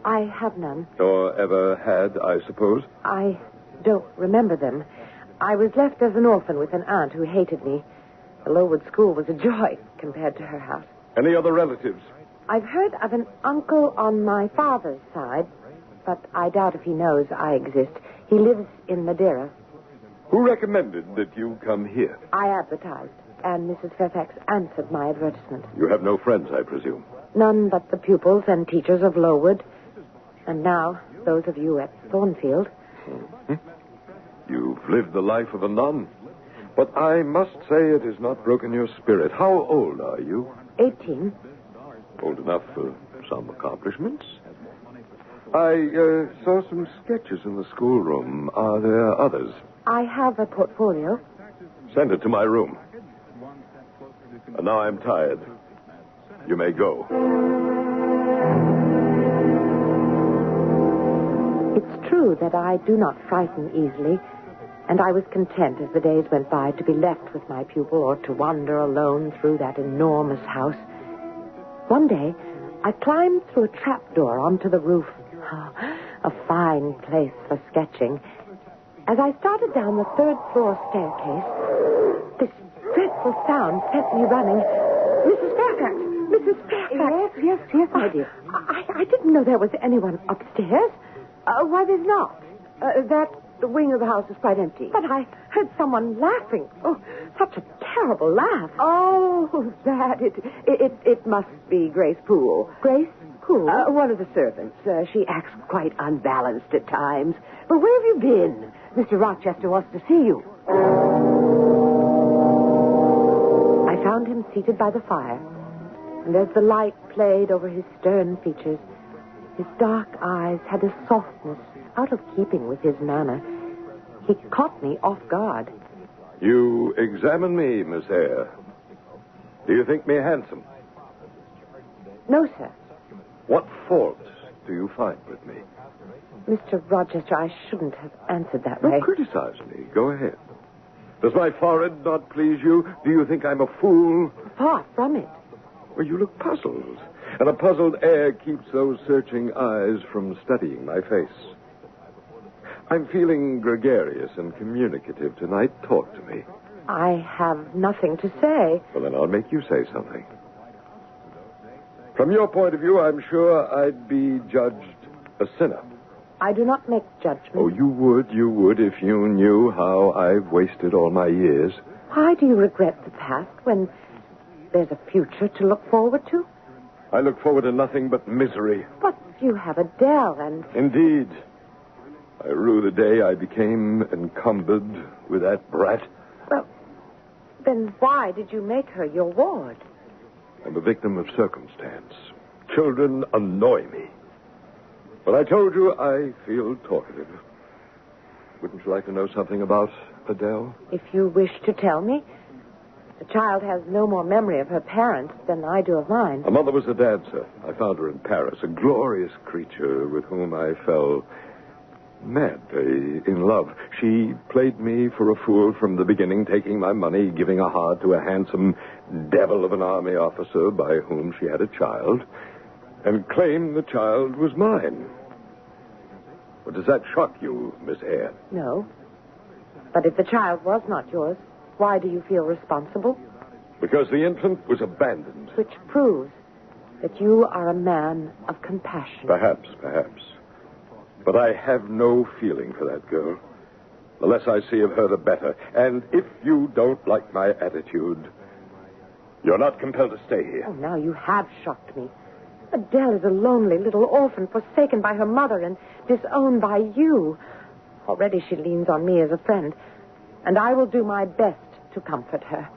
I have none. Or ever had, I suppose? I don't remember them. I was left as an orphan with an aunt who hated me. The Lowood School was a joy compared to her house. Any other relatives? I've heard of an uncle on my father's side, but I doubt if he knows I exist. He lives in Madeira. Who recommended that you come here? I advertised, and Mrs. Fairfax answered my advertisement. You have no friends, I presume? None but the pupils and teachers of Lowood. And now, those of you at Thornfield. Mm-hmm. You've lived the life of a nun. But I must say it has not broken your spirit. How old are you? 18. Old enough for some accomplishments. I saw some sketches in the schoolroom. Are there others? I have a portfolio. Send it to my room. And now I'm tired. You may go. It's true that I do not frighten easily, and I was content as the days went by to be left with my pupil or to wander alone through that enormous house. One day, I climbed through a trapdoor onto the roof. Oh, a fine place for sketching. As I started down the third-floor staircase, this dreadful sound sent me running. Mrs. Fairfax! Mrs. Fairfax! Yes, my dear. I didn't know there was anyone upstairs. Why, there's not. The wing of the house is quite empty. But I heard someone laughing. Oh, such a terrible laugh. Oh, that. It must be Grace Poole. Grace Poole? One of the servants. She acts quite unbalanced at times. But where have you been? Mr. Rochester wants to see you. I found him seated by the fire, and as the light played over his stern features, his dark eyes had a softness out of keeping with his manner. He caught me off guard. You examine me, Miss Eyre. Do you think me handsome? No, sir. What faults do you find with me? Mr. Rochester, I shouldn't have answered that way. Don't criticize me. Go ahead. Does my forehead not please you? Do you think I'm a fool? Far from it. Well, you look puzzled. And a puzzled air keeps those searching eyes from studying my face. I'm feeling gregarious and communicative tonight. Talk to me. I have nothing to say. Well, then I'll make you say something. From your point of view, I'm sure I'd be judged a sinner. I do not make judgments. Oh, you would if you knew how I've wasted all my years. Why do you regret the past when there's a future to look forward to? I look forward to nothing but misery. But you have Adele and... Indeed. I rue the day I became encumbered with that brat. Well, then why did you make her your ward? I'm a victim of circumstance. Children annoy me. But I told you I feel talkative. Wouldn't you like to know something about Adele? If you wish to tell me. The child has no more memory of her parents than I do of mine. Her mother was a dancer. I found her in Paris, a glorious creature with whom I fell madly in love. She played me for a fool from the beginning, taking my money, giving a heart to a handsome devil of an army officer by whom she had a child, and claimed the child was mine. Well, does that shock you, Miss Eyre? No. But if the child was not yours, why do you feel responsible? Because the infant was abandoned. Which proves that you are a man of compassion. Perhaps. But I have no feeling for that girl. The less I see of her, the better. And if you don't like my attitude, you're not compelled to stay here. Oh, now you have shocked me. Adele is a lonely little orphan, forsaken by her mother and disowned by you. Already she leans on me as a friend, and I will do my best to comfort her.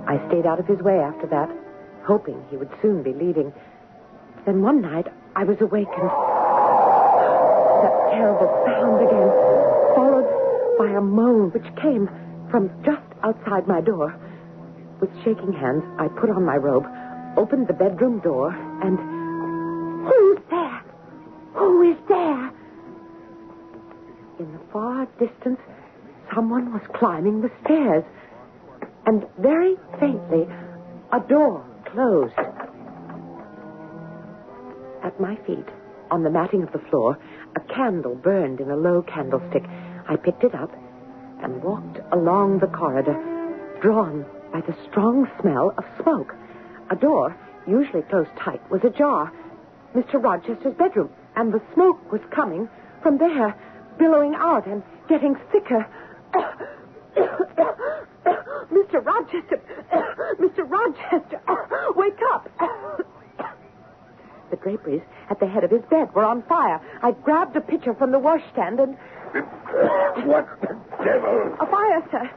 I stayed out of his way after that, hoping he would soon be leaving. Then one night, I was awakened. That terrible sound again, followed by a moan which came from just outside my door. With shaking hands, I put on my robe, opened the bedroom door, and... Who's there? Who is there? In the far distance, someone was climbing the stairs. And very faintly, a door closed. At my feet, on the matting of the floor, a candle burned in a low candlestick. I picked it up and walked along the corridor, drawn by the strong smell of smoke. A door, usually closed tight, was ajar. Mr. Rochester's bedroom, and the smoke was coming from there, billowing out and getting thicker. Mr. Rochester! Mr. Rochester! Wake up! The draperies at the head of his bed were on fire. I grabbed a pitcher from the washstand and... What the devil? A fire, sir.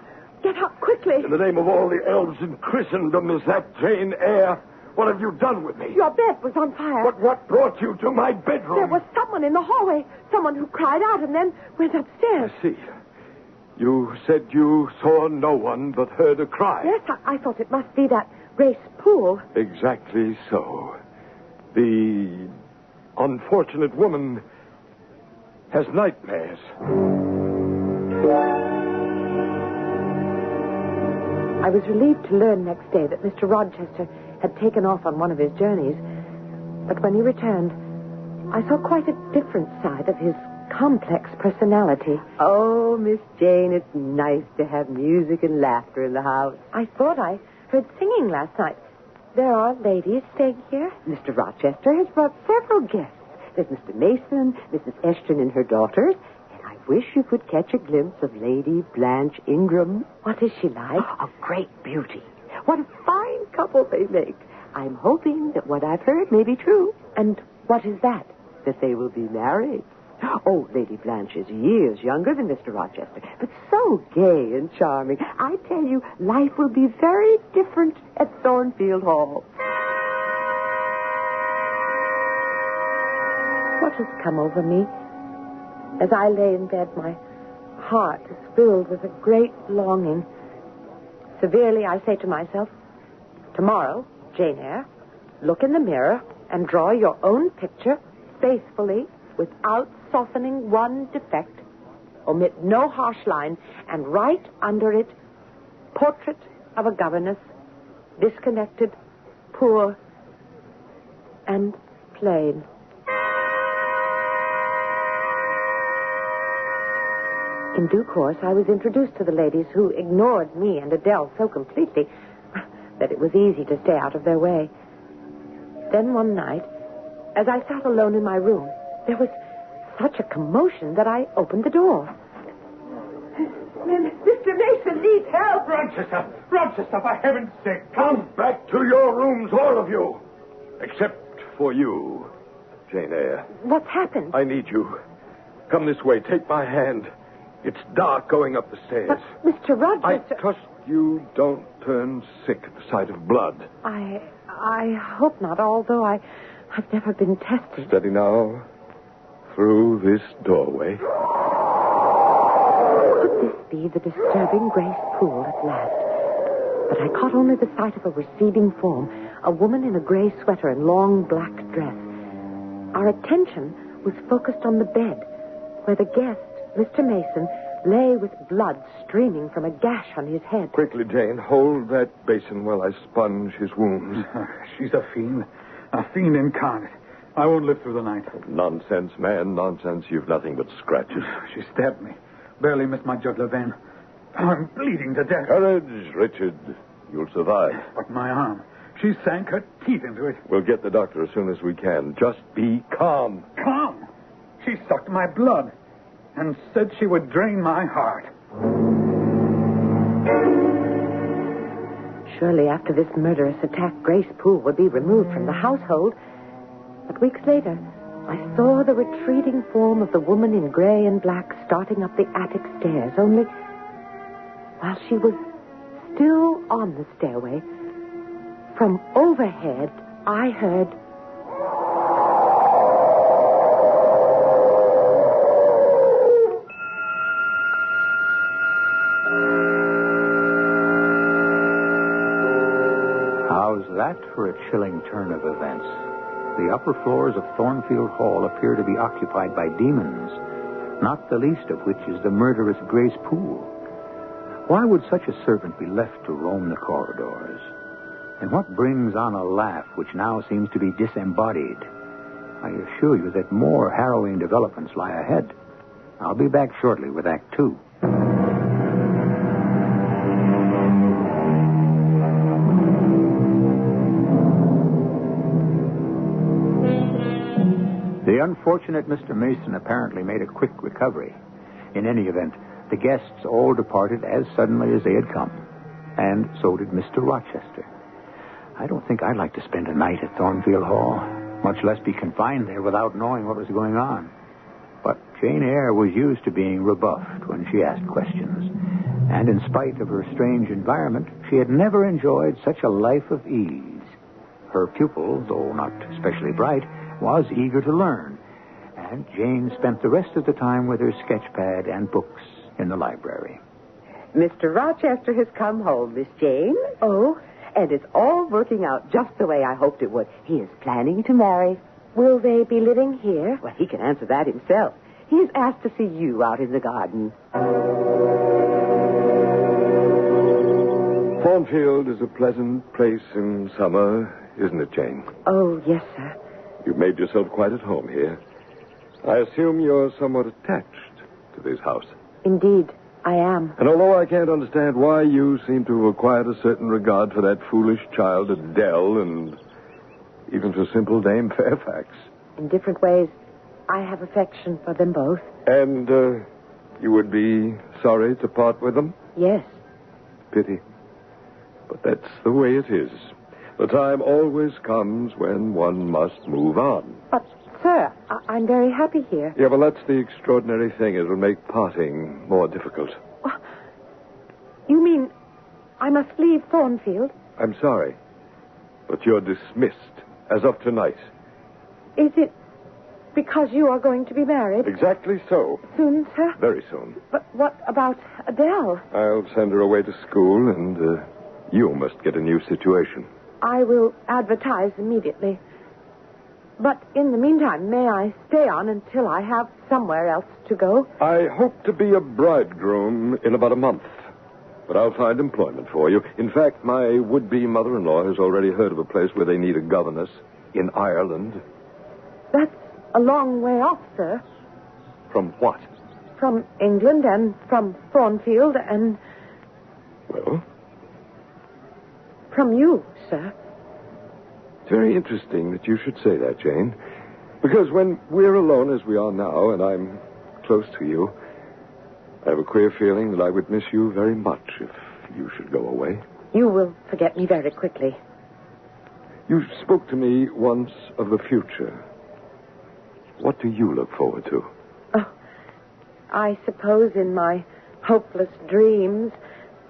Get up quickly. In the name of all the elves in Christendom, is that Jane Eyre? What have you done with me? Your bed was on fire. But what brought you to my bedroom? There was someone in the hallway. Someone who cried out and then went upstairs. I see. You said you saw no one but heard a cry. Yes, I thought it must be that Grace Poole. Exactly so. The unfortunate woman has nightmares. I was relieved to learn next day that Mr. Rochester had taken off on one of his journeys. But when he returned, I saw quite a different side of his complex personality. Oh, Miss Jane, it's nice to have music and laughter in the house. I thought I heard singing last night. There are ladies staying here? Mr. Rochester has brought several guests. There's Mr. Mason, Mrs. Eshton and her daughters, and I wish you could catch a glimpse of Lady Blanche Ingram. What is she like? A great beauty. What a fine couple they make. I'm hoping that what I've heard may be true. And what is that? That they will be married. Oh, Lady Blanche is years younger than Mr. Rochester, but so gay and charming. I tell you, life will be very different at Thornfield Hall. What has come over me? As I lay in bed, my heart is filled with a great longing. Severely, I say to myself, tomorrow, Jane Eyre, look in the mirror and draw your own picture faithfully without softening one defect. Omit no harsh line and write under it, portrait of a governess, disconnected, poor, and plain. In due course, I was introduced to the ladies who ignored me and Adele so completely that it was easy to stay out of their way. Then one night, as I sat alone in my room, there was such a commotion that I opened the door. Mr. Mason needs help. Rochester, for heaven's sake, come back to your rooms, all of you. Except for you, Jane Eyre. What's happened? I need you. Come this way. Take my hand. It's dark going up the stairs. But, Mr. Rochester... I trust you don't turn sick at the sight of blood. I hope not, although I've never been tested. Steady now. Through this doorway. Could this be the disturbing Grace Poole at last? But I caught only the sight of a receding form, a woman in a gray sweater and long black dress. Our attention was focused on the bed, where the guest, Mr. Mason, lay with blood streaming from a gash on his head. Quickly, Jane, hold that basin while I sponge his wounds. She's a fiend incarnate. I won't live through the night. Nonsense, man, nonsense. You've nothing but scratches. She stabbed me. Barely missed my jugular vein. I'm bleeding to death. Courage, Richard. You'll survive. But my arm. She sank her teeth into it. We'll get the doctor as soon as we can. Just be calm. Calm? She sucked my blood and said she would drain my heart. Surely after this murderous attack, Grace Poole would be removed from the household. But weeks later, I saw the retreating form of the woman in gray and black starting up the attic stairs, only while she was still on the stairway, from overhead, I heard... How's that for a chilling turn of events? The upper floors of Thornfield Hall appear to be occupied by demons, not the least of which is the murderous Grace Poole. Why would such a servant be left to roam the corridors? And what brings on a laugh which now seems to be disembodied? I assure you that more harrowing developments lie ahead. I'll be back shortly with Act 2. The unfortunate Mr. Mason apparently made a quick recovery. In any event, the guests all departed as suddenly as they had come. And so did Mr. Rochester. I don't think I'd like to spend a night at Thornfield Hall, much less be confined there without knowing what was going on. But Jane Eyre was used to being rebuffed when she asked questions. And in spite of her strange environment, she had never enjoyed such a life of ease. Her pupil, though not especially bright, was eager to learn, and Jane spent the rest of the time with her sketchpad and books in the library. Mr. Rochester has come home, Miss Jane. Oh, and it's all working out just the way I hoped it would. He is planning to marry. Will they be living here? Well, he can answer that himself. He has asked to see you out in the garden. Thornfield is a pleasant place in summer, isn't it, Jane? Oh, yes, sir. You've made yourself quite at home here. I assume you're somewhat attached to this house. Indeed, I am. And although I can't understand why you seem to have acquired a certain regard for that foolish child Adele and even for simple Dame Fairfax. In different ways, I have affection for them both. And you would be sorry to part with them? Yes. Pity. But that's the way it is. The time always comes when one must move on. But, sir, I'm very happy here. Yeah, well, that's the extraordinary thing. It'll make parting more difficult. You mean I must leave Thornfield? I'm sorry, but you're dismissed as of tonight. Is it because you are going to be married? Exactly so. Soon, sir? Very soon. But what about Adele? I'll send her away to school, and you must get a new situation. I will advertise immediately. But in the meantime, may I stay on until I have somewhere else to go? I hope to be a bridegroom in about a month. But I'll find employment for you. In fact, my would-be mother-in-law has already heard of a place where they need a governess in Ireland. That's a long way off, sir. From what? From England and from Thornfield and... Well? From you, sir. It's very interesting that you should say that, Jane. Because when we're alone as we are now, and I'm close to you, I have a queer feeling that I would miss you very much if you should go away. You will forget me very quickly. You spoke to me once of the future. What do you look forward to? Oh, I suppose in my hopeless dreams,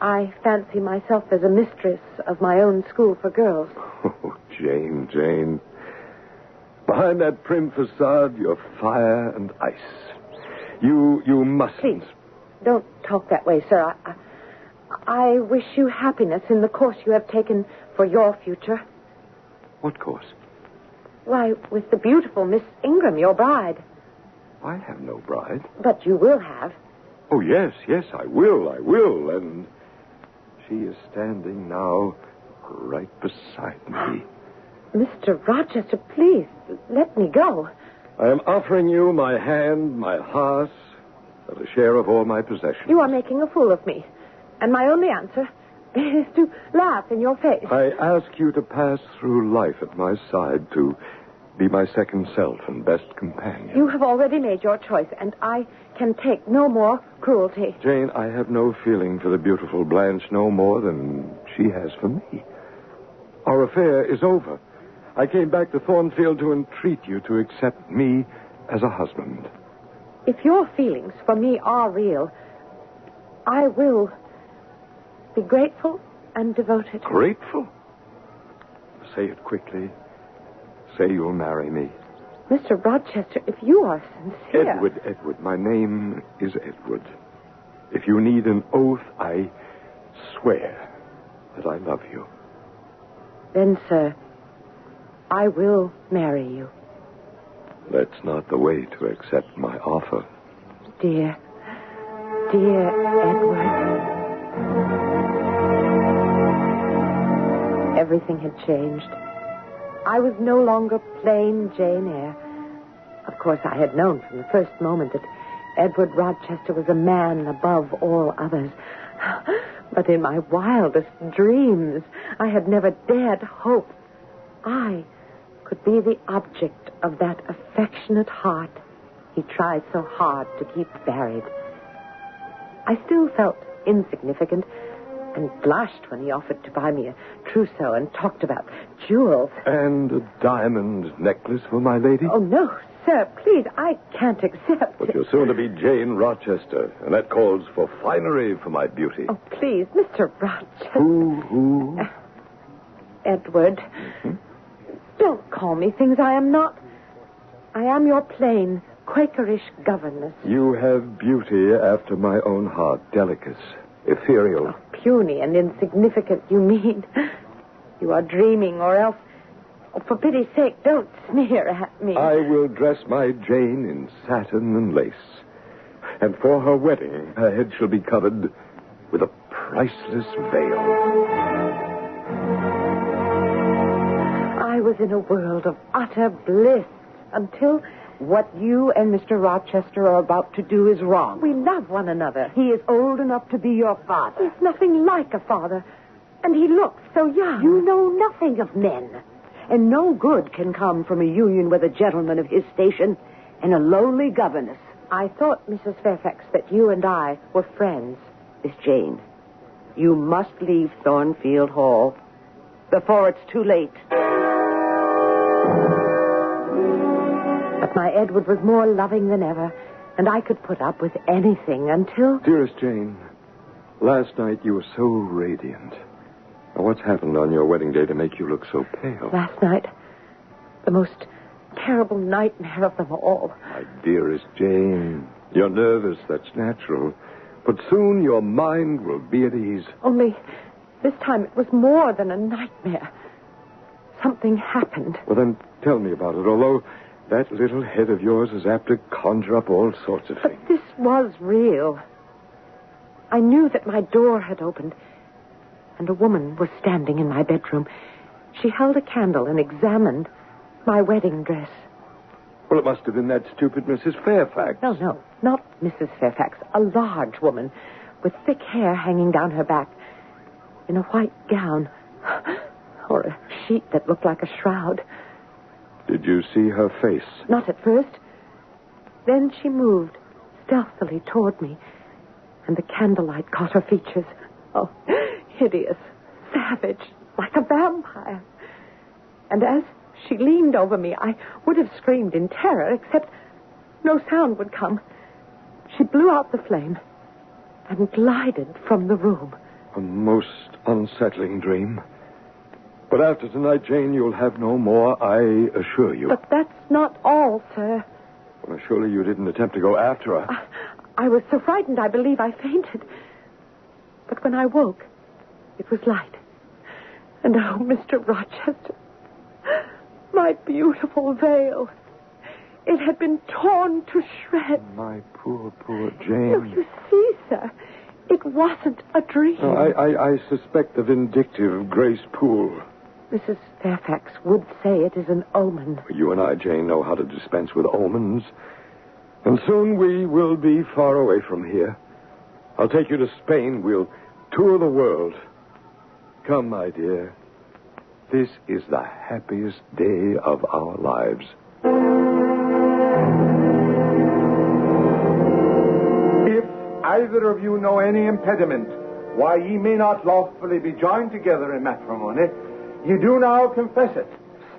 I fancy myself as a mistress of my own school for girls. Oh, Jane. Behind that prim facade, you're fire and ice. You mustn't. Please, don't talk that way, sir. I wish you happiness in the course you have taken for your future. What course? Why, with the beautiful Miss Ingram, your bride. I have no bride. But you will have. Oh, yes, I will. And she is standing now right beside me. Mr. Rochester, please, let me go. I am offering you my hand, my heart, and a share of all my possessions. You are making a fool of me. And my only answer is to laugh in your face. I ask you to pass through life at my side, to be my second self and best companion. You have already made your choice, and I can take no more cruelty. Jane, I have no feeling for the beautiful Blanche no more than she has for me. Our affair is over. I came back to Thornfield to entreat you to accept me as a husband. If your feelings for me are real, I will be grateful and devoted. Grateful? Say it quickly. Say you'll marry me. Mr. Rochester, if you are sincere... Edward. My name is Edward. If you need an oath, I swear that I love you. Then, sir, I will marry you. That's not the way to accept my offer. Dear Edward. Everything had changed. I was no longer plain Jane Eyre. Of course, I had known from the first moment that Edward Rochester was a man above all others. But in my wildest dreams, I had never dared hope I could be the object of that affectionate heart he tried so hard to keep buried. I still felt insignificant and blushed when he offered to buy me a trousseau and talked about jewels. And a diamond necklace for my lady? Oh, no, sir, please, I can't accept But it. you're soon to be Jane Rochester, and that calls for finery for my beauty. Oh, please, Mr. Rochester. Who? Edward. Mm-hmm. Don't call me things I am not. I am your plain, Quakerish governess. You have beauty after my own heart, delicate, ethereal. Oh, puny and insignificant, you mean. You are dreaming, or else... Oh, for pity's sake, don't sneer at me. I will dress my Jane in satin and lace. And for her wedding, her head shall be covered with a priceless veil. I was in a world of utter bliss until what you and Mr. Rochester are about to do is wrong. We love one another. He is old enough to be your father. He's nothing like a father. And he looks so young. You know nothing of men. And no good can come from a union with a gentleman of his station and a lowly governess. I thought, Mrs. Fairfax, that you and I were friends. Miss Jane, you must leave Thornfield Hall before it's too late. But my Edward was more loving than ever, and I could put up with anything until... Dearest Jane, last night you were so radiant. Now, what's happened on your wedding day to make you look so pale? Last night, the most terrible nightmare of them all. My dearest Jane, you're nervous, that's natural. But soon your mind will be at ease. Only this time it was more than a nightmare. Something happened. Well, then tell me about it, although that little head of yours is apt to conjure up all sorts of things. But this was real. I knew that my door had opened, and a woman was standing in my bedroom. She held a candle and examined my wedding dress. Well, it must have been that stupid Mrs. Fairfax. No, not Mrs. Fairfax. A large woman with thick hair hanging down her back in a white gown or a sheet that looked like a shroud. Did you see her face? Not at first. Then she moved stealthily toward me, and the candlelight caught her features. Oh, hideous, savage, like a vampire. And as she leaned over me, I would have screamed in terror, except no sound would come. She blew out the flame and glided from the room. A most unsettling dream. But after tonight, Jane, you'll have no more, I assure you. But that's not all, sir. Well, surely you didn't attempt to go after her. I was so frightened, I believe I fainted. But when I woke, it was light. And oh, Mr. Rochester, my beautiful veil. It had been torn to shreds. My poor Jane. You see, sir, it wasn't a dream. No, I suspect the vindictive Grace Poole. Mrs. Fairfax would say it is an omen. You and I, Jane, know how to dispense with omens. And soon we will be far away from here. I'll take you to Spain. We'll tour the world. Come, my dear. This is the happiest day of our lives. If either of you know any impediment why ye may not lawfully be joined together in matrimony, ye do now confess it.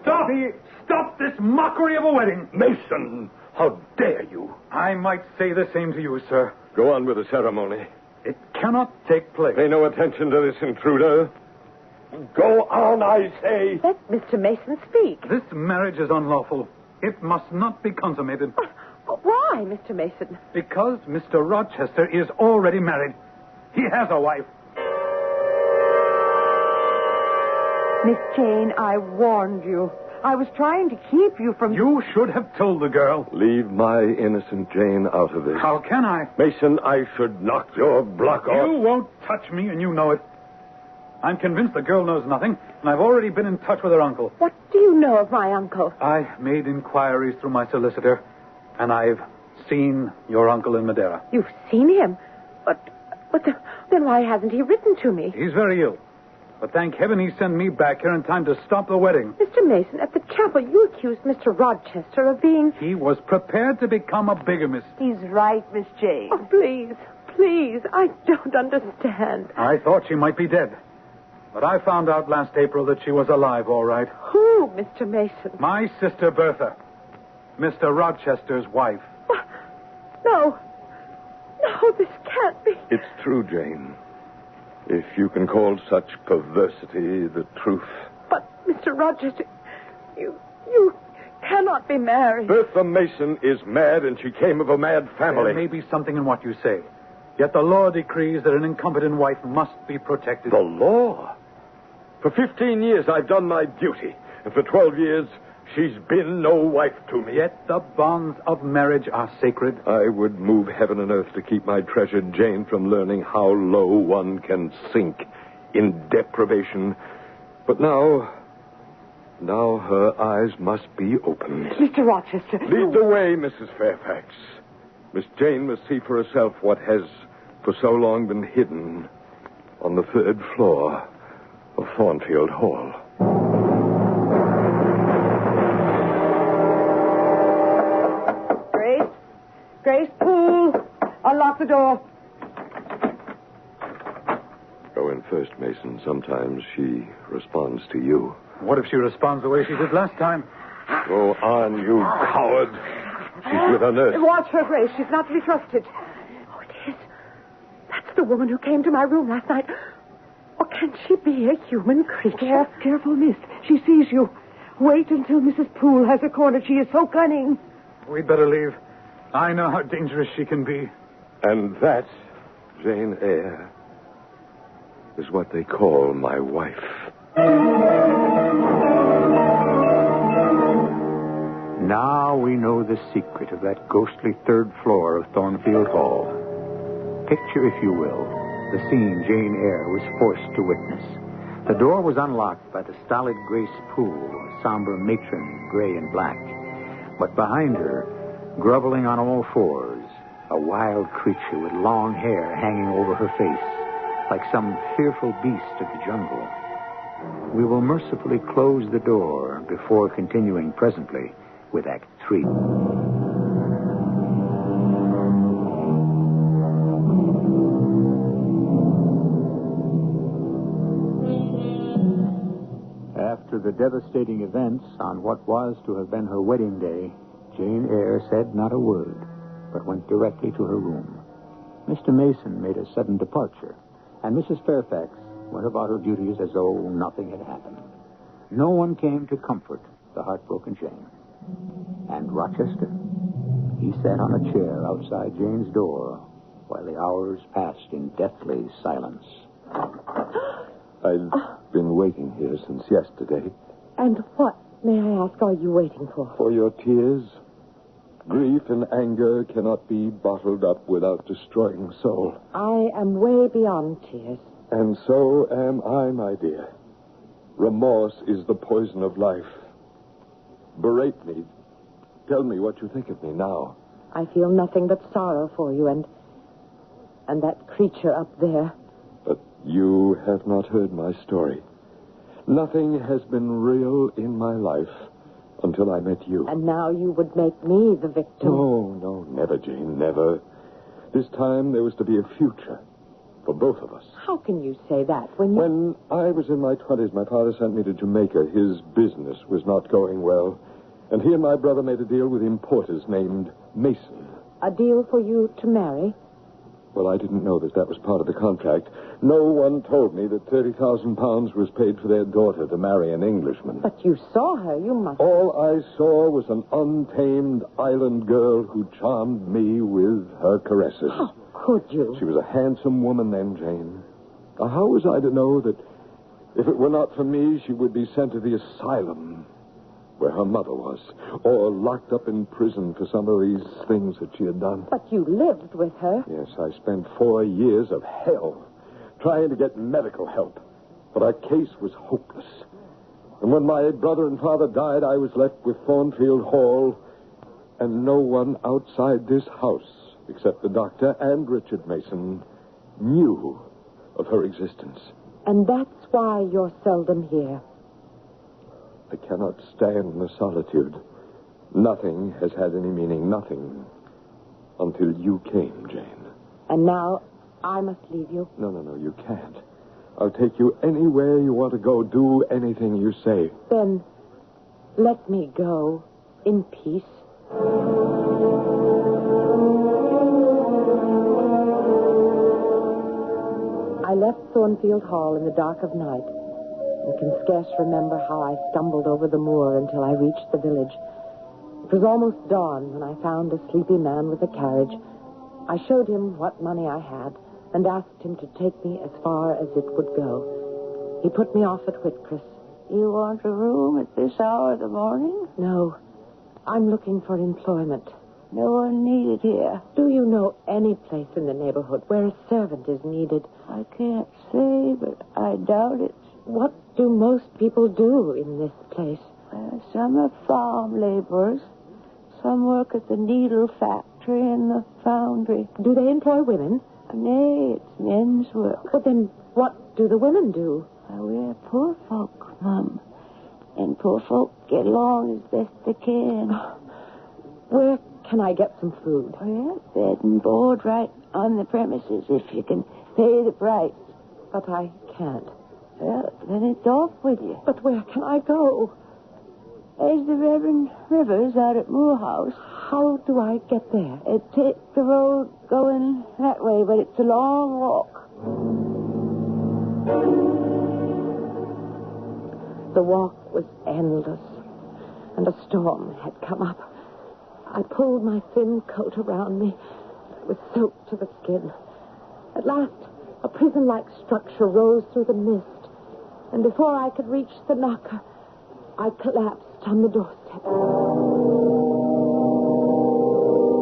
Stop this mockery of a wedding. Mason, how dare you? I might say the same to you, sir. Go on with the ceremony. It cannot take place. Pay no attention to this intruder. Go on, I say. Let Mr. Mason speak. This marriage is unlawful. It must not be consummated. Why, Mr. Mason? Because Mr. Rochester is already married. He has a wife. Miss Jane, I warned you. I was trying to keep you from... You should have told the girl. Leave my innocent Jane out of this. How can I? Mason, I should knock your block off. You won't touch me, and you know it. I'm convinced the girl knows nothing, and I've already been in touch with her uncle. What do you know of my uncle? I made inquiries through my solicitor, and I've seen your uncle in Madeira. You've seen him? Then why hasn't he written to me? He's very ill. But thank heaven he sent me back here in time to stop the wedding. Mr. Mason, at the chapel, you accused Mr. Rochester of being... He was prepared to become a bigamist. He's right, Miss Jane. Oh, please, I don't understand. I thought she might be dead. But I found out last April that she was alive, all right. Who, Mr. Mason? My sister Bertha, Mr. Rochester's wife. No, this can't be. It's true, Jane. If you can call such perversity the truth. But, Mr. Rochester, you cannot be married. Bertha Mason is mad, and she came of a mad family. There may be something in what you say. Yet the law decrees that an incompetent wife must be protected. The law? For 15 years, I've done my duty. And for 12 years, she's been no wife to me. Yet the bonds of marriage are sacred. I would move heaven and earth to keep my treasured Jane from learning how low one can sink in deprivation. But now Now her eyes must be opened. Mr. Rochester. Lead the way, Mrs. Fairfax. Miss Jane must see for herself what has for so long been hidden on the 3rd floor of Thornfield Hall. Grace, Poole. Unlock the door. Go in first, Mason. Sometimes she responds to you. What if she responds the way she did last time? Go on, you coward. She's with her nurse. Watch her, Grace. She's not to be trusted. Oh, it is. That's the woman who came to my room last night. Or can she be a human creature? Careful, miss. She sees you. Wait until Mrs. Poole has her cornered. She is so cunning. We'd better leave. I know how dangerous she can be. And that, Jane Eyre, is what they call my wife. Now we know the secret of that ghostly 3rd floor of Thornfield Hall. Picture, if you will, the scene Jane Eyre was forced to witness. The door was unlocked by the stolid Grace Poole, a somber matron in gray and black. But behind her, groveling on all fours, a wild creature with long hair hanging over her face, like some fearful beast of the jungle. We will mercifully close the door before continuing presently with Act 3. After the devastating events on what was to have been her wedding day, Jane Eyre said not a word, but went directly to her room. Mr. Mason made a sudden departure, and Mrs. Fairfax went about her duties as though nothing had happened. No one came to comfort the heartbroken Jane. And Rochester, he sat on a chair outside Jane's door while the hours passed in deathly silence. I've been waiting here since yesterday. And what, may I ask, are you waiting for? For your tears. Grief and anger cannot be bottled up without destroying the soul. I am way beyond tears. And so am I, my dear. Remorse is the poison of life. Berate me. Tell me what you think of me now. I feel nothing but sorrow for you and that creature up there. But you have not heard my story. Nothing has been real in my life until I met you. And now you would make me the victim. No, never, Jane, never. This time there was to be a future for both of us. How can you say that when When I was in my 20s, my father sent me to Jamaica. His business was not going well. And he and my brother made a deal with importers named Mason. A deal for you to marry? Well, I didn't know that was part of the contract. No one told me that £30,000 was paid for their daughter to marry an Englishman. But you saw her. You must... All I saw was an untamed island girl who charmed me with her caresses. How could you? She was a handsome woman then, Jane. Now, how was I to know that if it were not for me, she would be sent to the asylum where her mother was, or locked up in prison for some of these things that she had done? But you lived with her. Yes, I spent 4 years of hell trying to get medical help. But our case was hopeless. And when my brother and father died, I was left with Thornfield Hall and no one outside this house, except the doctor and Richard Mason, knew of her existence. And that's why you're seldom here. I cannot stand the solitude. Nothing has had any meaning, nothing, until you came, Jane. And now I must leave you? No, you can't. I'll take you anywhere you want to go. Do anything you say. Then let me go in peace. I left Thornfield Hall in the dark of night and can scarce remember how I stumbled over the moor until I reached the village. It was almost dawn when I found a sleepy man with a carriage. I showed him what money I had and asked him to take me as far as it would go. He put me off at Whitcross. You want a room at this hour of the morning? No. I'm looking for employment. No one needed here. Do you know any place in the neighborhood where a servant is needed? I can't say, but I doubt it. what do most people do in this place? Some are farm laborers. Some work at the needle factory and the foundry. Do they employ women? Nay, it's men's work. But then what do the women do? We're poor folk, Mum. And poor folk get along as best they can. Where can I get some food? Well, bed and board right on the premises if you can pay the price. But I can't. Well, then it's off with you. But where can I go? There's the Reverend Rivers out at Moorhouse. How do I get there? Take the road going that way, but it's a long walk. The walk was endless, and a storm had come up. I pulled my thin coat around me. It was soaked to the skin. At last, a prison-like structure rose through the mist, and before I could reach the knocker, I collapsed on the doorstep.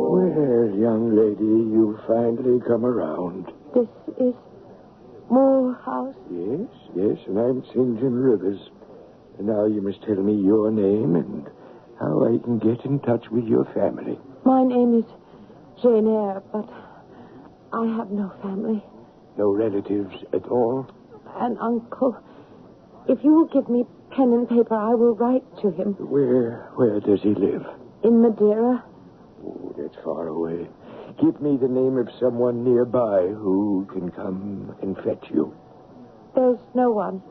Well, young lady, you finally come around. This is Moorhouse? Yes, and I'm St. John Rivers. And now you must tell me your name and how I can get in touch with your family. My name is Jane Eyre, but I have no family. No relatives at all? An uncle. If you will give me pen and paper, I will write to him. Where does he live? In Madeira. Oh, that's far away. Give me the name of someone nearby who can come and fetch you. There's no one.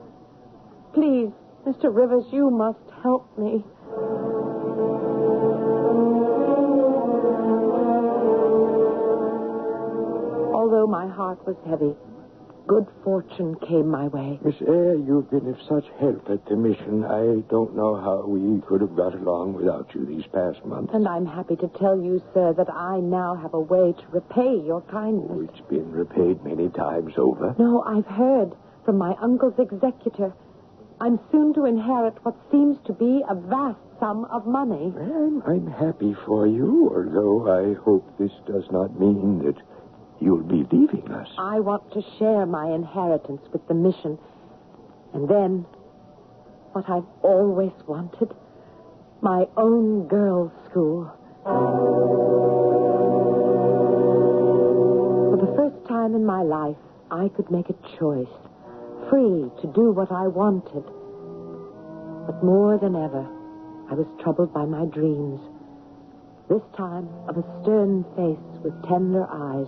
Please, Mr. Rivers, you must help me. Although my heart was heavy, good fortune came my way. Miss Eyre, you've been of such help at the mission. I don't know how we could have got along without you these past months. And I'm happy to tell you, sir, that I now have a way to repay your kindness. Oh, it's been repaid many times over. No, I've heard from my uncle's executor. I'm soon to inherit what seems to be a vast sum of money. Well, I'm happy for you, although I hope this does not mean that you'll be leaving us. I want to share my inheritance with the mission. And then, what I've always wanted, my own girls' school. For the first time in my life, I could make a choice, free to do what I wanted. But more than ever, I was troubled by my dreams. This time, of a stern face with tender eyes,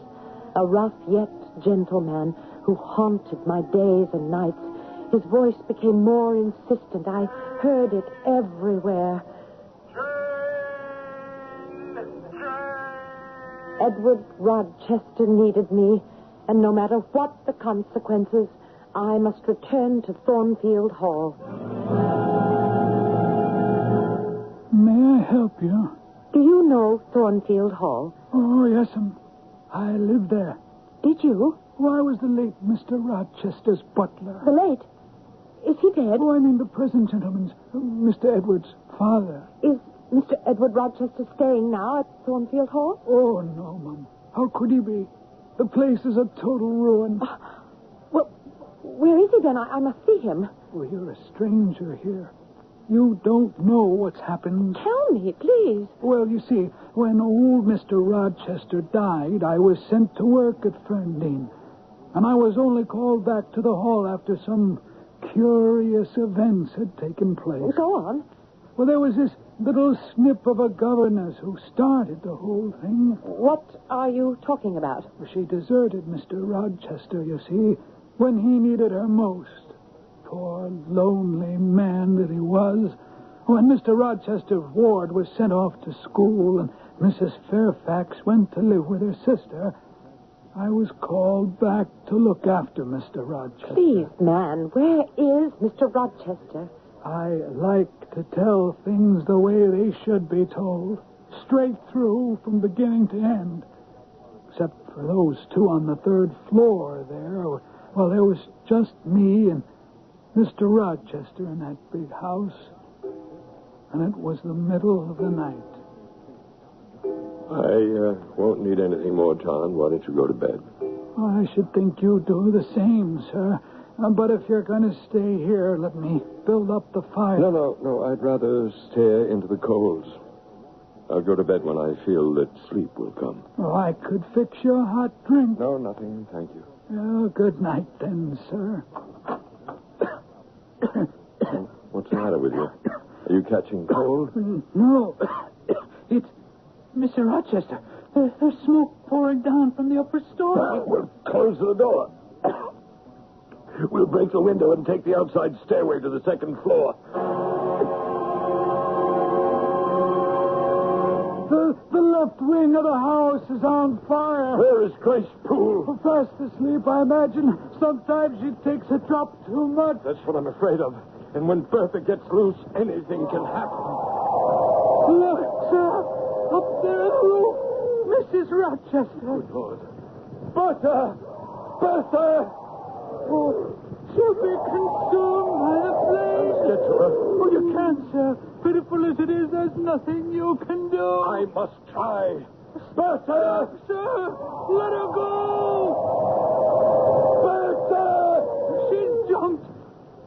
a rough yet gentle man who haunted my days and nights. His voice became more insistent. I heard it everywhere. Edward Rochester needed me, and no matter what the consequences, I must return to Thornfield Hall. May I help you? Do you know Thornfield Hall? Oh, yes, I lived there. Did you? Oh, I was the late Mr. Rochester's butler. The late? Is he dead? Oh, I mean the present gentleman's, Mr. Edward's father. Is Mr. Edward Rochester staying now at Thornfield Hall? Oh, no, Mum. How could he be? The place is a total ruin. Well, where is he then? I must see him. Oh, you're a stranger here. You don't know what's happened. Tell me, please. Well, you see, when old Mr. Rochester died, I was sent to work at Ferndale. And I was only called back to the hall after some curious events had taken place. Go on. Well, there was this little snip of a governess who started the whole thing. What are you talking about? She deserted Mr. Rochester, you see, when he needed her most. Poor, lonely man that he was. When Mr. Rochester's ward was sent off to school and Mrs. Fairfax went to live with her sister, I was called back to look after Mr. Rochester. Please, man, where is Mr. Rochester? I like to tell things the way they should be told, straight through from beginning to end. Except for those two on the third floor there. Well, there was just me and Mr. Rochester in that big house, and it was the middle of the night. I won't need anything more, John. Why don't you go to bed? I should think you do the same, sir. But if you're going to stay here, let me build up the fire. No. I'd rather stare into the coals. I'll go to bed when I feel that sleep will come. Oh, I could fix you a hot drink. No, nothing, thank you. Oh, good night then, sir. What's the matter with you? Are you catching cold? No. It's Mr. Rochester. There's smoke pouring down from the upper story. We'll close the door. We'll break the window and take the outside stairway to the second floor. The left wing of the house is on fire. Where is Grace Poole? Fast asleep, I imagine. Sometimes she takes a drop too much. That's what I'm afraid of. And when Bertha gets loose, anything can happen. Look, sir. Up there on the roof. Mrs. Rochester. Good Lord. Bertha! Oh, she'll be consumed by the flames. Let's get to her. Oh, you can't, sir. Pitiful as it is, there's nothing you can do. I must try. Bertha! Sir, let her go! Bertha! She's jumped.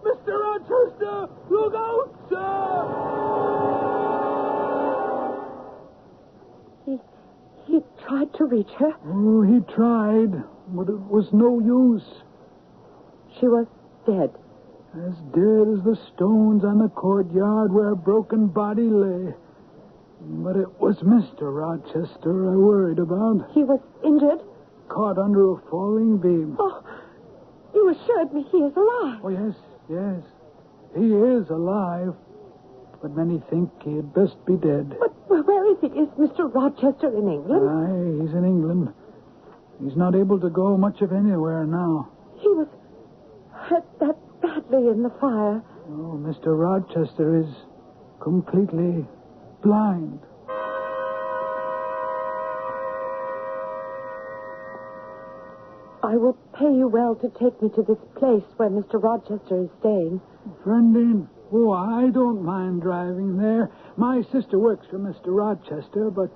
Mr. Rochester, look out, sir! He tried to reach her. Oh, he tried, but it was no use. She was dead. As dead as the stones on the courtyard where a broken body lay. But it was Mr. Rochester I worried about. He was injured? Caught under a falling beam. Oh, you assured me he is alive. Oh, yes. He is alive. But many think he had best be dead. But where is he? Is Mr. Rochester in England? Aye, he's in England. He's not able to go much of anywhere now. He was hurt that badly in the fire. Oh, Mr. Rochester is completely blind. I will pay you well to take me to this place where Mr. Rochester is staying. Friendin, oh, I don't mind driving there. My sister works for Mr. Rochester, but,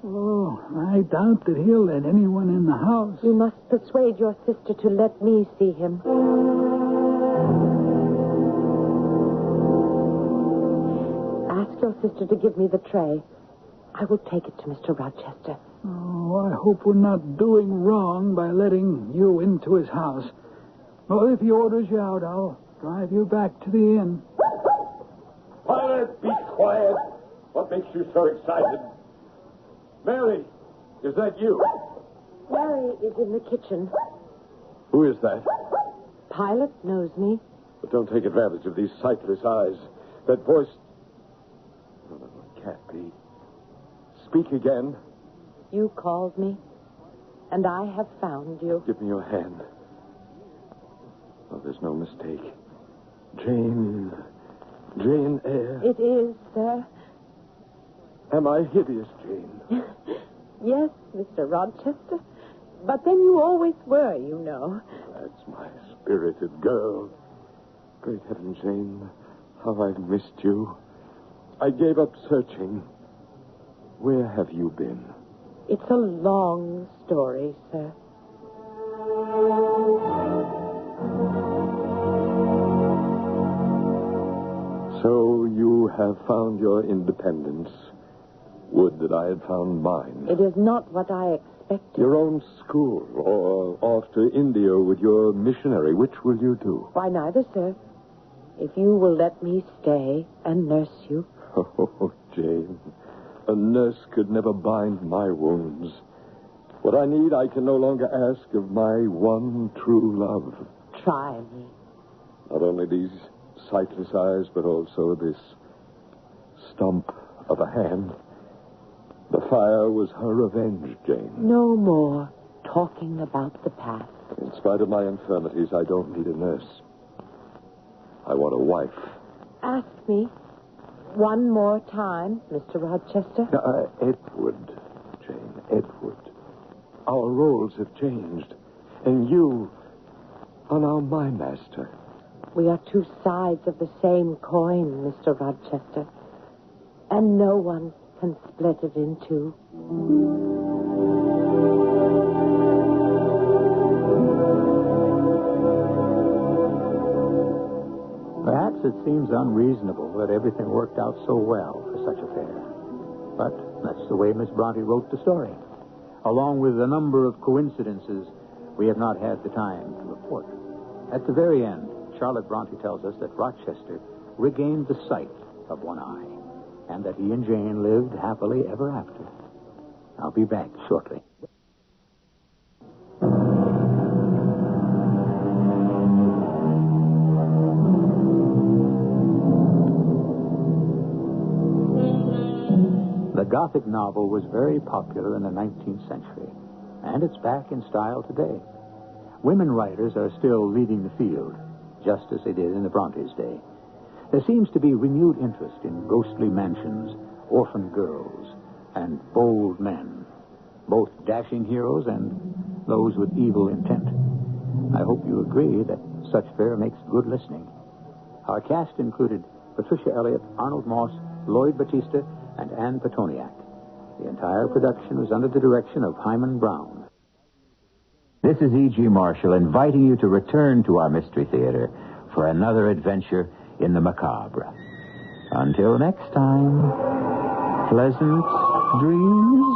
I doubt that he'll let anyone in the house. You must persuade your sister to let me see him. Ask your sister to give me the tray. I will take it to Mr. Rochester. Oh, I hope we're not doing wrong by letting you into his house. Well, if he orders you out, I'll drive you back to the inn. Violet, be quiet. What makes you so excited? Mary, is that you? Mary is in the kitchen. Who is that? Pilot knows me. But don't take advantage of these sightless eyes. That voice... No, it can't be. Speak again. You called me, and I have found you. Give me your hand. Oh, there's no mistake. Jane Eyre. It is, sir. Am I hideous, Jane? Yes, Mr. Rochester. But then you always were, you know. That's my spirited girl. Great heaven, Jane, how I've missed you. I gave up searching. Where have you been? It's a long story, sir. So you have found your independence. Would that I had found mine. It is not what I expected. Your own school, or off to India with your missionary. Which will you do? Why, neither, sir. If you will let me stay and nurse you. Oh, Jane, a nurse could never bind my wounds. What I need, I can no longer ask of my one true love. Try me. Not only these sightless eyes, but also this stump of a hand. The fire was her revenge, Jane. No more talking about the past. In spite of my infirmities, I don't need a nurse. I want a wife. Ask me one more time, Mr. Rochester. Edward, Jane, Edward. Our roles have changed, and you are now my master. We are two sides of the same coin, Mr. Rochester, and no one can split it in two. it seems unreasonable that everything worked out so well for such a fair. But that's the way Miss Bronte wrote the story. Along with a number of coincidences we have not had the time to report. At the very end, Charlotte Bronte tells us that Rochester regained the sight of one eye, and that he and Jane lived happily ever after. I'll be back shortly. The Gothic novel was very popular in the 19th century, and it's back in style today. Women writers are still leading the field, just as they did in the Brontes' day. There seems to be renewed interest in ghostly mansions, orphan girls, and bold men, both dashing heroes and those with evil intent. I hope you agree that such fare makes good listening. Our cast included Patricia Elliott, Arnold Moss, Lloyd Batista, and Anne Petoniak. The entire production was under the direction of Hyman Brown. This is E.G. Marshall inviting you to return to our Mystery Theater for another adventure in the macabre. Until next time, pleasant dreams.